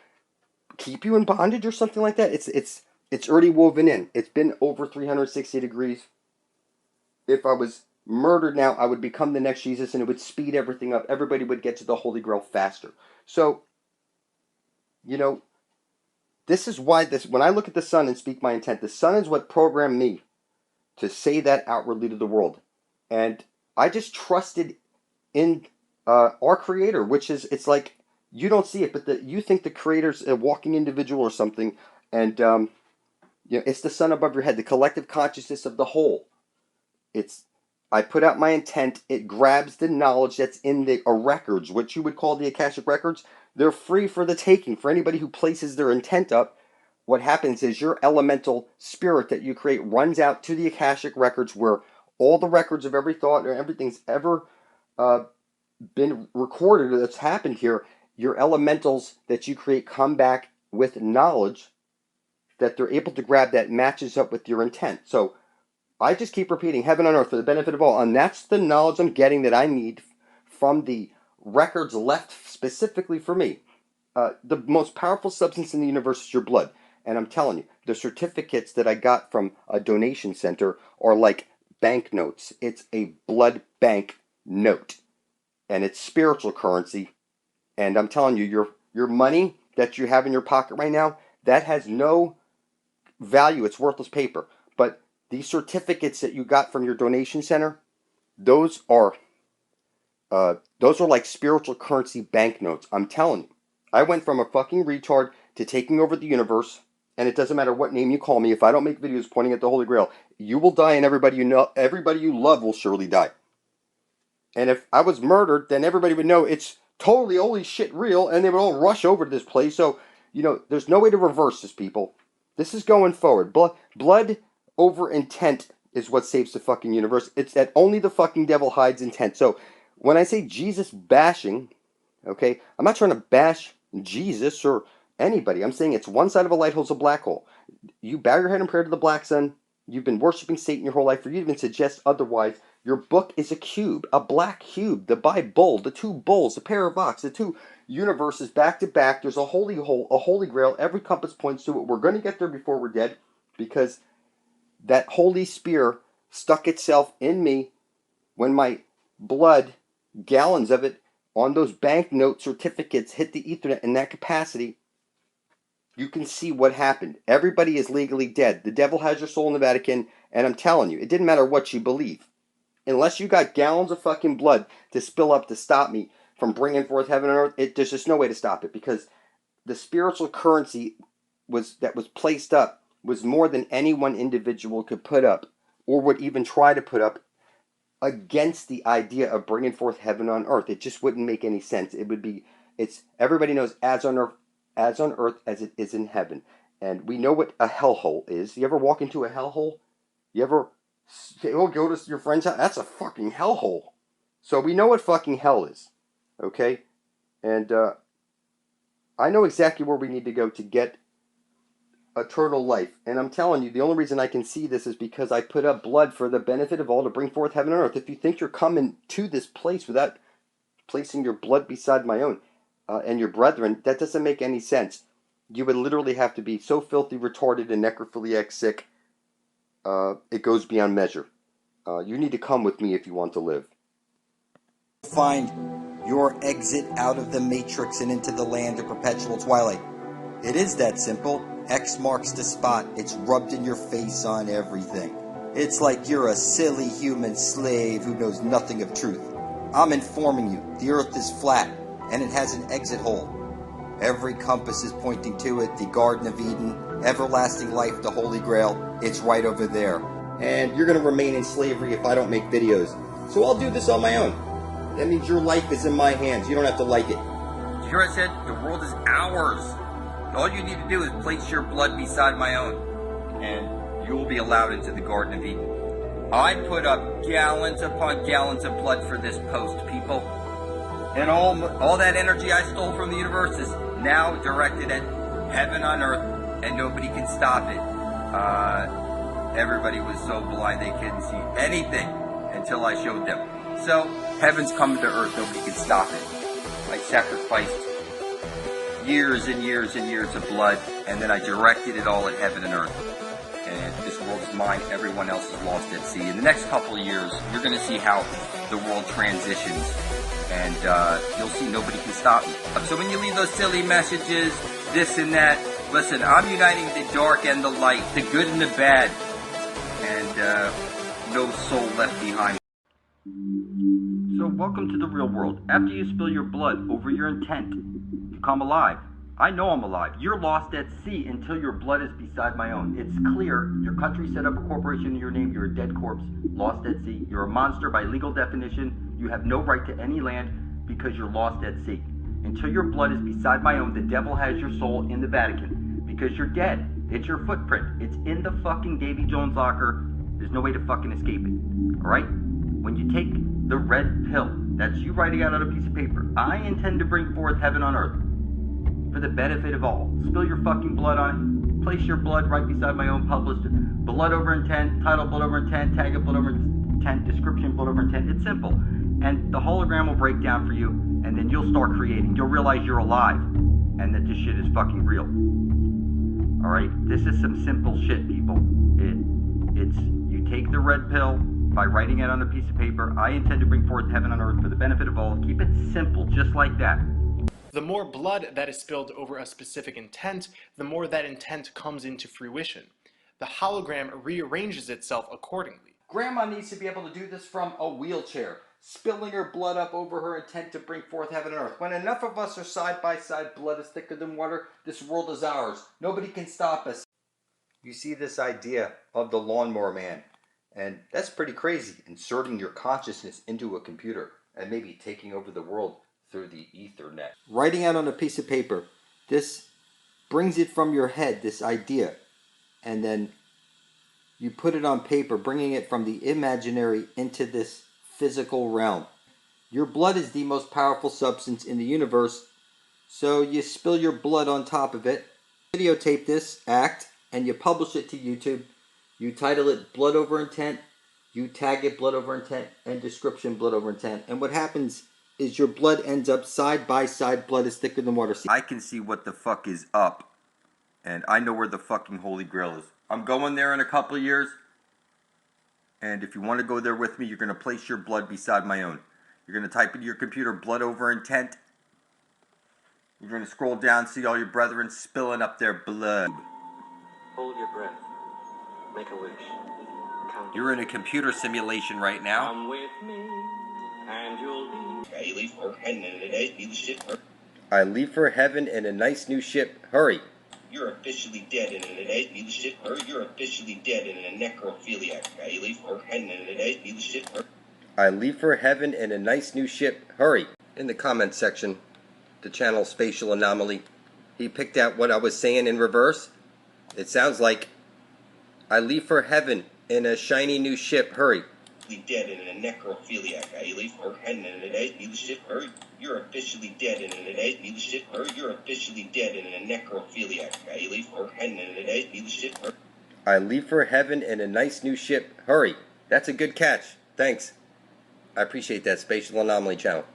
keep you in bondage or something like that. It's already woven in. It's been over 360 degrees. If I was murdered now, I would become the next Jesus, and it would speed everything up. Everybody would get to the Holy Grail faster. So, you know, this is why when I look at the sun and speak my intent, the sun is what programmed me to say that outwardly to the world. And I just trusted in our Creator, which is, it's like, you don't see it, but you think the Creator's a walking individual or something, and you know, it's the sun above your head, the collective consciousness of the whole. I put out my intent. It grabs the knowledge that's in the records, which you would call the Akashic records. They're free for the taking. For anybody who places their intent up, what happens is your elemental spirit that you create runs out to the Akashic records, where all the records of every thought or everything's ever been recorded or that's happened here. Your elementals that you create come back with knowledge that they're able to grab that matches up with your intent. So I just keep repeating heaven on earth for the benefit of all. And that's the knowledge I'm getting that I need from the records left specifically for me. The most powerful substance in the universe is your blood. And I'm telling you, the certificates that I got from a donation center are like banknotes. It's a blood bank note. And it's spiritual currency. And I'm telling you, your money that you have in your pocket right now, that has no value. It's worthless paper. But these certificates that you got from your donation center, those are like spiritual currency banknotes. I'm telling you. I went from a fucking retard to taking over the universe, and it doesn't matter what name you call me. If I don't make videos pointing at the Holy Grail, you will die, and everybody you love will surely die. And if I was murdered, then everybody would know it's totally holy shit real, and they would all rush over to this place. So, you know, there's no way to reverse this, people. This is going forward. Blood over intent is what saves the fucking universe. It's that only the fucking devil hides intent. So when I say Jesus bashing, okay, I'm not trying to bash Jesus or anybody. I'm saying it's one side of a light hole's a black hole. You bow your head in prayer to the black sun. You've been worshiping Satan your whole life. For you to even suggest otherwise, your book is a cube, a black cube. The Bible, the two bulls, a pair of ox, the two universes back to back. There's a holy hole, a holy grail. Every compass points to it. We're going to get there before we're dead, because that holy spear stuck itself in me when my blood, gallons of it, on those banknote certificates hit the Ethernet in that capacity. You can see what happened. Everybody is legally dead. The devil has your soul in the Vatican, and I'm telling you, it didn't matter what you believe. Unless you got gallons of fucking blood to spill up to stop me from bringing forth heaven and earth, there's just no way to stop it, because the spiritual currency that was placed up was more than any one individual could put up, or would even try to put up, against the idea of bringing forth heaven on earth. It just wouldn't make any sense. Everybody knows as on earth as it is in heaven. And we know what a hellhole is. You ever walk into a hellhole? You ever say, oh, go to your friend's house? That's a fucking hellhole. So we know what fucking hell is. Okay? And I know exactly where we need to go to get eternal life. And I'm telling you, the only reason I can see this is because I put up blood for the benefit of all to bring forth heaven and earth. If you think you're coming to this place without placing your blood beside my own and your brethren, that doesn't make any sense. You would literally have to be so filthy, retarded, and necrophiliac sick, it goes beyond measure. You need to come with me if you want to live. Find your exit out of the matrix and into the land of perpetual twilight. It is that simple. X marks the spot. It's rubbed in your face on everything. It's like you're a silly human slave who knows nothing of truth. I'm informing you, the earth is flat, and it has an exit hole. Every compass is pointing to it, the Garden of Eden, everlasting life, the Holy Grail. It's right over there. And you're going to remain in slavery if I don't make videos. So I'll do this on my own. That means your life is in my hands. You don't have to like it. Did you hear what I said? The world is ours. All you need to do is place your blood beside my own, and you will be allowed into the Garden of Eden. I put up gallons upon gallons of blood for this post, people. And all that energy I stole from the universe is now directed at heaven on earth, and nobody can stop it. Everybody was so blind they couldn't see anything until I showed them. So, heaven's coming to earth, nobody can stop it. I sacrificed years and years and years of blood, and then I directed it all at heaven and earth. And this world's mine, everyone else is lost at sea. In the next couple of years, you're going to see how the world transitions, and you'll see nobody can stop me. So when you leave those silly messages, this and that, listen, I'm uniting the dark and the light, the good and the bad, and no soul left behind. So welcome to the real world. After you spill your blood over your intent to come alive, I know I'm alive. You're lost at sea until your blood is beside my own. It's clear. Your country set up a corporation in your name. You're a dead corpse, lost at sea. You're a monster by legal definition. You have no right to any land because you're lost at sea. Until your blood is beside my own, the devil has your soul in the Vatican because you're dead. It's your footprint. It's in the fucking Davy Jones locker. There's no way to fucking escape it. All right? When you take the red pill, that's you writing out on a piece of paper. I intend to bring forth heaven on earth for the benefit of all. Spill your fucking blood on it. Place your blood right beside my own published blood over intent, title blood over intent, tag it blood over intent, description blood over intent. It's simple. And the hologram will break down for you, and then you'll start creating. You'll realize you're alive and that this shit is fucking real. Alright? This is some simple shit, people. It's you take the red pill by writing it on a piece of paper. I intend to bring forth heaven on earth for the benefit of all. Keep it simple, just like that. The more blood that is spilled over a specific intent, the more that intent comes into fruition. The hologram rearranges itself accordingly. Grandma needs to be able to do this from a wheelchair, spilling her blood up over her intent to bring forth heaven and earth. When enough of us are side by side, blood is thicker than water, this world is ours. Nobody can stop us. You see this idea of the lawnmower man, and that's pretty crazy, inserting your consciousness into a computer and maybe taking over the world through the Ethernet. Writing out on a piece of paper, this brings it from your head, this idea, and then you put it on paper, bringing it from the imaginary into this physical realm. Your blood is the most powerful substance in the universe, so you spill your blood on top of it, videotape this act, and you publish it to YouTube. You title it Blood Over Intent, you tag it Blood Over Intent, and description Blood Over Intent. And what happens is your blood ends up side by side, blood is thicker than water. I can see what the fuck is up, and I know where the fucking Holy Grail is. I'm going there in a couple of years, and if you want to go there with me, you're going to place your blood beside my own. You're going to type into your computer Blood Over Intent. You're going to scroll down, see all your brethren spilling up their blood. Hold your breath. Make a wish. Count. You're in a computer simulation right now. Come with me, and you'll be. I leave for heaven in a nice new ship. I leave for heaven in a nice new ship. Hurry. You're officially dead in a nice new ship. You're officially dead in a necrophiliac. I leave for heaven in a nice new ship. I leave for heaven in a nice new ship. Hurry. In the comment section, the channel Spatial Anomaly, he picked out what I was saying in reverse. It sounds like, I leave for heaven in a shiny new ship. Hurry. Dead in a necrophiliac. I leave for heaven in a nice new ship. You're officially dead in a nice new ship. You're officially dead in a necrophiliac. I leave for heaven in a nice new ship. I leave for heaven in a nice new ship. Hurry. That's a good catch. Thanks. I appreciate that, Spatial Anomaly channel.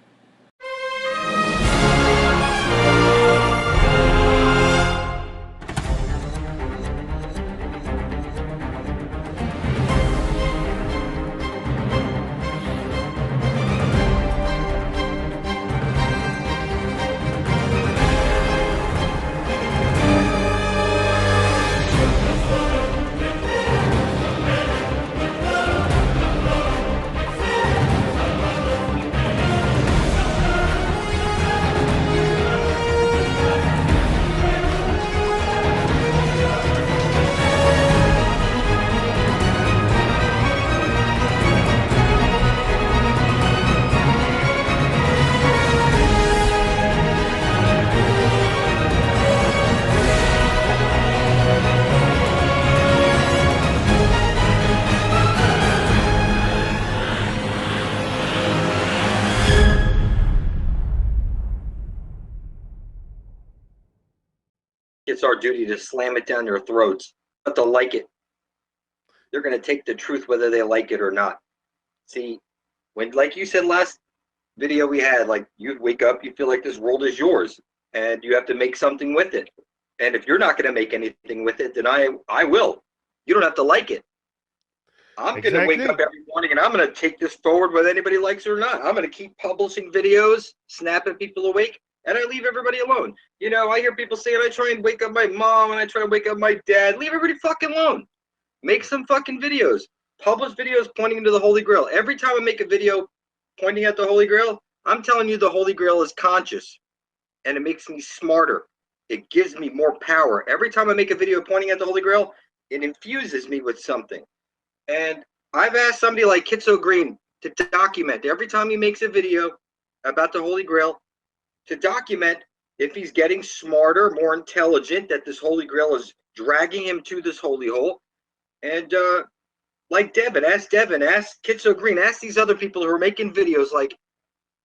It's our duty to slam it down their throats, but they'll like it. They're going to take the truth whether they like it or not. See, when, like you said last video we had, like, you wake up, you feel like this world is yours, and you have to make something with it. And if you're not going to make anything with it, then I will. You don't have to like it. I'm going to wake up every morning and I'm going to take this forward whether anybody likes it or not. I'm going to keep publishing videos, snapping people awake, and I leave everybody alone. You know, I hear people saying I try and wake up my mom and I try and wake up my dad. Leave everybody fucking alone. Make some fucking videos. Publish videos pointing to the Holy Grail. Every time I make a video pointing at the Holy Grail, I'm telling you the Holy Grail is conscious, and it makes me smarter. It gives me more power. Every time I make a video pointing at the Holy Grail, it infuses me with something. And I've asked somebody like Kitso Green to document every time he makes a video about the Holy Grail, to document if he's getting smarter, more intelligent, that this Holy Grail is dragging him to this holy hole. And like Devin, ask Kitso Green, ask these other people who are making videos like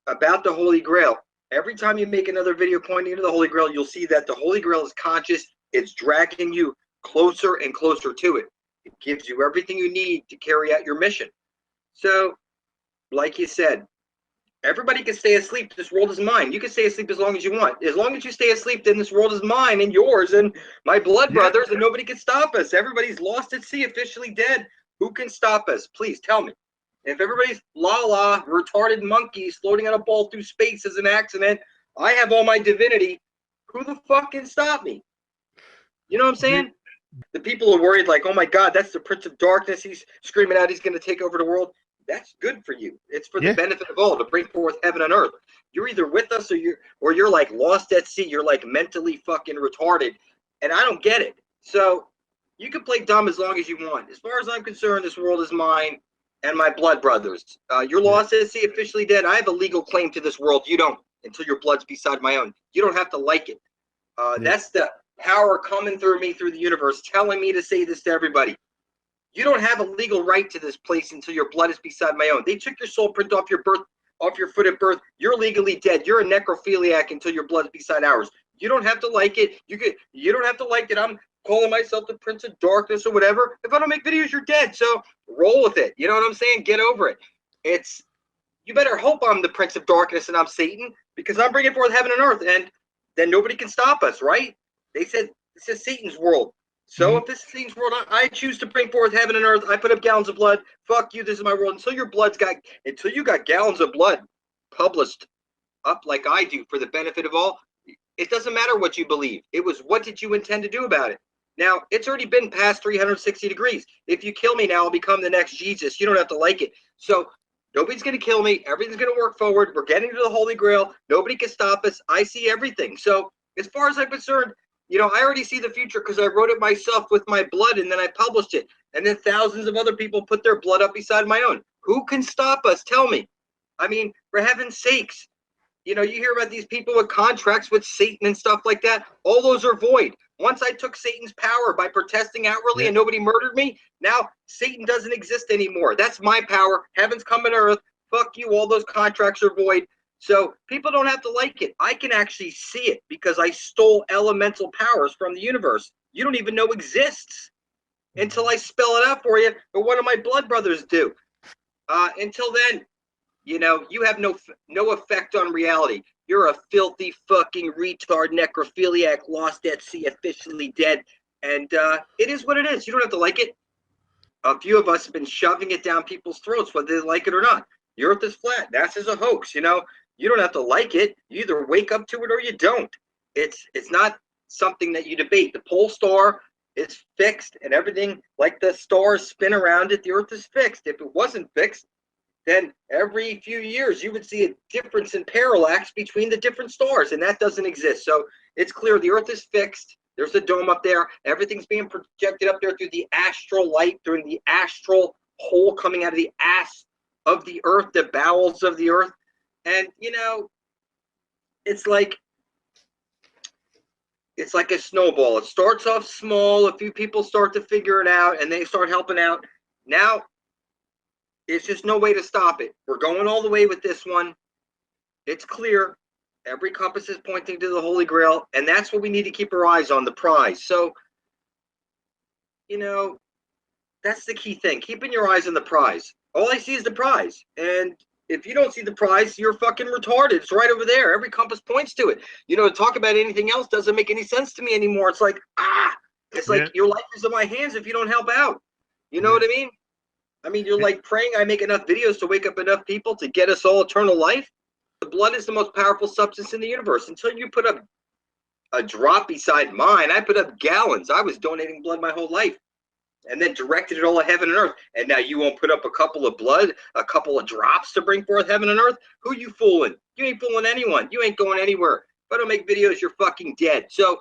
about the Holy Grail. Every time you make another video pointing to the Holy Grail, you'll see that the Holy Grail is conscious. It's dragging you closer and closer to it. It gives you everything you need to carry out your mission. So, like you said, everybody can stay asleep. This world is mine. You can stay asleep as long as you want. As long as you stay asleep, then this world is mine and yours and my blood brothers, and nobody can stop us. Everybody's lost at sea, officially dead. Who can stop us? Please tell me. If everybody's retarded monkeys floating on a ball through space as an accident, I have all my divinity. Who the fuck can stop me? You know what I'm saying? The people are worried like, oh my God, that's the Prince of Darkness. He's screaming out he's going to take over the world. That's good for you. It's for the benefit of all, to bring forth heaven on earth. You're either with us or you're like lost at sea. You're like mentally fucking retarded. And I don't get it. So you can play dumb as long as you want. As far as I'm concerned, this world is mine and my blood brothers. You're lost at sea, officially dead. I have a legal claim to this world. You don't, until your blood's beside my own. You don't have to like it. That's the power coming through me through the universe, telling me to say this to everybody. You don't have a legal right to this place until your blood is beside my own. They took your soul print off your foot at birth. You're legally dead. You're a necrophiliac until your blood is beside ours. You don't have to like it. You don't have to like it. I'm calling myself the Prince of Darkness or whatever. If I don't make videos, you're dead. So roll with it. You know what I'm saying? Get over it. You better hope I'm the Prince of Darkness and I'm Satan, because I'm bringing forth heaven and earth, and then nobody can stop us, right? They said this is Satan's world. So if this is Satan's world, I choose to bring forth heaven and earth. I put up gallons of blood. Fuck you, this is my world. Until you got gallons of blood published up like I do for the benefit of all, it doesn't matter what you believe. It was, what did you intend to do about it? Now, it's already been past 360 degrees. If you kill me now, I'll become the next Jesus. You don't have to like it. So nobody's going to kill me. Everything's going to work forward. We're getting to the Holy Grail. Nobody can stop us. I see everything. So as far as I'm concerned, you know, I already see the future because I wrote it myself with my blood, and then I published it. And then thousands of other people put their blood up beside my own. Who can stop us? Tell me. I mean, for heaven's sakes. You know, you hear about these people with contracts with Satan and stuff like that. All those are void. Once I took Satan's power by protesting outwardly and nobody murdered me, now Satan doesn't exist anymore. That's my power. Heaven's coming to earth. Fuck you. All those contracts are void. So people don't have to like it. I can actually see it because I stole elemental powers from the universe. You don't even know exists until I spell it out for you, or one of my blood brothers do. Until then, you know, you have no effect on reality. You're a filthy fucking retard necrophiliac, lost at sea, officially dead. And it is what it is. You don't have to like it. A few of us have been shoving it down people's throats, whether they like it or not. The earth is flat. NASA's a hoax, you know. You don't have to like it. You either wake up to it or you don't. It's not something that you debate. The pole star is fixed, and everything, like the stars spin around it, the earth is fixed. If it wasn't fixed, then every few years you would see a difference in parallax between the different stars, and that doesn't exist. So it's clear the earth is fixed. There's a dome up there. Everything's being projected up there through the astral light, through the astral hole coming out of the ass of the earth, the bowels of the earth. And, you know, it's like a snowball. It starts off small. A few people start to figure it out, and they start helping out. Now, it's just no way to stop it. We're going all the way with this one. It's clear. Every compass is pointing to the Holy Grail, and that's what we need to keep our eyes on, the prize. So, that's the key thing. Keeping your eyes on the prize. All I see is the prize. And if you don't see the prize, you're fucking retarded. It's right over there. Every compass points to it. To talk about anything else doesn't make any sense to me anymore. It's like, it's like your life is in my hands if you don't help out. You know what I mean? I mean, you're like praying I make enough videos to wake up enough people to get us all eternal life. The blood is the most powerful substance in the universe. Until you put up a drop beside mine, I put up gallons. I was donating blood my whole life. And then directed it all to heaven and earth. And now you won't put up a couple of drops to bring forth heaven and earth? Who you fooling? You ain't fooling anyone. You ain't going anywhere. If I don't make videos, you're fucking dead. So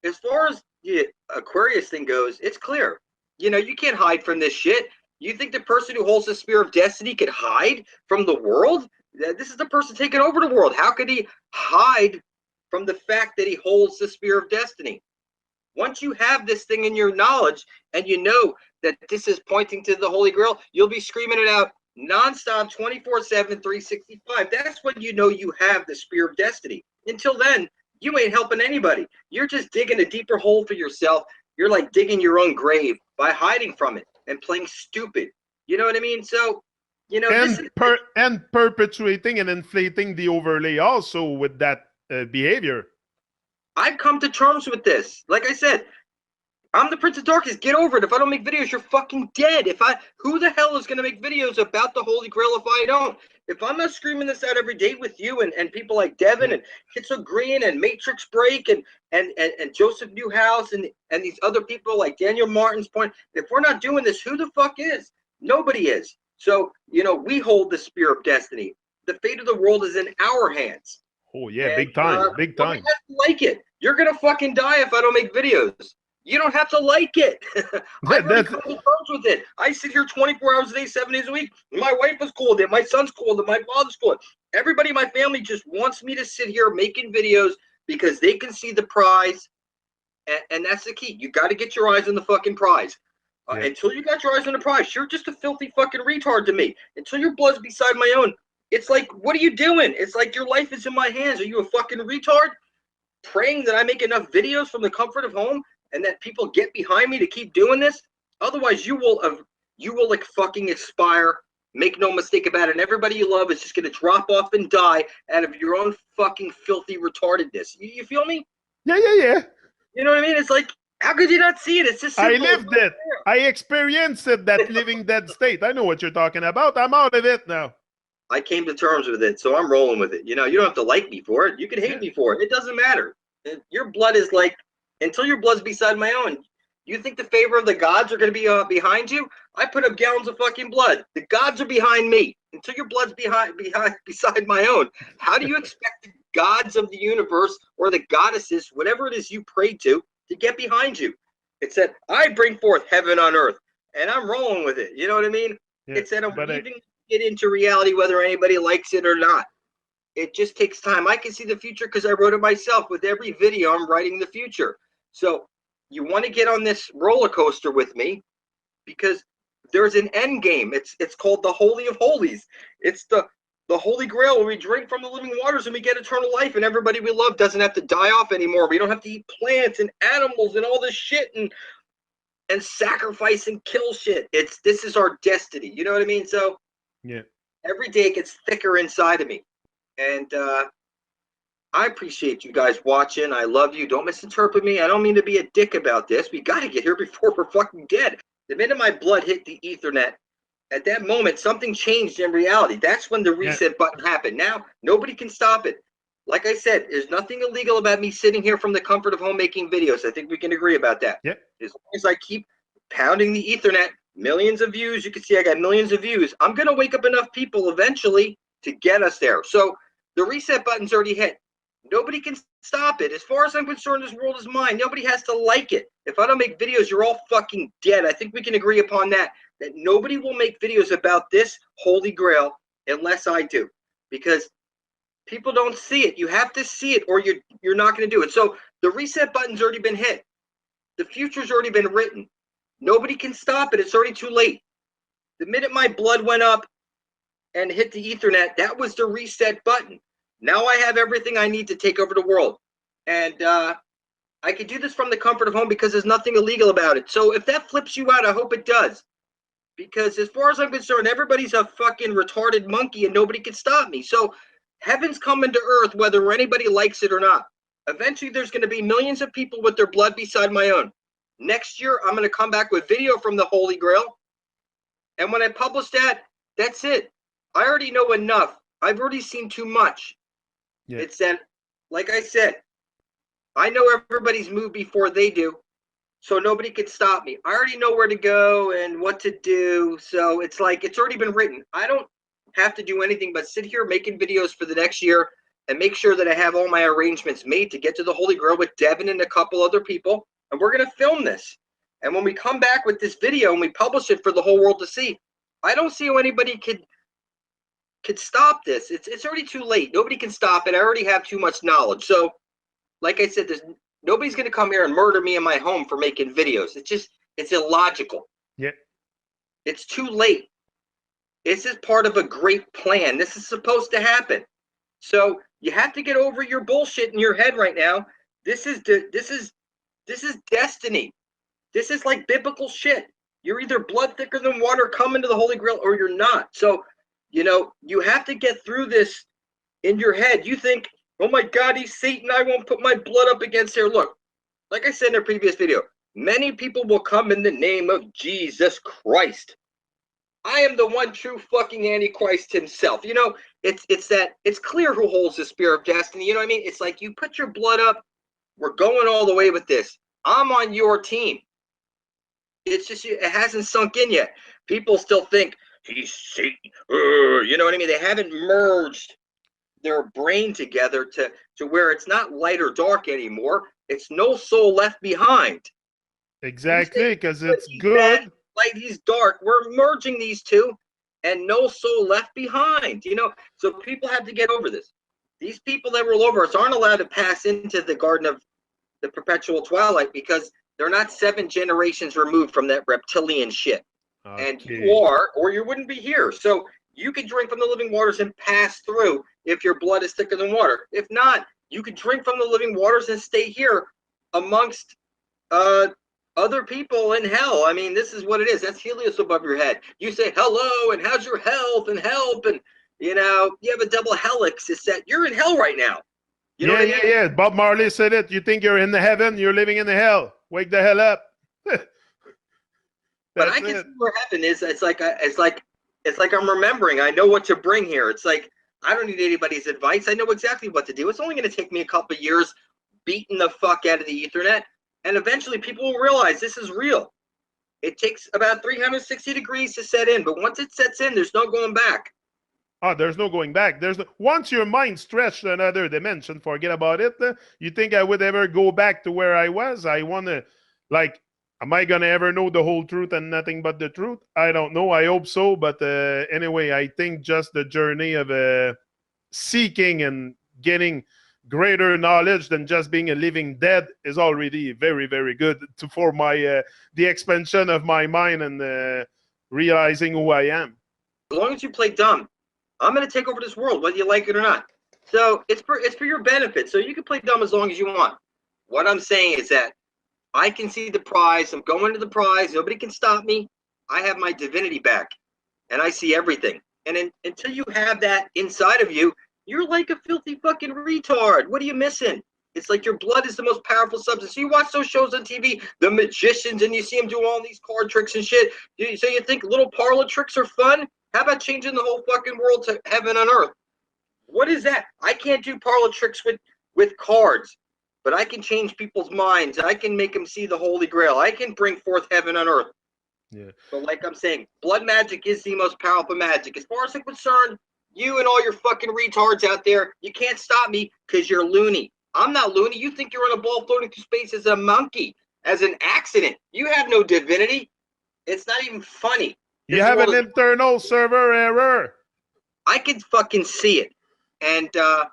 as far as the Aquarius thing goes, it's clear. You can't hide from this shit. You think the person who holds the spear of destiny could hide from the world? This is the person taking over the world. How could he hide from the fact that he holds the spear of destiny? Once you have this thing in your knowledge and you know that this is pointing to the Holy Grail, you'll be screaming it out nonstop, 24/7, 365. That's when you know you have the spear of destiny. Until then, you ain't helping anybody. You're just digging a deeper hole for yourself. You're like digging your own grave by hiding from it and playing stupid. You know what I mean? So, and perpetuating and inflating the overlay also with that behavior. I've come to terms with this. Like I said, I'm the Prince of Darkness. Get over it. If I don't make videos, you're fucking dead. Who the hell is going to make videos about the Holy Grail if I don't? If I'm not screaming this out every day with you and people like Devin and Kitso Green and Matrix Break and Joseph Newhouse and these other people like Daniel Martin's point, if we're not doing this, who the fuck is? Nobody is. So, we hold the spear of destiny. The fate of the world is in our hands. Oh yeah, big time, big time. You have to like it. You're gonna fucking die if I don't make videos. You don't have to like it. I've already come to terms with it. I sit here 24 hours a day, 7 days a week. My wife is cool with it. My son's cool with it. My father's cool with it. Everybody in my family just wants me to sit here making videos because they can see the prize, and that's the key. You got to get your eyes on the fucking prize. Until you got your eyes on the prize, you're just a filthy fucking retard to me. Until your blood's beside my own. It's like, what are you doing? It's like your life is in my hands. Are you a fucking retard? Praying that I make enough videos from the comfort of home and that people get behind me to keep doing this? Otherwise, you will like fucking expire. Make no mistake about it. And everybody you love is just going to drop off and die out of your own fucking filthy retardedness. You feel me? Yeah. You know what I mean? It's like, how could you not see it? It's just simple. I lived it. I experienced it, that living dead state. I know what you're talking about. I'm out of it now. I came to terms with it, so I'm rolling with it. You don't have to like me for it. You can hate me for it. It doesn't matter. Your blood is like, until your blood's beside my own. You think the favor of the gods are going to be behind you? I put up gallons of fucking blood. The gods are behind me. Until your blood's beside my own. How do you expect the gods of the universe or the goddesses, whatever it is you pray to get behind you? It said, I bring forth heaven on earth, and I'm rolling with it. You know what I mean? Yeah, it said, I'm leaving it into reality whether anybody likes it or not. It just takes time. I can see the future because I wrote it myself. With every video, I'm writing the future. So you want to get on this roller coaster with me because there's an end game. It's called the Holy of Holies. It's the Holy Grail where we drink from the living waters and we get eternal life, and everybody we love doesn't have to die off anymore. We don't have to eat plants and animals and all this shit and sacrifice and kill shit. This is our destiny. You know what I mean? So yeah, every day it gets thicker inside of me. And I appreciate you guys watching. I love you. Don't misinterpret me. I don't mean to be a dick about this. We got to get here before we're fucking dead. The minute my blood hit the Ethernet, at that moment, something changed in reality. That's when the reset button happened. Now, nobody can stop it. Like I said, there's nothing illegal about me sitting here from the comfort of home making videos. I think we can agree about that. Yep. As long as I keep pounding the Ethernet, millions of views, you can see I got millions of views. I'm going to wake up enough people eventually to get us there. So the reset button's already hit. Nobody can stop it. As far as I'm concerned, this world is mine. Nobody has to like it. If I don't make videos, you're all fucking dead. I think we can agree upon that nobody will make videos about this Holy Grail unless I do, because people don't see it. You have to see it or you're not going to do it. So the reset button's already been hit. The future's already been written. Nobody can stop it. It's already too late. The minute my blood went up and hit the Ethernet, that was the reset button. Now I have everything I need to take over the world. And I can do this from the comfort of home because there's nothing illegal about it. So if that flips you out, I hope it does. Because as far as I'm concerned, everybody's a fucking retarded monkey and nobody can stop me. So heaven's coming to earth whether anybody likes it or not. Eventually, there's going to be millions of people with their blood beside my own. Next year, I'm going to come back with video from the Holy Grail. And when I publish that, that's it. I already know enough. I've already seen too much. Yeah. It's that, like I said, I know everybody's moved before they do. So nobody could stop me. I already know where to go and what to do. So it's like, it's already been written. I don't have to do anything but sit here making videos for the next year and make sure that I have all my arrangements made to get to the Holy Grail with Devin and a couple other people. And we're going to film this. And when we come back with this video and we publish it for the whole world to see, I don't see how anybody could stop this. It's already too late. Nobody can stop it. I already have too much knowledge. So like I said, nobody's going to come here and murder me in my home for making videos. It's illogical. Yeah. It's too late. This is part of a great plan. This is supposed to happen. So you have to get over your bullshit in your head right now. This is destiny. This is like biblical shit. You're either blood thicker than water coming to the Holy Grail or you're not. So, you have to get through this in your head. You think, oh my God, he's Satan. I won't put my blood up against there. Look, like I said in a previous video, many people will come in the name of Jesus Christ. I am the one true fucking Antichrist himself. It's clear who holds the spear of destiny. You know what I mean? It's like you put your blood up. We're going all the way with this. I'm on your team. It's just, it hasn't sunk in yet. People still think he's Satan. You know what I mean? They haven't merged their brain together to where it's not light or dark anymore. It's no soul left behind. Exactly, because it's good. Light, he's dark. We're merging these two, and no soul left behind. So people have to get over this. These people that rule over us aren't allowed to pass into the garden of the perpetual twilight because they're not 7 generations removed from that reptilian shit. Okay. And you are, or you wouldn't be here. So you can drink from the living waters and pass through if your blood is thicker than water. If not, you could drink from the living waters and stay here amongst other people in hell. I mean, this is what it is. That's Helios above your head. You say hello and how's your health and help and you have a double helix. It's that you're in hell right now. You know what I mean? Yeah. Bob Marley said it. You think you're in the heaven, you're living in the hell. Wake the hell up. But I can see where heaven is. It's like I'm remembering. I know what to bring here. It's like I don't need anybody's advice. I know exactly what to do. It's only going to take me a couple of years beating the fuck out of the Ethernet. And eventually people will realize this is real. It takes about 360 degrees to set in. But once it sets in, there's no going back. Oh, there's no going back. Once your mind stretched to another dimension, forget about it. You think I would ever go back to where I was? I want to, am I going to ever know the whole truth and nothing but the truth? I don't know. I hope so. But anyway, I think just the journey of seeking and getting greater knowledge than just being a living dead is already very, very good for my the expansion of my mind and realizing who I am. As long as you play dumb, I'm going to take over this world, whether you like it or not. So it's for your benefit. So you can play dumb as long as you want. What I'm saying is that I can see the prize. I'm going to the prize. Nobody can stop me. I have my divinity back, and I see everything. And until you have that inside of you, you're like a filthy fucking retard. What are you missing? It's like your blood is the most powerful substance. So you watch those shows on TV, the magicians, and you see them do all these card tricks and shit. So you think little parlor tricks are fun? How about changing the whole fucking world to heaven on earth? What is that? I can't do parlor tricks with cards, but I can change people's minds. I can make them see the Holy Grail. I can bring forth heaven on earth. Yeah. So like I'm saying, blood magic is the most powerful magic. As far as I'm concerned, you and all your fucking retards out there, you can't stop me because you're loony. I'm not loony. You think you're on a ball floating through space as a monkey, as an accident. You have no divinity. It's not even funny. You have an internal server error. I can fucking see it. And that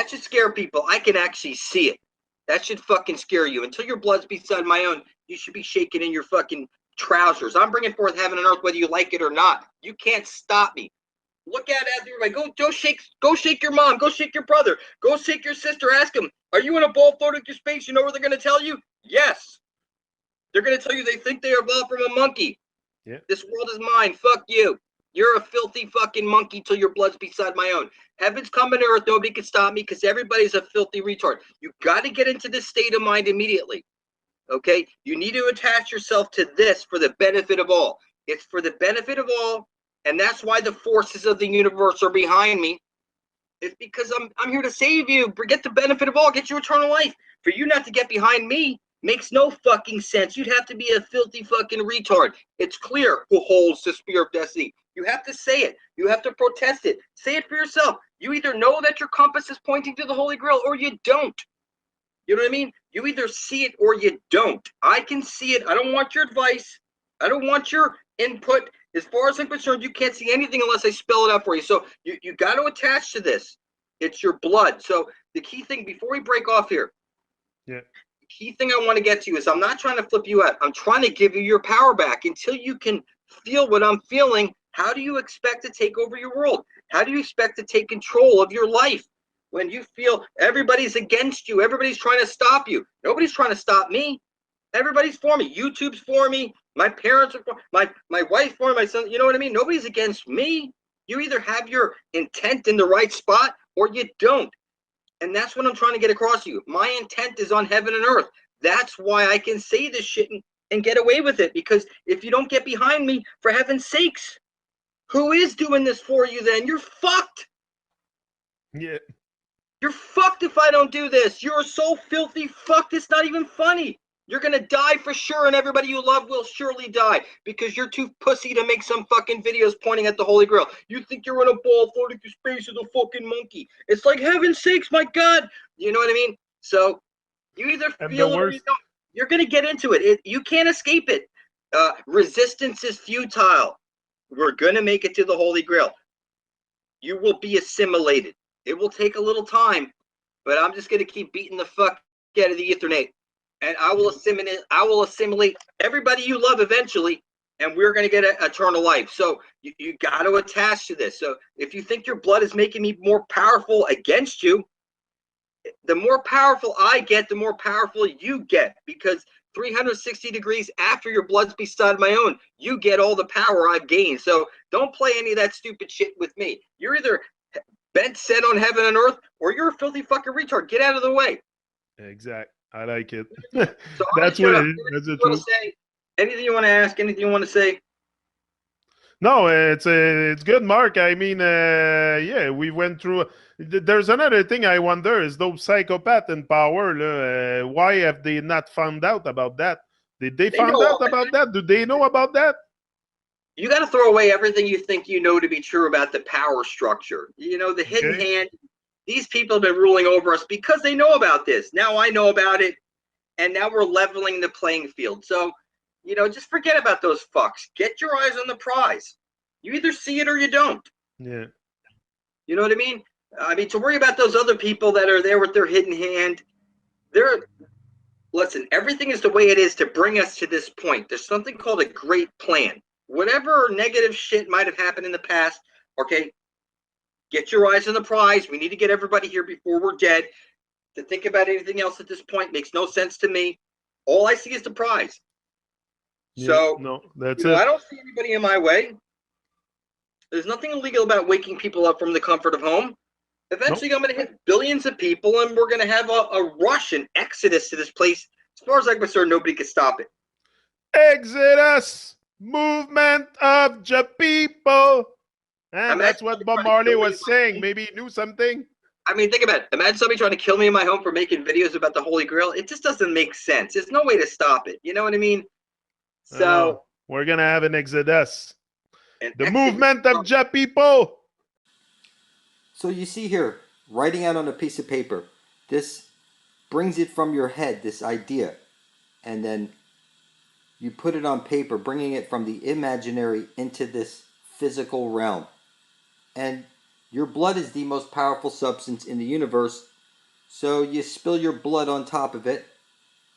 should scare people. I can actually see it. That should fucking scare you. Until your blood's beside my own, you should be shaking in your fucking trousers. I'm bringing forth heaven and earth whether you like it or not. You can't stop me. Look at it, everybody. Go shake your mom. Go shake your brother. Go shake your sister. Ask them, are you in a ball floating through space? You know what they're going to tell you? Yes. They're going to tell you they think they evolved from a monkey. Yeah. This world is mine. Fuck you. You're a filthy fucking monkey till your blood's beside my own. Heaven's coming to earth. Nobody can stop me because everybody's a filthy retard. You got to get into this state of mind immediately. Okay? You need to attach yourself to this for the benefit of all. It's for the benefit of all, and that's why the forces of the universe are behind me. It's because I'm here to save you. Get the benefit of all. Get you eternal life. For you not to get behind me makes no fucking sense. You'd have to be a filthy fucking retard. It's clear who holds the spear of destiny. You have to say it. You have to protest it. Say it for yourself. You either know that your compass is pointing to the Holy Grail or you don't. You know what I mean? You either see it or you don't. I can see it. I don't want your advice. I don't want your input. As far as I'm concerned, you can't see anything unless I spell it out for you. So you got to attach to this. It's your blood. So the key thing, before we break off here, yeah, the key thing I want to get to is I'm not trying to flip you out. I'm trying to give you your power back. Until you can feel what I'm feeling, how do you expect to take over your world? How do you expect to take control of your life when you feel everybody's against you? Everybody's trying to stop you. Nobody's trying to stop me. Everybody's for me. YouTube's for me. My parents are for my wife for me, my son. You know what I mean? Nobody's against me. You either have your intent in the right spot or you don't. And that's what I'm trying to get across to you. My intent is on heaven and earth. That's why I can say this shit and get away with it. Because if you don't get behind me, for heaven's sakes, who is doing this for you then? You're fucked. Yeah. You're fucked if I don't do this. You're so filthy fucked, it's not even funny. You're going to die for sure, and everybody you love will surely die because you're too pussy to make some fucking videos pointing at the Holy Grail. You think you're in a ball floating through space with a fucking monkey. It's like, heaven's sakes, my God. You know what I mean? So you either feel it or you don't. You're going to get into it. You can't escape it. Resistance is futile. We're going to make it to the Holy Grail. You will be assimilated. It will take a little time, but I'm just going to keep beating the fuck out of the Ethernet. And I will assimilate everybody you love eventually, and we're going to get eternal life. So you got to attach to this. So if you think your blood is making me more powerful against you, the more powerful I get, the more powerful you get, because 360 degrees after your blood's beside my own, you get all the power I've gained. So don't play any of that stupid shit with me. You're either bent set on heaven and earth, or you're a filthy fucking retard. Get out of the way. Exact. I like it. So That's what it is. That's the truth. Anything you want to ask? Anything you want to say? No, it's good, Mark. I mean, yeah, we went through. There's another thing I wonder is those psychopaths in power. Why have they not found out about that? Did they find out about that? Do they know about that? You got to throw away everything you think you know to be true about the power structure. You know, the hidden hand. These people have been ruling over us because they know about this. Now I know about it, and now we're leveling the playing field. So, you know, just forget about those fucks. Get your eyes on the prize. You either see it or you don't. Yeah. You know what I mean? I mean, to worry about those other people that are there with their hidden hand, listen, everything is the way it is to bring us to this point. There's something called a great plan. Whatever negative shit might have happened in the past, okay, get your eyes on the prize. We need to get everybody here before we're dead. To think about anything else at this point makes no sense to me. All I see is the prize. Yeah, so, no, that's it. I don't see anybody in my way. There's nothing illegal about waking people up from the comfort of home. Eventually, I'm going to hit billions of people, and we're going to have a rush, an exodus to this place. As far as I'm concerned, nobody can stop it. Exodus, movement of the people. And that's what Bob Marley was saying. Maybe he knew something. I mean, think about it. Imagine somebody trying to kill me in my home for making videos about the Holy Grail. It just doesn't make sense. There's no way to stop it. You know what I mean? So we're going to have an exodus. The movement of the people. So you see here, writing out on a piece of paper, this brings it from your head, this idea, and then you put it on paper, bringing it from the imaginary into this physical realm. And your blood is the most powerful substance in the universe, so you spill your blood on top of it,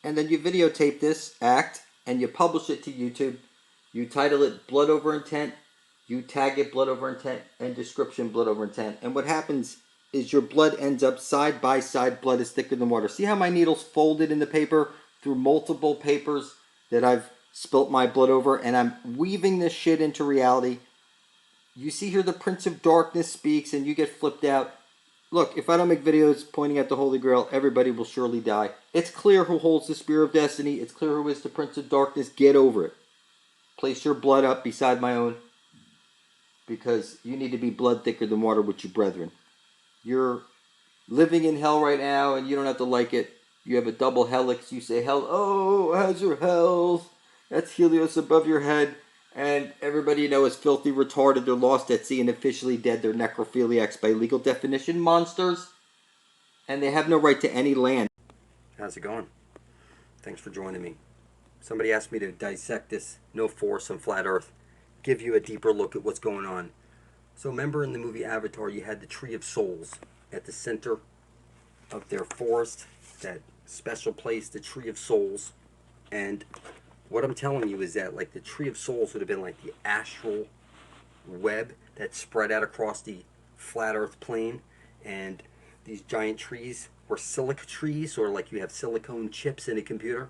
and then you videotape this act, and you publish it to YouTube. You title it Blood Over Intent. you tag it blood over intent and description blood over intent. And what happens is your blood ends up side by side, blood is thicker than water. See how my needle's folded in the paper through multiple papers that I've spilt my blood over, and I'm weaving this shit into reality. You see here the Prince of Darkness speaks and you get flipped out. Look, if I don't make videos pointing at the Holy Grail, everybody will surely die. It's clear who holds the Spear of Destiny. It's clear who is the Prince of Darkness. Get over it. Place your blood up beside my own, because you need to be blood thicker than water with your brethren. You're living in hell right now and you don't have to like it. You have a double helix. You say, hell, oh, how's your health? That's Helios above your head. And everybody you know is filthy retarded. They're lost at sea and officially dead. They're necrophiliacs by legal definition, monsters. And they have no right to any land. How's it going? Thanks for joining me. Somebody asked me to dissect this no force on flat earth. Give you a deeper look at what's going on. So remember in the movie Avatar, you had the Tree of Souls at the center of their forest, that special place, the Tree of Souls. And what I'm telling you is that like the Tree of Souls would have been like the astral web that spread out across the flat earth plane, and these giant trees were silica trees, sort of like you have silicone chips in a computer.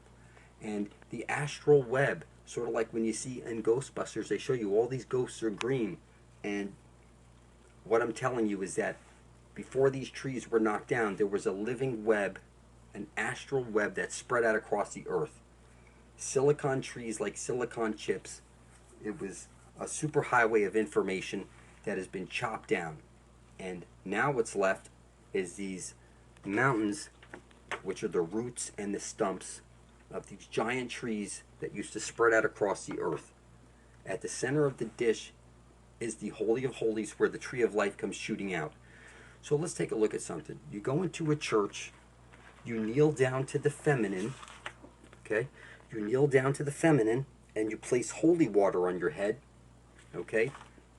And the astral web, sort of like when you see in Ghostbusters, they show you all these ghosts are green. And what I'm telling you is that before these trees were knocked down, there was a living web, an astral web that spread out across the earth. Silicon trees like silicon chips. It was a superhighway of information that has been chopped down. And now what's left is these mountains, which are the roots and the stumps of these giant trees that used to spread out across the earth. At the center of the dish is the Holy of Holies, where the Tree of Life comes shooting out. So let's take a look at something. You go into a church, you kneel down to the feminine, okay? You kneel down to the feminine, and you place holy water on your head, okay?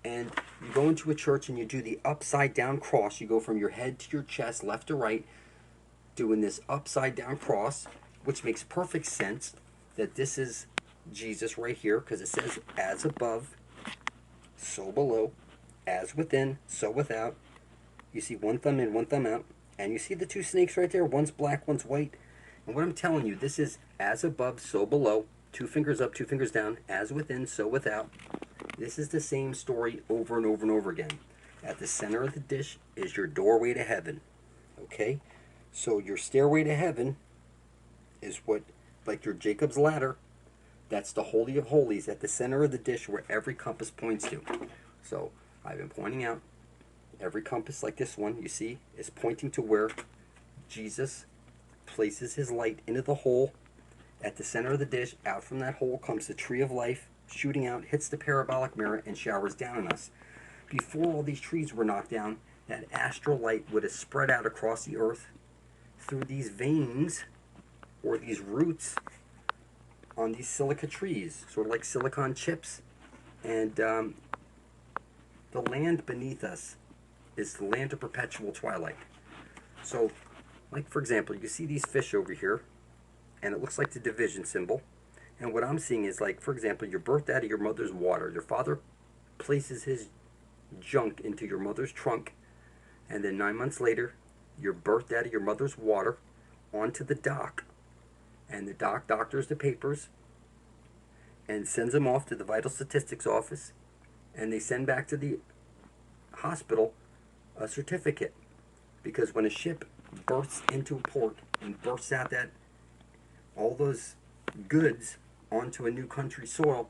And you go into a church and you do the upside down cross. You go from your head to your chest, left to right, doing this upside down cross, which makes perfect sense that this is Jesus right here, because it says, as above, so below, as within, so without. You see one thumb in, one thumb out, and you see the two snakes right there. One's black, one's white. And what I'm telling you, this is as above, so below. 2 fingers up, 2 fingers down, as within, so without. This is the same story over and over and over again. At the center of the dish is your doorway to heaven. Okay? So your stairway to heaven is what, like your Jacob's ladder, that's the Holy of Holies at the center of the dish where every compass points to. So I've been pointing out every compass like this one, you see, is pointing to where Jesus places his light into the hole at the center of the dish. Out from that hole comes the Tree of Life, shooting out, hits the parabolic mirror, and showers down on us. Before all these trees were knocked down, that astral light would have spread out across the earth through these veins or these roots on these silica trees, sort of like silicon chips. And the land beneath us is the land of perpetual twilight. So, like for example, you see these fish over here, and it looks like the division symbol. And what I'm seeing is, like, for example, you're birthed out of your mother's water. Your father places his junk into your mother's trunk, and then 9 months later, you're birthed out of your mother's water onto the dock. And the dock doctors the papers and sends them off to the vital statistics office, and they send back to the hospital a certificate. Because when a ship berths into a port and berths out that all those goods onto a new country's soil,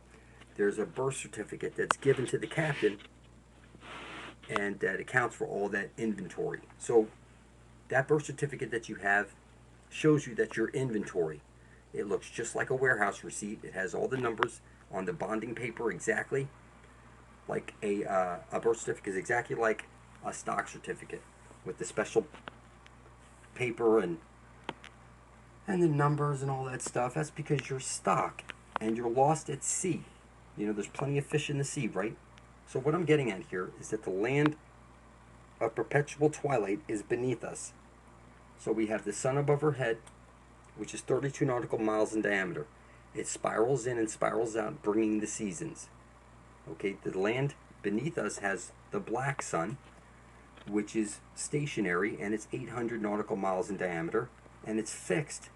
there's a birth certificate that's given to the captain, and that accounts for all that inventory. So that birth certificate that you have shows you that your inventory, it looks just like a warehouse receipt. It has all the numbers on the bonding paper exactly like a birth certificate is exactly like a stock certificate, with the special paper and the numbers and all that stuff. That's because you're stock and you're lost at sea. You know, there's plenty of fish in the sea, right? So what I'm getting at here is that the land of perpetual twilight is beneath us. So we have the sun above our head, which is 32 nautical miles in diameter. It spirals in and spirals out, bringing the seasons. Okay, the land beneath us has the black sun, which is stationary, and it's 800 nautical miles in diameter, and it's fixed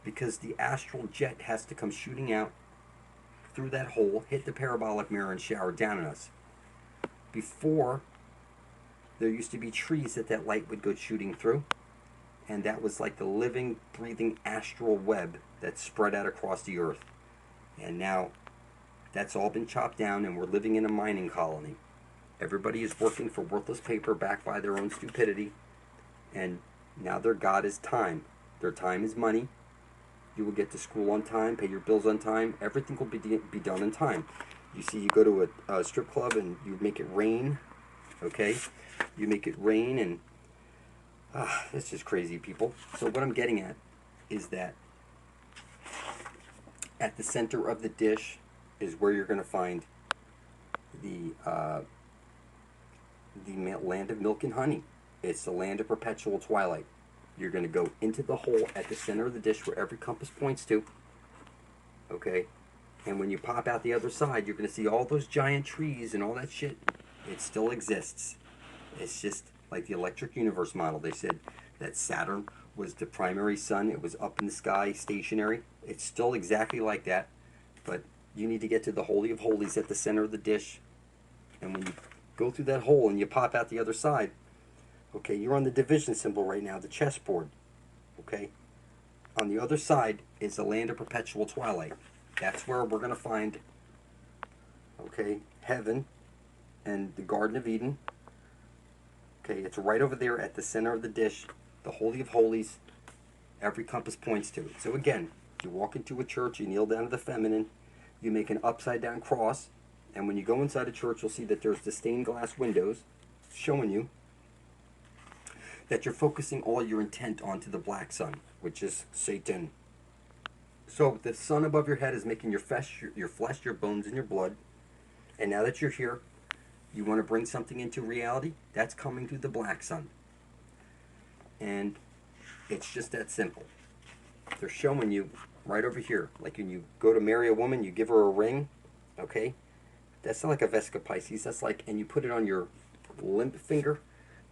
because the astral jet has to come shooting out through that hole, hit the parabolic mirror, and shower down on us. Before, there used to be trees that light would go shooting through, and that was like the living, breathing astral web that spread out across the earth. And now that's all been chopped down, and we're living in a mining colony. Everybody is working for worthless paper backed by their own stupidity, and now their god is time. Their time is money. You will get to school on time, pay your bills on time. Everything will be done on time. You see, you go to a strip club and you make it rain, okay? You make it rain, and it's just crazy, people. So what I'm getting at is that at the center of the dish is where you're going to find the land of milk and honey. It's the land of perpetual twilight. You're going to go into the hole at the center of the dish where every compass points to, okay? And when you pop out the other side, you're going to see all those giant trees and all that shit. It still exists. It's just like the electric universe model. They said that Saturn was the primary sun. It was up in the sky, stationary. It's still exactly like that, but you need to get to the Holy of Holies at the center of the dish. And when you go through that hole and you pop out the other side, okay, you're on the division symbol right now, the chessboard, okay? On the other side is the land of perpetual twilight. That's where we're going to find, okay, heaven and the Garden of Eden. Okay, it's right over there at the center of the dish, the Holy of Holies. Every compass points to it. So again, you walk into a church, you kneel down to the feminine, you make an upside down cross, and when you go inside a church, you'll see that there's the stained glass windows showing you that you're focusing all your intent onto the black sun, which is Satan. So the sun above your head is making your flesh, your bones, and your blood. And now that you're here, you want to bring something into reality, that's coming through the black sun. And it's just that simple. They're showing you right over here. Like when you go to marry a woman, you give her a ring, okay? That's not like a Vesca Pisces. That's like, and you put it on your limp finger.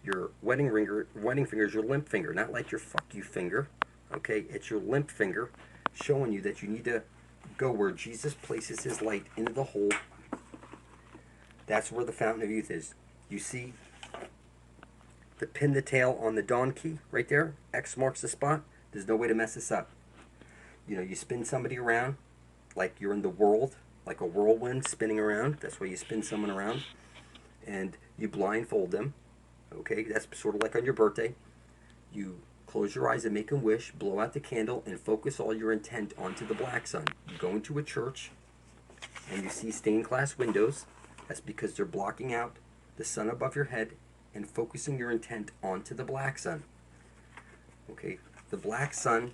Your wedding finger is your limp finger, not like your fuck you finger, okay? It's your limp finger showing you that you need to go where Jesus places his light into the hole. That's where the fountain of youth is. You see the pin the tail on the dawn key right there? X marks the spot. There's no way to mess this up. You know, you spin somebody around like you're in the world, like a whirlwind spinning around. That's why you spin someone around. And you blindfold them. Okay, that's sort of like on your birthday. You close your eyes and make a wish, blow out the candle, and focus all your intent onto the black sun. You go into a church, and you see stained glass windows. That's because they're blocking out the sun above your head and focusing your intent onto the black sun. Okay, the black sun,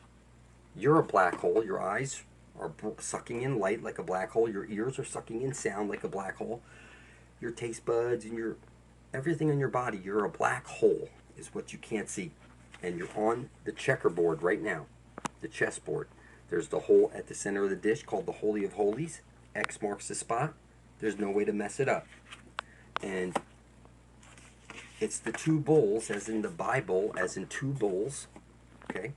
you're a black hole. Your eyes are sucking in light like a black hole. Your ears are sucking in sound like a black hole. Your taste buds and your everything in your body, you're a black hole, is what you can't see. And you're on the checkerboard right now, the chessboard. There's the hole at the center of the dish called the Holy of Holies. X marks the spot. There's no way to mess it up. And it's the two bowls, as in the Bible, as in two bowls, okay,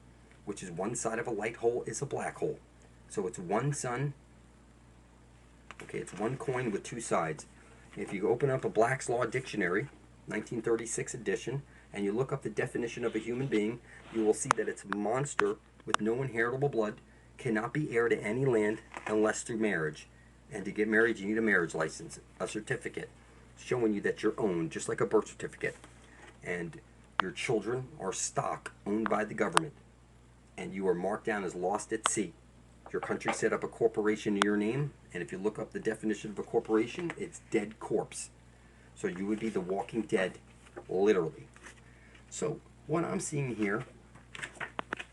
which is one side of a light hole is a black hole. So it's one sun, okay, it's one coin with two sides. If you open up a Black's Law Dictionary, 1936 edition, and you look up the definition of a human being, you will see that it's a monster with no inheritable blood, cannot be heir to any land unless through marriage. And to get married, you need a marriage license, a certificate, showing you that you're owned, just like a birth certificate. And your children are stock owned by the government. And you are marked down as lost at sea. Your country set up a corporation in your name, and if you look up the definition of a corporation, it's dead corpse. So you would be the walking dead, literally. So what I'm seeing here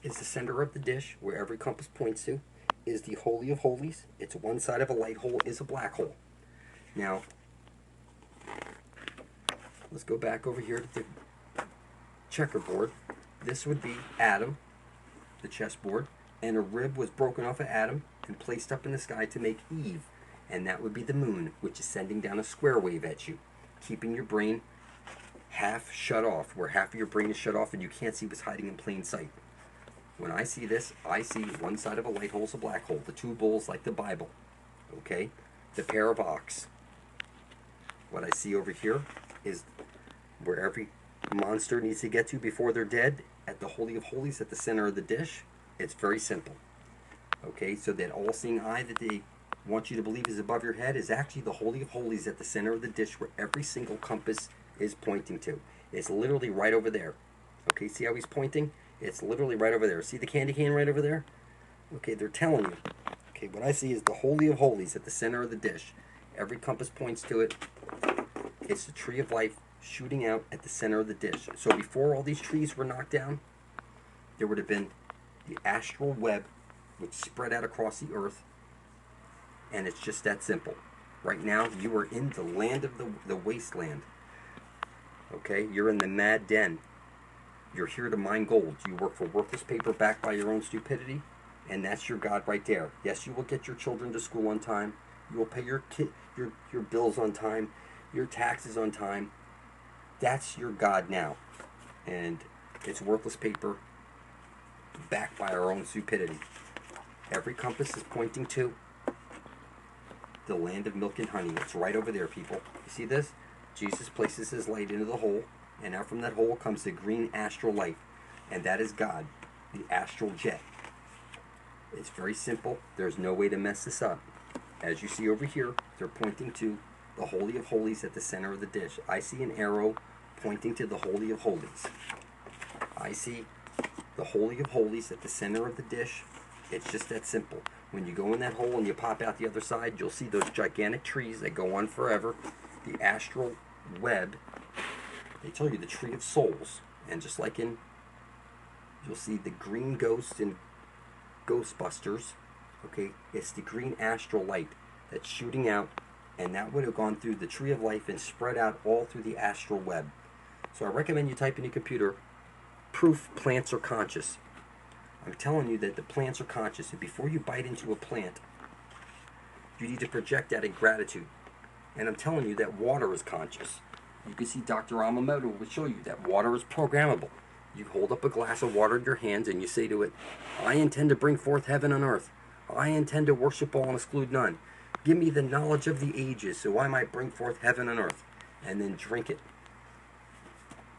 is the center of the dish, where every compass points to, is the Holy of Holies. It's one side of a light hole is a black hole. Now, let's go back over here to the checkerboard. This would be Adam, the chessboard. And a rib was broken off of Adam and placed up in the sky to make Eve. And that would be the moon, which is sending down a square wave at you. keeping your brain half shut off, where half of your brain is shut off and you can't see what's hiding in plain sight. When I see this, I see one side of a light hole is a black hole, the two bulls like the Bible, okay? The pair of ox. What I see over here is where every monster needs to get to before they're dead, at the Holy of Holies at the center of the dish. It's very simple. Okay, so that all-seeing eye that they want you to believe is above your head is actually the Holy of Holies at the center of the dish, where every single compass is pointing to. It's literally right over there. Okay, see how he's pointing? It's literally right over there. See the candy cane right over there? Okay, they're telling you. Okay, what I see is the Holy of Holies at the center of the dish. Every compass points to it. It's the tree of life shooting out at the center of the dish. So before all these trees were knocked down, there would have been the astral web, which spread out across the earth. And it's just that simple. Right now, you are in the land of the wasteland. Okay, you're in the mad den. You're here to mine gold. You work for worthless paper backed by your own stupidity, and that's your God right there. Yes, you will get your children to school on time. You will pay your bills on time, your taxes on time. That's your God now. And it's worthless paper backed by our own stupidity. Every compass is pointing to the land of milk and honey. It's right over there, people. You see this? Jesus places his light into the hole, and out from that hole comes the green astral light, and that is God, the astral jet. It's very simple. There's no way to mess this up. As you see over here, they're pointing to the Holy of Holies at the center of the dish. I see an arrow pointing to the Holy of Holies. I see the Holy of Holies at the center of the dish. It's just that simple. When you go in that hole and you pop out the other side, you'll see those gigantic trees that go on forever. The astral web. They tell you the tree of souls. And just like in, you'll see the green ghost in Ghostbusters. Okay, it's the green astral light that's shooting out, and that would have gone through the tree of life and spread out all through the astral web. So I recommend you type in your computer, proof plants are conscious. I'm telling you that the plants are conscious, and before you bite into a plant, you need to project that in gratitude. And I'm telling you that water is conscious. You can see Dr. Amamoto will show you that water is programmable. You hold up a glass of water in your hands and you say to it, I intend to bring forth heaven on earth. I intend to worship all and exclude none. Give me the knowledge of the ages so I might bring forth heaven on earth. And then drink it.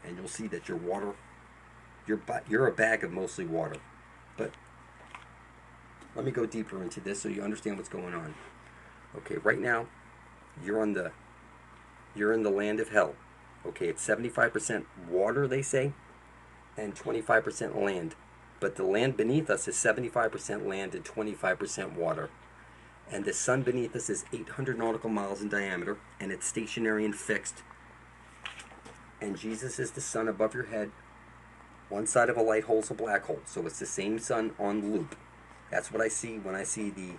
And you'll see that your water, you're a bag of mostly water. But let me go deeper into this so you understand what's going on. Okay, right now, you're in the land of hell. Okay, it's 75% water, they say, and 25% land. But the land beneath us is 75% land and 25% water. And the sun beneath us is 800 nautical miles in diameter, and it's stationary and fixed. And Jesus is the sun above your head. One side of a light hole is a black hole, so it's the same sun on loop. That's what I see when I see the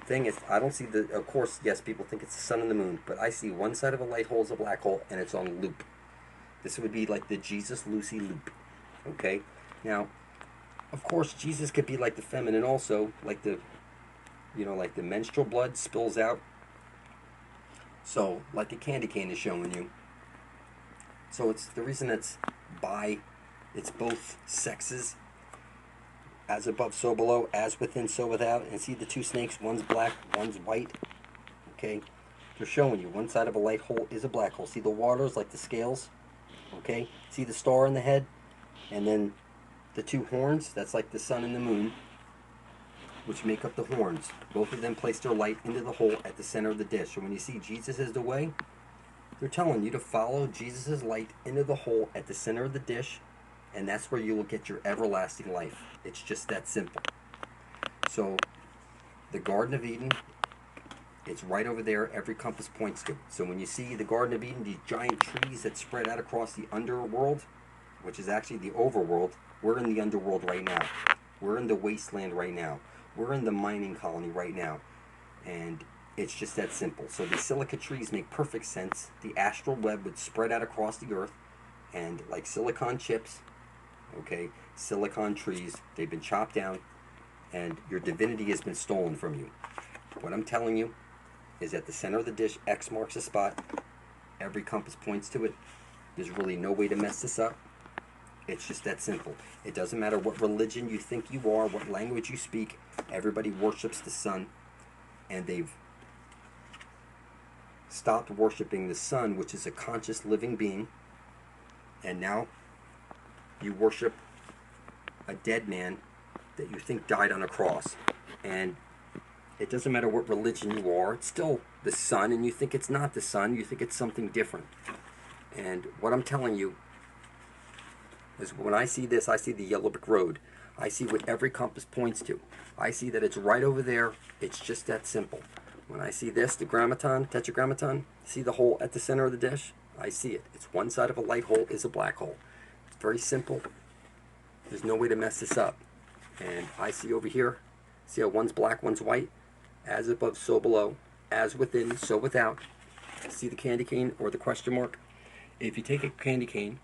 thing. Is I don't see the, of course, yes, people think it's the sun and the moon, but I see one side of a light hole is a black hole, and it's on loop. This would be like the Jesus-Lucy loop. Okay? Now, of course, Jesus could be like the feminine also, like the, like the menstrual blood spills out. So, like a candy cane is showing you. So it's the reason it's it's both sexes, as above, so below, as within, so without. And see the two snakes, one's black, one's white. Okay? They're showing you one side of a light hole is a black hole. See the waters like the scales? Okay? See the star in the head? And then the two horns, that's like the sun and the moon, which make up the horns. Both of them place their light into the hole at the center of the dish. So when you see Jesus is the way, they're telling you to follow Jesus' light into the hole at the center of the dish, and that's where you will get your everlasting life. It's just that simple. So the Garden of Eden, it's right over there. Every compass points to it. So when you see the Garden of Eden, these giant trees that spread out across the underworld, which is actually the overworld, we're in the underworld right now. We're in the wasteland right now. We're in the mining colony right now. And it's just that simple. So the silica trees make perfect sense. The astral web would spread out across the earth, and like silicon chips, okay, silicon trees, they've been chopped down, and your divinity has been stolen from you. What I'm telling you is at the center of the dish, X marks the spot. Every compass points to it. There's really no way to mess this up. It's just that simple. It doesn't matter what religion you think you are, what language you speak. Everybody worships the sun, and they've stopped worshiping the sun, which is a conscious living being, and now you worship a dead man that you think died on a cross. And it doesn't matter what religion you are, it's still the sun, and you think it's not the sun, you think it's something different. And what I'm telling you is, when I see this, I see the yellow brick road. I see what every compass points to. I see that it's right over there. It's just that simple. When I see this, the grammaton, tetragrammaton, see the hole at the center of the dish? I see it. It's one side of a light hole is a black hole. It's very simple. There's no way to mess this up. And I see over here, see how one's black, one's white? As above, so below. As within, so without. See the candy cane or the question mark? If you take a candy cane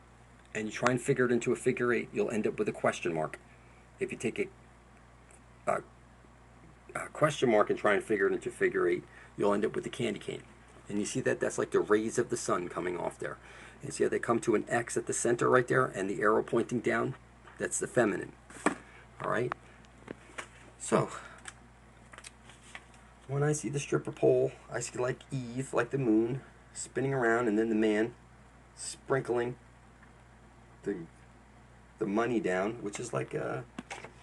and you try and figure it into a figure 8, you'll end up with a question mark. If you take a question mark and try and figure it into figure 8, you'll end up with the candy cane. And you see that that's like the rays of the sun coming off there. And see how they come to an X at the center right there, and the arrow pointing down? That's the feminine. Alright? So, when I see the stripper pole, I see like Eve, like the moon, spinning around, and then the man sprinkling the money down, which is like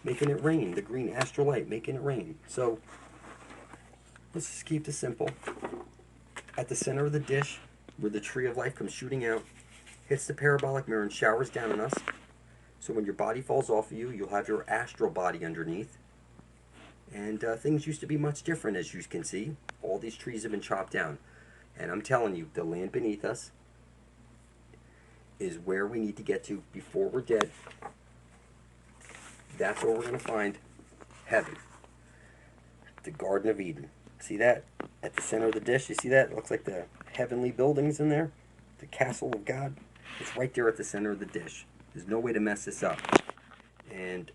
making it rain, the green astrolite, making it rain. So, let's just keep this simple. At the center of the dish, where the tree of life comes shooting out, hits the parabolic mirror and showers down on us. So when your body falls off of you, you'll have your astral body underneath. And things used to be much different, as you can see. All these trees have been chopped down. And I'm telling you, the land beneath us is where we need to get to before we're dead. That's where we're going to find heaven. The Garden of Eden. See that? At the center of the dish, you see that? It looks like the heavenly buildings in there. The castle of God. It's right there at the center of the dish. There's no way to mess this up. And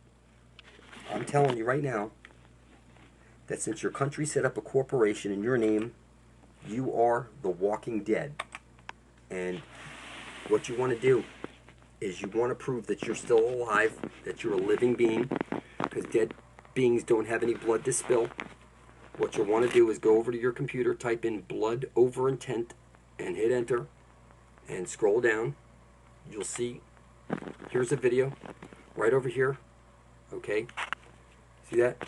I'm telling you right now that since your country set up a corporation in your name, you are the walking dead. And what you want to do is you want to prove that you're still alive, that you're a living being, because dead beings don't have any blood to spill. What you'll want to do is go over to your computer, type in blood over intent, and hit enter, and scroll down. You'll see, here's a video, right over here, okay? See that?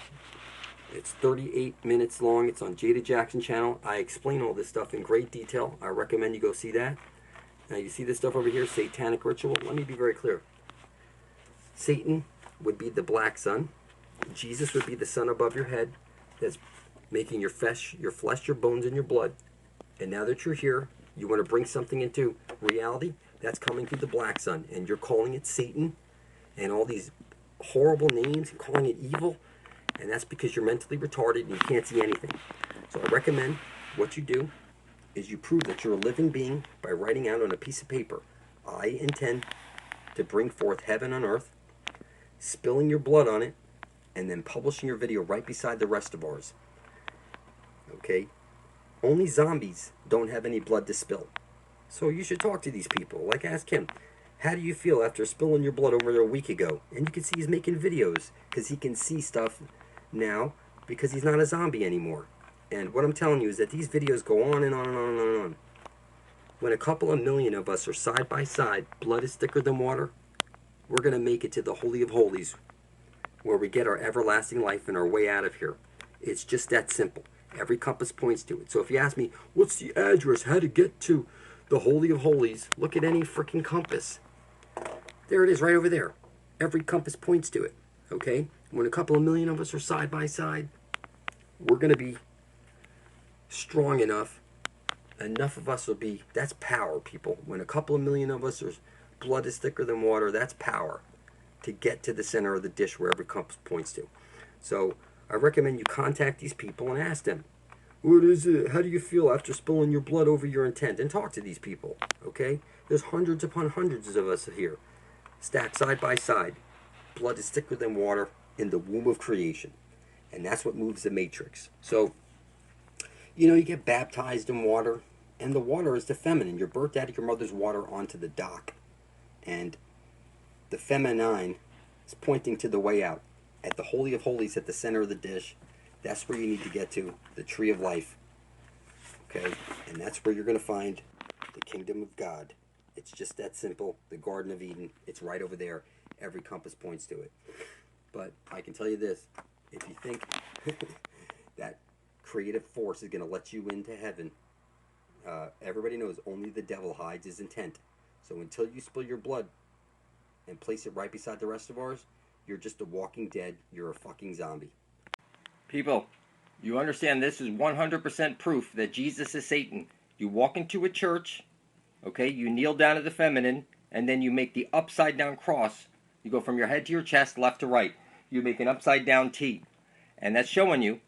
It's 38 minutes long. It's on Jada Jackson channel. I explain all this stuff in great detail. I recommend you go see that. Now you see this stuff over here, satanic ritual. Let me be very clear. Satan would be the black sun. Jesus would be the sun above your head that's making your flesh, your bones, and your blood. And now that you're here, you want to bring something into reality. That's coming through the black sun. And you're calling it Satan and all these horrible names and calling it evil. And that's because you're mentally retarded and you can't see anything. So I recommend what you do is you prove that you're a living being by writing out on a piece of paper, I intend to bring forth heaven on earth, spilling your blood on it, and then publishing your video right beside the rest of ours. Okay? Only zombies don't have any blood to spill. So you should talk to these people. Like, ask him, how do you feel after spilling your blood over there a week ago? And you can see he's making videos because he can see stuff now because he's not a zombie anymore. And what I'm telling you is that these videos go on and on and on and on and on. When a couple of million of us are side by side, blood is thicker than water, we're going to make it to the Holy of Holies, where we get our everlasting life and our way out of here. It's just that simple. Every compass points to it. So if you ask me, what's the address, how to get to the Holy of Holies, look at any freaking compass. There it is right over there. Every compass points to it. Okay? When a couple of million of us are side by side, we're going to be strong enough. Enough of us will be, that's power, people. When a couple of million of us are, blood is thicker than water, that's power to get to the center of the dish where every compass points to. So I recommend you contact these people and ask them, what is it? How do you feel after spilling your blood over your intent? And talk to these people, okay? There's hundreds upon hundreds of us here, stacked side by side. Blood is thicker than water in the womb of creation. And that's what moves the matrix. So, you know, you get baptized in water, And the water is the feminine. You're birthed out of your mother's water onto the dock. And the feminine is pointing to the way out. At the Holy of Holies at the center of the dish, that's where you need to get to, the tree of life. Okay? And that's where you're going to find the kingdom of God. It's just that simple. The Garden of Eden, it's right over there. Every compass points to it. But I can tell you this, if you think that creative force is going to let you into heaven, everybody knows only the devil hides his intent. So until you spill your blood and place it right beside the rest of ours, you're just a walking dead. You're a fucking zombie. People, you understand this is 100% proof that Jesus is Satan. You walk into a church, okay, you kneel down to the feminine, and then you make the upside down cross. You go from your head to your chest, left to right. You make an upside down T. And that's showing you,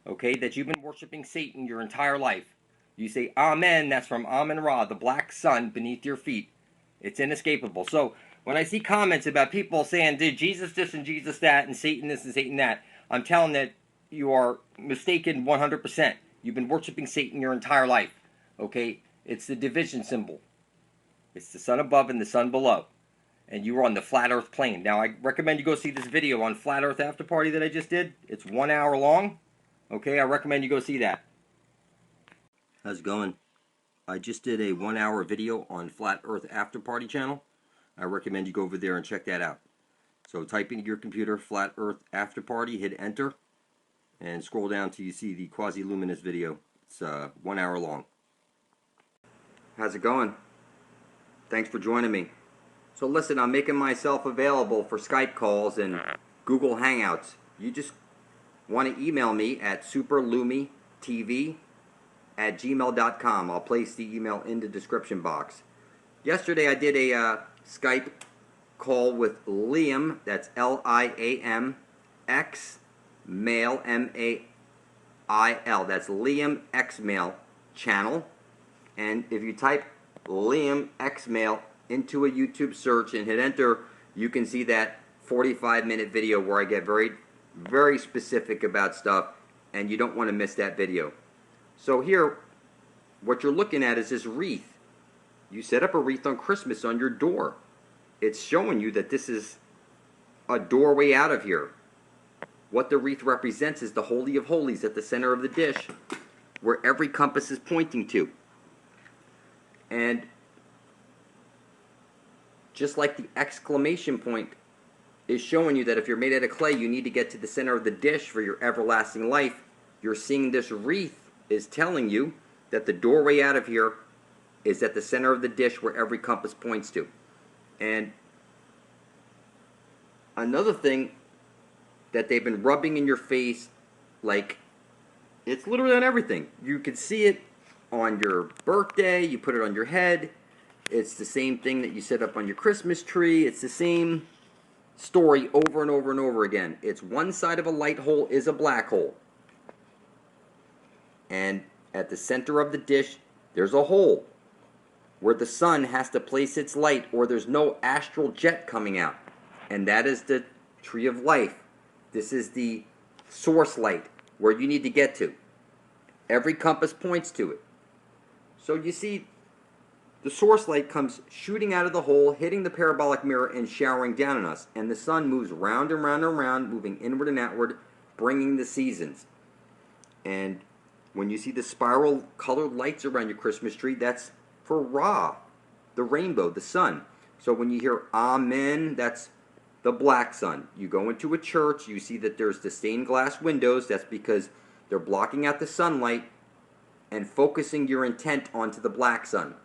okay, that you've been worshiping Satan your entire life. You say Amen, that's from Amen-Ra, the black sun beneath your feet. It's inescapable. So when I see comments about people saying, did Jesus this and Jesus that, and Satan this and Satan that, I'm telling that you are mistaken 100%. You've been worshiping Satan your entire life. Okay? It's the division symbol. It's the sun above and the sun below. And you are on the flat earth plane. Now, I recommend you go see this video on Flat Earth After Party that I just did. It's 1 hour long. Okay, I recommend you go see that. How's it going? I just did a 1 hour video on Flat Earth After Party channel. I recommend you go over there and check that out. So type into your computer Flat Earth After Party, hit enter, and scroll down till you see the QuasiLuminous video. It's 1 hour long. How's it going? Thanks for joining me. So listen, I'm making myself available for Skype calls and Google Hangouts. You just want to email me at superlumitv@gmail.com. I'll place the email in the description box. Yesterday I did a Skype call with Liam, that's Liam, X Mail, Mail, that's Liam X Mail channel. And if you type Liam X Mail into a YouTube search and hit enter, you can see that 45-minute video where I get very, very specific about stuff, and you don't want to miss that video. So here, what you're looking at is this wreath. You set up a wreath on Christmas on your door. It's showing you that this is a doorway out of here. What the wreath represents is the Holy of Holies at the center of the dish, where every compass is pointing to. And just like the exclamation point is showing you that if you're made out of clay, you need to get to the center of the dish for your everlasting life, you're seeing this wreath is telling you that the doorway out of here is at the center of the dish where every compass points to. And another thing that they've been rubbing in your face, like, it's literally on everything. You can see it on your birthday, you put it on your head. It's the same thing that you set up on your Christmas tree. It's the same story over and over and over again. It's one side of a light hole is a black hole. And at the center of the dish, there's a hole where the sun has to place its light or there's no astral jet coming out. And that is the tree of life. This is the source light where you need to get to. Every compass points to it. So you see, the source light comes shooting out of the hole, hitting the parabolic mirror, and showering down on us. And the sun moves round and round and round, moving inward and outward, bringing the seasons. And when you see the spiral colored lights around your Christmas tree, that's for Ra, the rainbow, the sun. So when you hear Amen, that's the black sun. You go into a church, you see that there's the stained glass windows. That's because they're blocking out the sunlight and focusing your intent onto the black sun,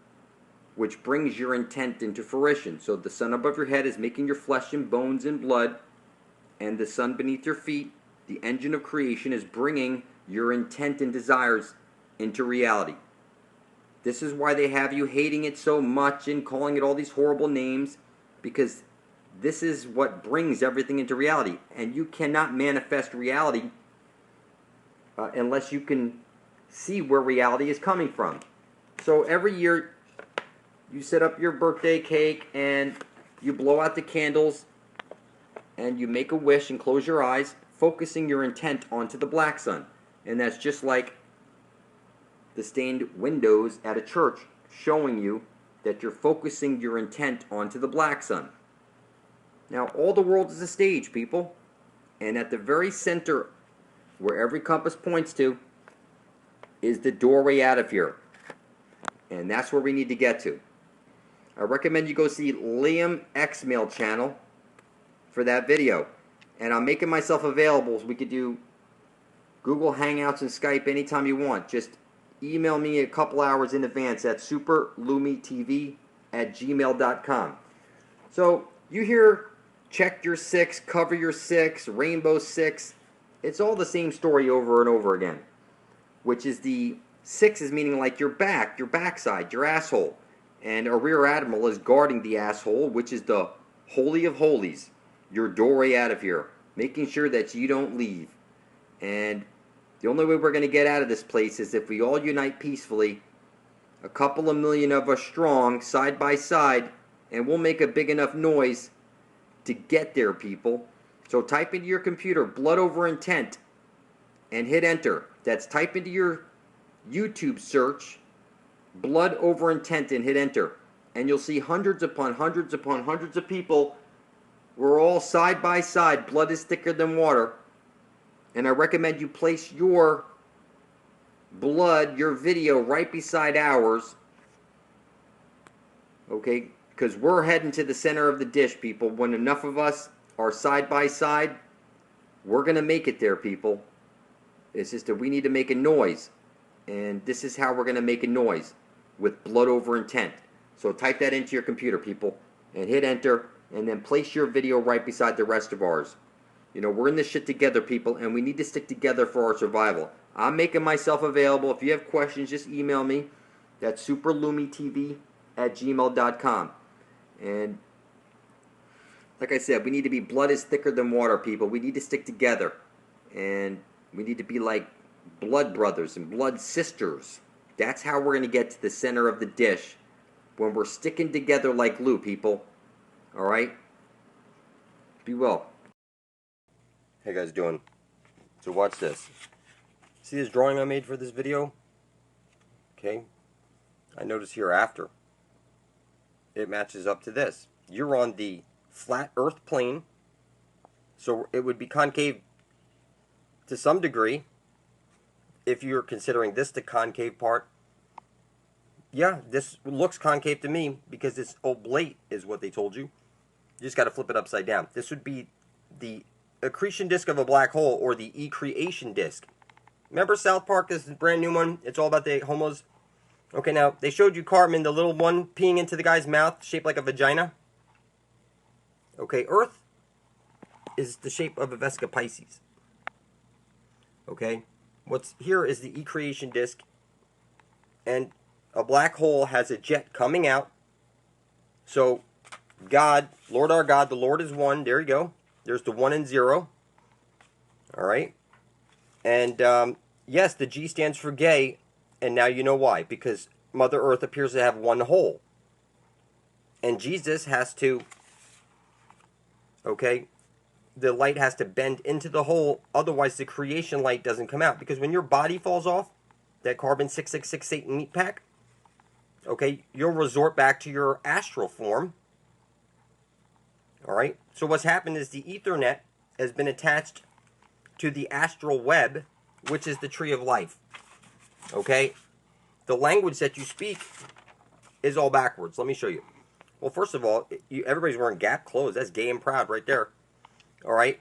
which brings your intent into fruition. So the sun above your head is making your flesh and bones and blood, and the sun beneath your feet, the engine of creation, is bringing your intent and desires into reality. This is why they have you hating it so much and calling it all these horrible names, because this is what brings everything into reality. And you cannot manifest reality unless you can see where reality is coming from. So every year, you set up your birthday cake and you blow out the candles and you make a wish and close your eyes, focusing your intent onto the black sun. And that's just like the stained windows at a church, showing you that you're focusing your intent onto the black sun. Now, all the world is a stage, people. And at the very center, where every compass points to, is the doorway out of here. And that's where we need to get to. I recommend you go see Liam X-Mail channel for that video. And I'm making myself available so we could do Google Hangouts and Skype anytime you want. Just email me a couple hours in advance at superlumitv@gmail.com. So you hear check your six, cover your six, rainbow six. It's all the same story over and over again. Which is the six is meaning like your back, your backside, your asshole. And a rear admiral is guarding the asshole, which is the holy of holies. Your doorway out of here. Making sure that you don't leave. And the only way we're going to get out of this place is if we all unite peacefully, a couple of million of us strong, side by side, and we'll make a big enough noise to get there, people. So type into your computer, blood over intent, and hit enter. That's type into your YouTube search, blood over intent, and hit enter. And you'll see hundreds upon hundreds upon hundreds of people. We're all side by side. Blood is thicker than water. And I recommend you place your blood, your video, right beside ours. Okay? Because we're heading to the center of the dish, people. When enough of us are side by side, we're going to make it there, people. It's just that we need to make a noise. And this is how we're going to make a noise. With blood over intent. So type that into your computer, people. And hit enter. And then place your video right beside the rest of ours. You know, we're in this shit together, people. And we need to stick together for our survival. I'm making myself available. If you have questions, just email me. That's superlumitv@gmail.com. And like I said, we need to be blood is thicker than water, people. We need to stick together. And we need to be like blood brothers and blood sisters. That's how we're going to get to the center of the dish. When we're sticking together like glue, people. Alright? Be well. How you guys doing? So watch this. See this drawing I made for this video? Okay. I notice here after. It matches up to this. You're on the flat earth plane. So it would be concave to some degree. If you're considering this the concave part. Yeah, this looks concave to me because it's oblate is what they told you. You just got to flip it upside down. This would be the accretion disk of a black hole or the ecreation disk. Remember South Park, this is a brand new one. It's all about the homos. Okay, now, they showed you Cartman, the little one, peeing into the guy's mouth, shaped like a vagina. Okay, Earth is the shape of a Vesca Pisces. Okay, what's here is the ecreation disk. And a black hole has a jet coming out. So, God, Lord our God, the Lord is one. There you go. There's the 1 and 0. Alright. And, yes, the G stands for gay. And now you know why. Because Mother Earth appears to have one hole. And Jesus has to, okay, the light has to bend into the hole. Otherwise, the creation light doesn't come out. Because when your body falls off, that carbon 666 Satan meat pack, okay, you'll resort back to your astral form. Alright? So what's happened is the Ethernet has been attached to the astral web, which is the tree of life. Okay? The language that you speak is all backwards. Let me show you. Well, first of all, everybody's wearing Gap clothes. That's gay and proud right there. Alright?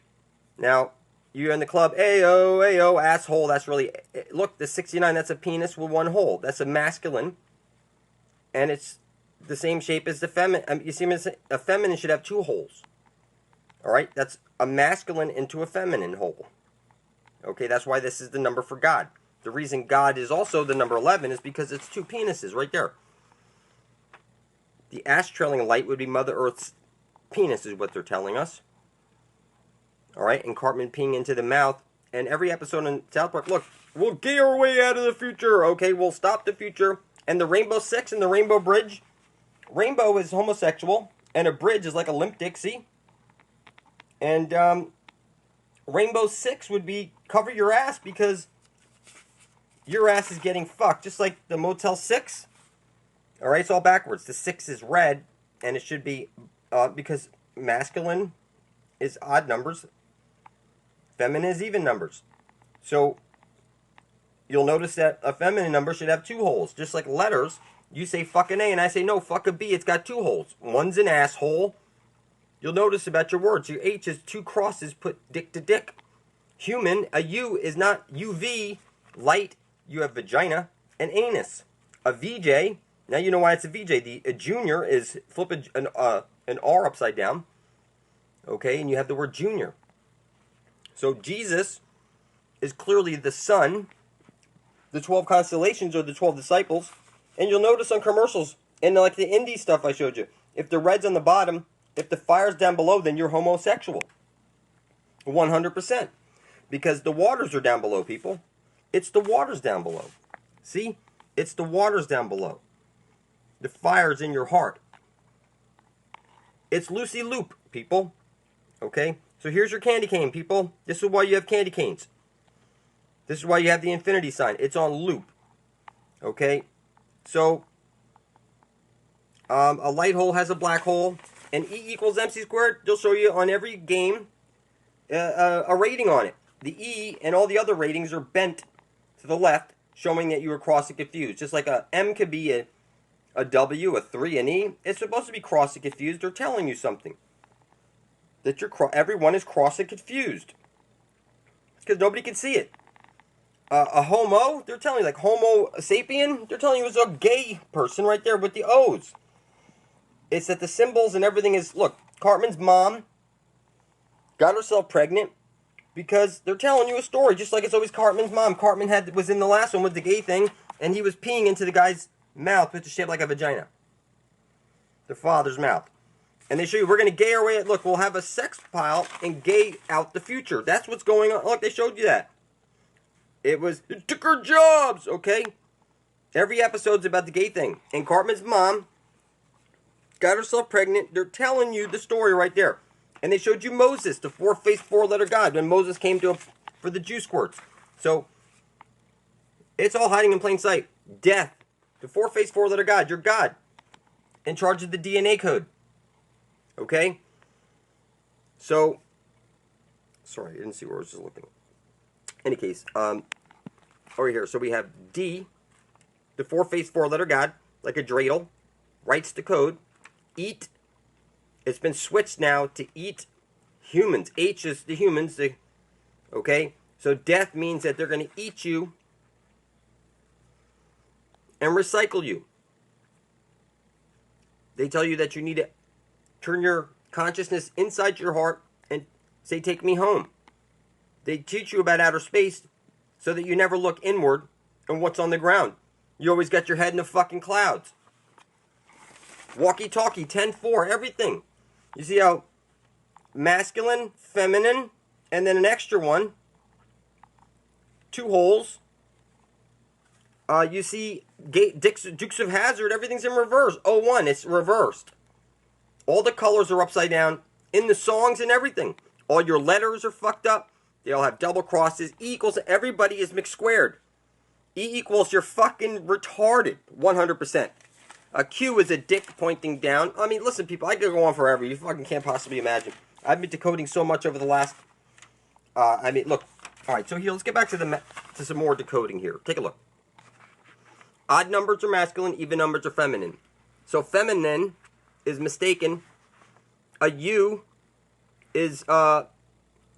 Now, you're in the club. Ayo, ayo, asshole. That's really... Look, the 69, that's a penis with one hole. That's a masculine. And it's the same shape as the feminine. You see, a feminine should have two holes. Alright? That's a masculine into a feminine hole. Okay? That's why this is the number for God. The reason God is also the number 11 is because it's two penises right there. The ash-trailing light would be Mother Earth's penis is what they're telling us. Alright, and Cartman peeing into the mouth. And every episode in South Park, look, we'll gay our way out of the future. Okay, we'll stop the future. And the Rainbow Six and the Rainbow Bridge. Rainbow is homosexual. And a bridge is like a limp Dixie. And Rainbow Six would be cover your ass because your ass is getting fucked, just like the Motel 6. All right, it's all backwards. The 6 is red, and it should be, because masculine is odd numbers, feminine is even numbers. So you'll notice that a feminine number should have 2 holes. Just like letters, you say fucking A, and I say no, fuck a B, it's got 2 holes. One's an asshole. You'll notice about your words, your H is 2 crosses put dick to dick. Human, a U is not UV, light, you have vagina, and anus. A VJ, now you know why it's a VJ. A junior is flip an R upside down. Okay, and you have the word junior. So Jesus is clearly the sun. The 12 constellations are the 12 disciples. And you'll notice on commercials, and like the indie stuff I showed you, if the red's on the bottom, if the fire's down below, then you're homosexual. 100%. Because the waters are down below, people. It's the waters down below. See? It's the waters down below. The fire's in your heart. It's Lucy Loop, people. Okay? So here's your candy cane, people. This is why you have candy canes. This is why you have the infinity sign. It's on loop. Okay? So, a light hole has a black hole. And E equals MC squared, they'll show you on every game a rating on it. The E and all the other ratings are bent to the left, showing that you were cross and confused. Just like a M could be a W, a 3, an E. It's supposed to be cross and confused. They're telling you something. That everyone is cross and confused. Because nobody can see it. A homo, they're telling you, like homo sapien, they're telling you it's a gay person right there with the O's. It's that the symbols and everything is, look, Cartman's mom got herself pregnant because they're telling you a story, just like it's always Cartman's mom. Cartman was in the last one with the gay thing, and he was peeing into the guy's mouth, which is shaped like a vagina. The father's mouth. And they show you, we're going to gay our way, look, we'll have a sex pile and gay out the future. That's what's going on. Look, they showed you that. It took her jobs, okay? Every episode's about the gay thing. And Cartman's mom got herself pregnant. They're telling you the story right there. And they showed you Moses, the 4-faced, 4-letter God, when Moses came to him for the Jew squirts. So, it's all hiding in plain sight. Death, the 4-faced, 4-letter God, you're God, in charge of the DNA code. Okay? So, sorry, I didn't see where I was just looking. Any case, over here, so we have D, the 4-faced, 4-letter God, like a dreidel, writes the code. Eat, it's been switched now to eat humans. H is the humans, okay? So death means that they're going to eat you and recycle you. They tell you that you need to turn your consciousness inside your heart and say, take me home. They teach you about outer space so that you never look inward and what's on the ground. You always got your head in the fucking clouds. Walkie-talkie, 10-4, everything. You see how masculine, feminine, and then an extra one. 2 holes. You see Dukes of Hazzard, everything's in reverse. 01, it's reversed. All the colors are upside down in the songs and everything. All your letters are fucked up. They all have double crosses. E equals everybody is mixed squared. E equals you're fucking retarded. 100%. A Q is a dick pointing down. I mean, listen, people, I could go on forever. You fucking can't possibly imagine. I've been decoding so much over the last... I mean, look. All right, so here, let's get back to some more decoding here. Take a look. Odd numbers are masculine, even numbers are feminine. So feminine is mistaken. A U is, you're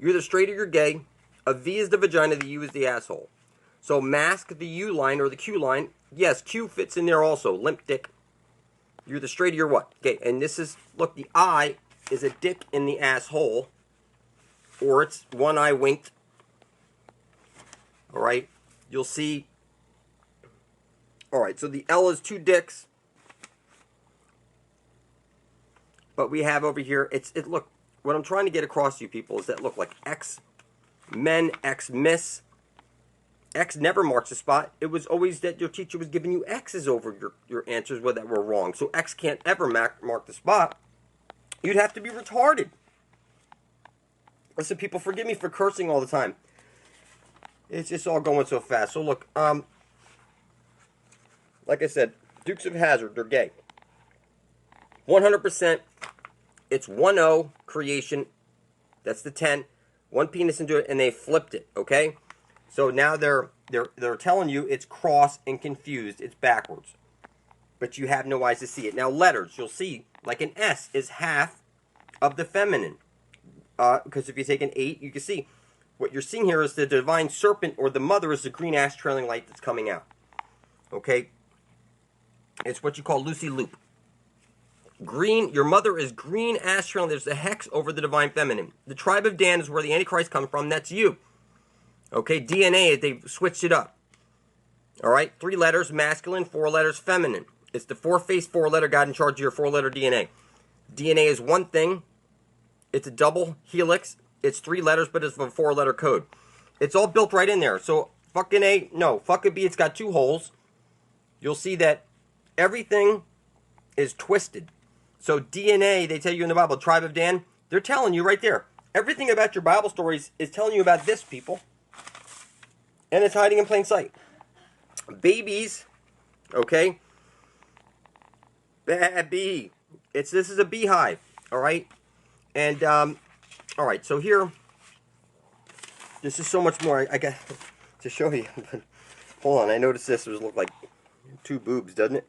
either straight or you're gay. A V is the vagina, the U is the asshole. So mask the U line or the Q line. Yes, Q fits in there also. Limp dick. You're the straight or you're what? Okay, and this is, look, the I is a dick in the asshole. Or it's one eye winked. Alright, you'll see. Alright, so the L is 2 dicks. But we have over here, look, what I'm trying to get across to you people is that, look, like X men, X miss. X never marks a spot. It was always that your teacher was giving you X's over your answers that were wrong. So X can't ever mark the spot. You'd have to be retarded. Listen, people, forgive me for cursing all the time. It's just all going so fast. So look, like I said, Dukes of Hazzard, they're gay. 100%, it's 1-0 creation. That's the 10. One penis into it, and they flipped it, okay? So now they're telling you it's cross and confused. It's backwards. But you have no eyes to see it. Now letters, you'll see, like an S is half of the feminine. Because if you take an 8, you can see what you're seeing here is the divine serpent, or the mother is the green ash trailing light that's coming out. Okay? It's what you call Lucy Loop. Green, your mother is green ash trailing. There's a hex over the divine feminine. The tribe of Dan is where the Antichrist comes from. That's you. Okay? DNA, they've switched it up. All right? 3 letters masculine, 4 letters feminine. It's the 4-faced 4-letter God in charge of your 4-letter DNA. DNA is one thing. It's a double helix. It's 3 letters, but it's a 4-letter code. It's all built right in there. So, fucking A, no. Fucking B, it's got 2 holes. You'll see that everything is twisted. So DNA, they tell you in the Bible, tribe of Dan, they're telling you right there. Everything about your Bible stories is telling you about this, people. And it's hiding in plain sight. Babies, okay? Bee. This is a beehive, all right? And, all right, so here, this is so much more. I got to show you. Hold on, I noticed this look like 2 boobs, doesn't it?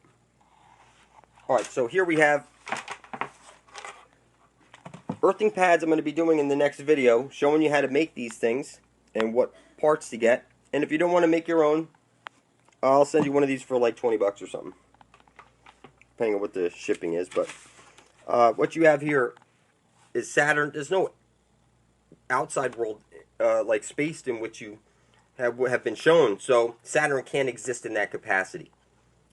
All right, so here we have earthing pads I'm going to be doing in the next video, showing you how to make these things and what parts to get. And if you don't want to make your own, I'll send you one of these for like 20 bucks or something, depending on what the shipping is. But what you have here is Saturn. There's no outside world like space in which you have been shown, so Saturn can't exist in that capacity.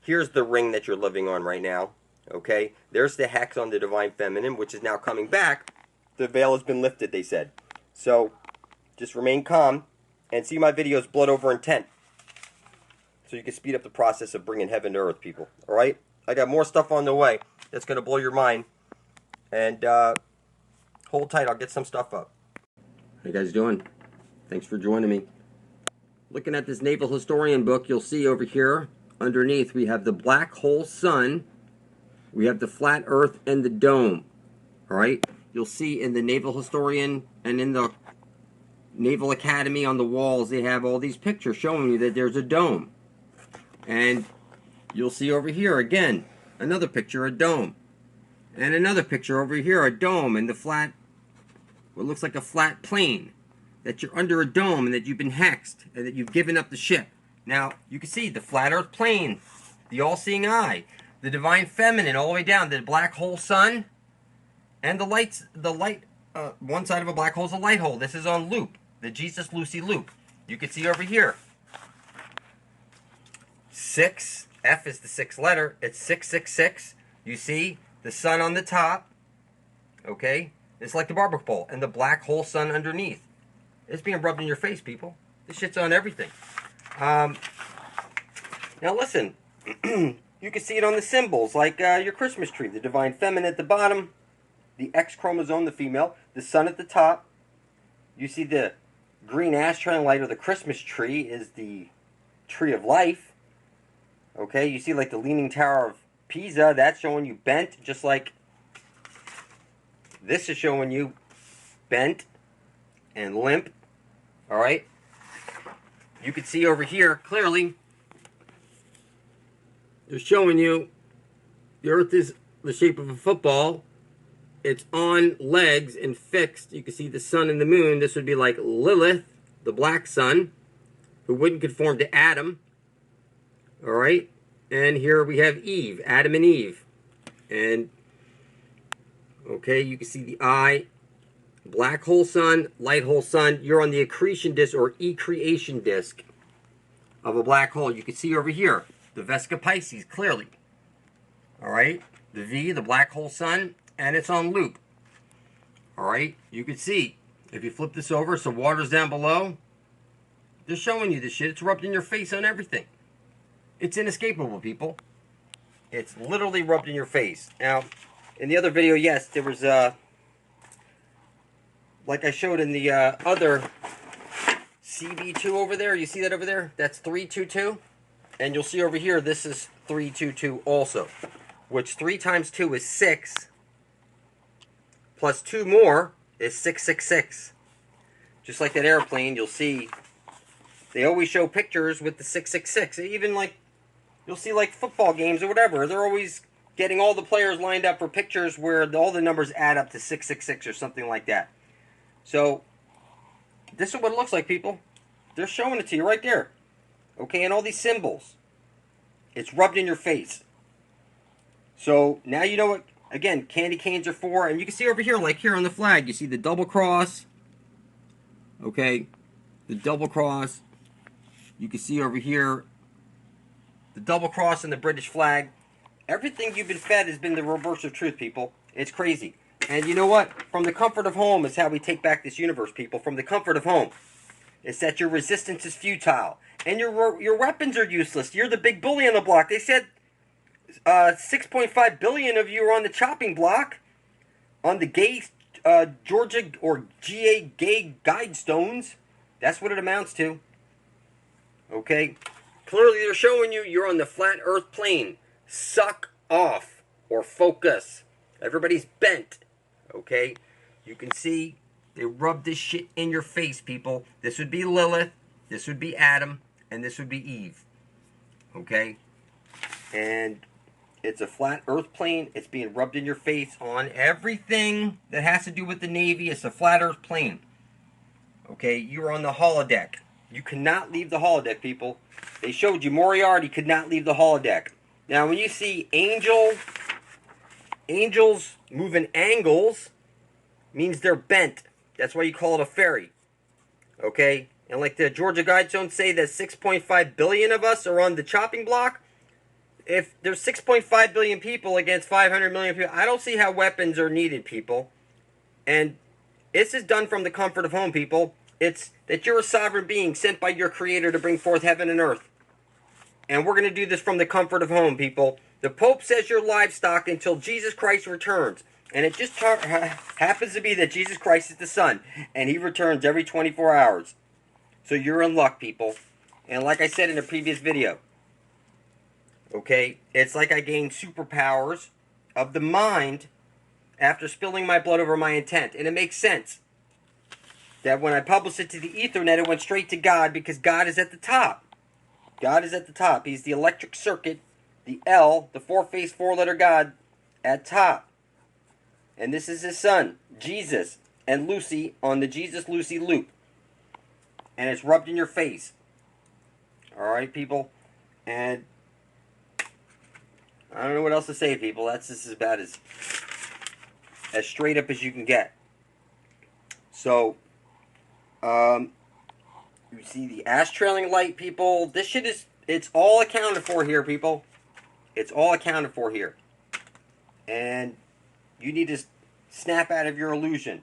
Here's the ring that you're living on right now. Okay, there's the hex on the divine feminine, which is now coming back. The veil has been lifted, they said. So just remain calm and see my videos, Blood Over Intent, so you can speed up the process of bringing heaven to earth, people. All right, I got more stuff on the way that's going to blow your mind. And hold tight, I'll get some stuff up. How you guys doing? Thanks for joining me. Looking at this naval historian book, you'll see over here underneath we have the black hole sun, we have the flat earth, and the dome. All right, you'll see in the naval historian and in the Naval Academy on the walls, they have all these pictures showing you that there's a dome. And you'll see over here again another picture, a dome. And another picture over here, a dome, and the flat, what looks like a flat plane. That you're under a dome and that you've been hexed and that you've given up the ship. Now, you can see the flat earth plane, the all-seeing eye, the divine feminine all the way down, the black hole sun, and the light, one side of a black hole is a light hole. This is on loop, the Jesus Lucy loop. You can see over here. 6, F is the 6th letter, it's 666. You see the sun on the top, okay? It's like the barbecue pole, and the black hole sun underneath. It's being rubbed in your face, people. This shit's on everything. Now listen, you can see it on the symbols, like your Christmas tree. The divine feminine at the bottom, the X chromosome, the female, the sun at the top. You see the green ash trailing light, or the Christmas tree is the tree of life. Okay, you see like the Leaning Tower of Pisa, that's showing you bent, just like this is showing you bent and limp. All right, you can see over here clearly they're showing you the earth is the shape of a football. It's on legs and fixed. You can see the sun and the moon. This would be like Lilith, the black sun, who wouldn't conform to Adam. All right, and here we have Eve, Adam and Eve. And okay, you can see the eye. Black hole sun, light hole sun. You're on the accretion disk or ecreation disk of a black hole. You can see over here the Vesca Pisces clearly. All right, the V, the black hole sun, and it's on loop. All right, you can see if you flip this over, some water's down below. They're showing you this shit. It's rubbed in your face on everything. It's inescapable, people. It's literally rubbed in your face. Now, in the other video, yes, there was like I showed in the other CB2 over there. You see that over there? That's 322. And you'll see over here, this is 322 also, which 3 times 2 is 6, plus 2 more is 666. Just like that airplane, you'll see they always show pictures with the 666. Even like, you'll see like football games or whatever, they're always getting all the players lined up for pictures where all the numbers add up to 666 or something like that. So, this is what it looks like, people. They're showing it to you right there. Okay, and all these symbols. It's rubbed in your face. So, now you know what, again, candy canes are for. And you can see over here, like here on the flag, you see the double cross. Okay, the double cross. You can see over here the double cross and the British flag. Everything you've been fed has been the reverse of truth, people. It's crazy. And you know what? From the comfort of home is how we take back this universe, people. From the comfort of home. It's that your resistance is futile. And your weapons are useless. You're the big bully on the block. They said 6.5 billion of you are on the chopping block. On the gay Georgia or GA gay guidestones. That's what it amounts to. Okay? Clearly they're showing you you're on the flat earth plane. Suck off or focus. Everybody's bent. Okay? You can see they rub this shit in your face, people. This would be Lilith, this would be Adam, and this would be Eve. Okay? And it's a flat earth plane. It's being rubbed in your face on everything that has to do with the Navy. It's a flat earth plane. Okay? You're on the holodeck. You cannot leave the holodeck, people. They showed you Moriarty could not leave the holodeck. Now, when you see angels moving angles, means they're bent. That's why you call it a fairy. Okay? And like the Georgia Guidestones say that 6.5 billion of us are on the chopping block. If there's 6.5 billion people against 500 million people, I don't see how weapons are needed, people. And this is done from the comfort of home, people. It's that you're a sovereign being sent by your Creator to bring forth heaven and earth. And we're going to do this from the comfort of home, people. The Pope says you're livestock until Jesus Christ returns. And it just happens to be that Jesus Christ is the Son. And He returns every 24 hours. So you're in luck, people. And like I said in a previous video. Okay? It's like I gained superpowers of the mind after spilling my blood over my intent. And it makes sense. That when I published it to the Ethernet, it went straight to God because God is at the top. God is at the top. He's the electric circuit, the L, the four-faced, four-letter God at top. And this is His Son, Jesus, and Lucy on the Jesus-Lucy loop. And it's rubbed in your face. Alright, people? And I don't know what else to say, people. This is about as straight up as you can get. So, you see the ash trailing light, people. This shit is, it's all accounted for here, people. It's all accounted for here. And you need to snap out of your illusion.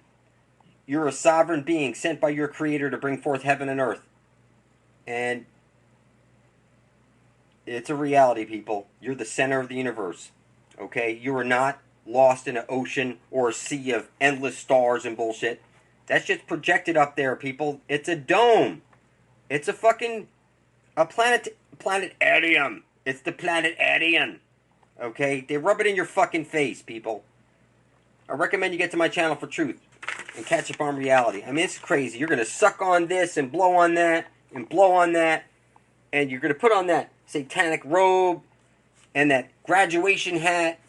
You're a sovereign being sent by your Creator to bring forth heaven and earth. And it's a reality, people. You're the center of the universe. Okay? You are not lost in an ocean or a sea of endless stars and bullshit. That shit's projected up there, people. It's a dome. It's a fucking planetarium. It's the planetarium. Okay? They rub it in your fucking face, people. I recommend you get to my channel for truth and catch up on reality. I mean, it's crazy. You're going to suck on this and blow on that and blow on that. And you're going to put on that satanic robe and that graduation hat.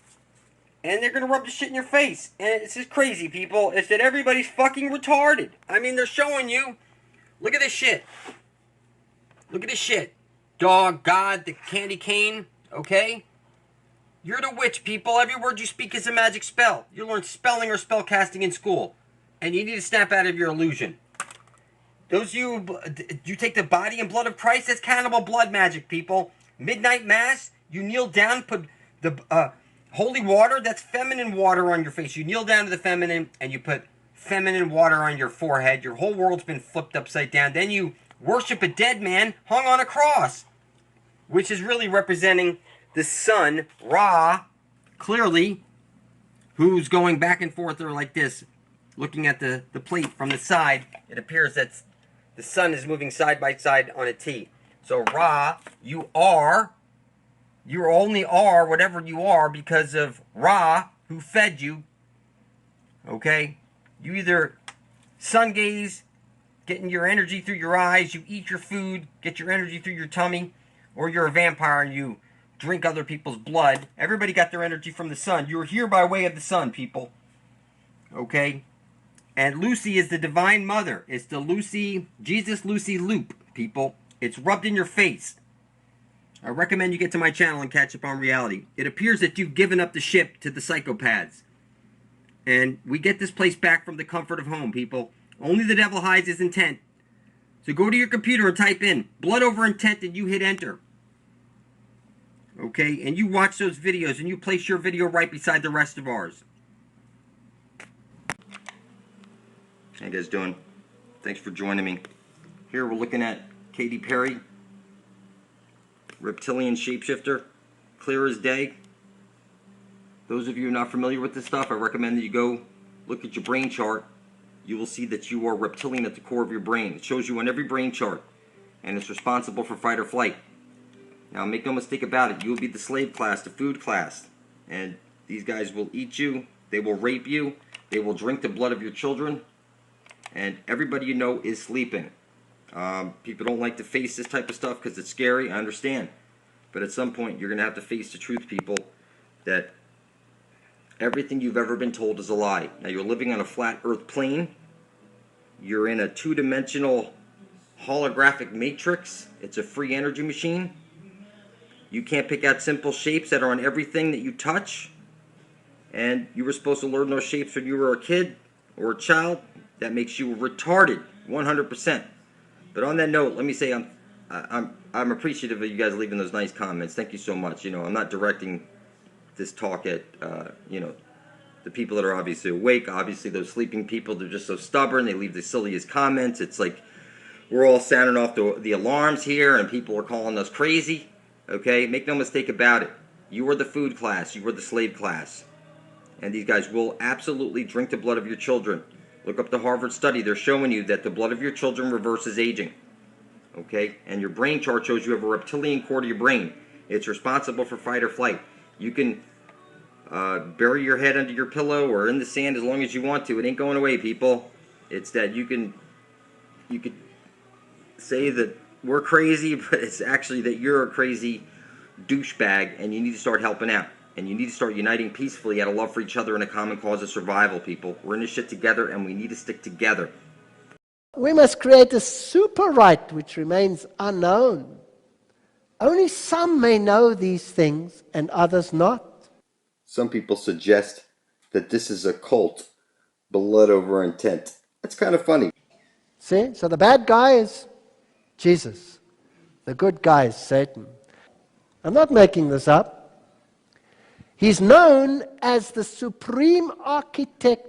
And they're going to rub the shit in your face. And it's just crazy, people. It's that everybody's fucking retarded. I mean, they're showing you. Look at this shit. Look at this shit. Dog, God, the candy cane. Okay? You're the witch, people. Every word you speak is a magic spell. You learn spelling or spell casting in school. And you need to snap out of your illusion. Those you take the body and blood of Christ, that's cannibal blood magic, people. Midnight Mass, you kneel down, put the holy water, that's feminine water on your face. You kneel down to the feminine, and you put feminine water on your forehead. Your whole world's been flipped upside down. Then you worship a dead man hung on a cross, which is really representing the sun, Ra, clearly, who's going back and forth or like this, looking at the plate from the side. It appears that the sun is moving side by side on a T. So Ra, you only are whatever you are because of Ra, who fed you. Okay? You either sun gaze, getting your energy through your eyes, you eat your food, get your energy through your tummy, or you're a vampire and you drink other people's blood. Everybody got their energy from the sun. You're here by way of the sun, people. Okay? And Lucy is the divine mother. It's the Jesus Lucy loop, people. It's rubbed in your face. I recommend you get to my channel and catch up on reality. It appears that you've given up the ship to the psychopaths. And we get this place back from the comfort of home, people. Only the devil hides his intent. So go to your computer and type in blood over intent and you hit enter. Okay? And you watch those videos and you place your video right beside the rest of ours. How you guys doing? Thanks for joining me. Here we're looking at Katy Perry, reptilian shapeshifter, clear as day. Those of you who are not familiar with this stuff, I recommend that you go look at your brain chart. You will see that you are reptilian at the core of your brain. It shows you on every brain chart, and it's responsible for fight or flight. Now, make no mistake about it, you will be the slave class, the food class, and these guys will eat you, they will rape you, they will drink the blood of your children, and everybody you know is sleeping. People don't like to face this type of stuff because it's scary, I understand. But at some point, you're going to have to face the truth, people, that everything you've ever been told is a lie. Now, you're living on a flat earth plane. You're in a two-dimensional holographic matrix. It's a free energy machine. You can't pick out simple shapes that are on everything that you touch. And you were supposed to learn those shapes when you were a kid or a child. That makes you retarded, 100%. But on that note, let me say I'm appreciative of you guys leaving those nice comments. Thank you so much. You know, I'm not directing this talk at you know, the people that are obviously awake. Obviously, those sleeping people, they're just so stubborn. They leave the silliest comments. It's like we're all sounding off the alarms here, and people are calling us crazy. Okay, make no mistake about it. You are the food class. You are the slave class, and these guys will absolutely drink the blood of your children. Look up the Harvard study. They're showing you that the blood of your children reverses aging. Okay? And your brain chart shows you have a reptilian core to your brain. It's responsible for fight or flight. You can bury your head under your pillow or in the sand as long as you want to. It ain't going away, people. It's that you could say that we're crazy, but it's actually that you're a crazy douchebag and you need to start helping out. And you need to start uniting peacefully out of love for each other and a common cause of survival, people. We're in this shit together, and we need to stick together. We must create a super right which remains unknown. Only some may know these things, and others not. Some people suggest that this is a cult, blood over intent. That's kind of funny. See? So the bad guy is Jesus. The good guy is Satan. I'm not making this up. He's known as the supreme architect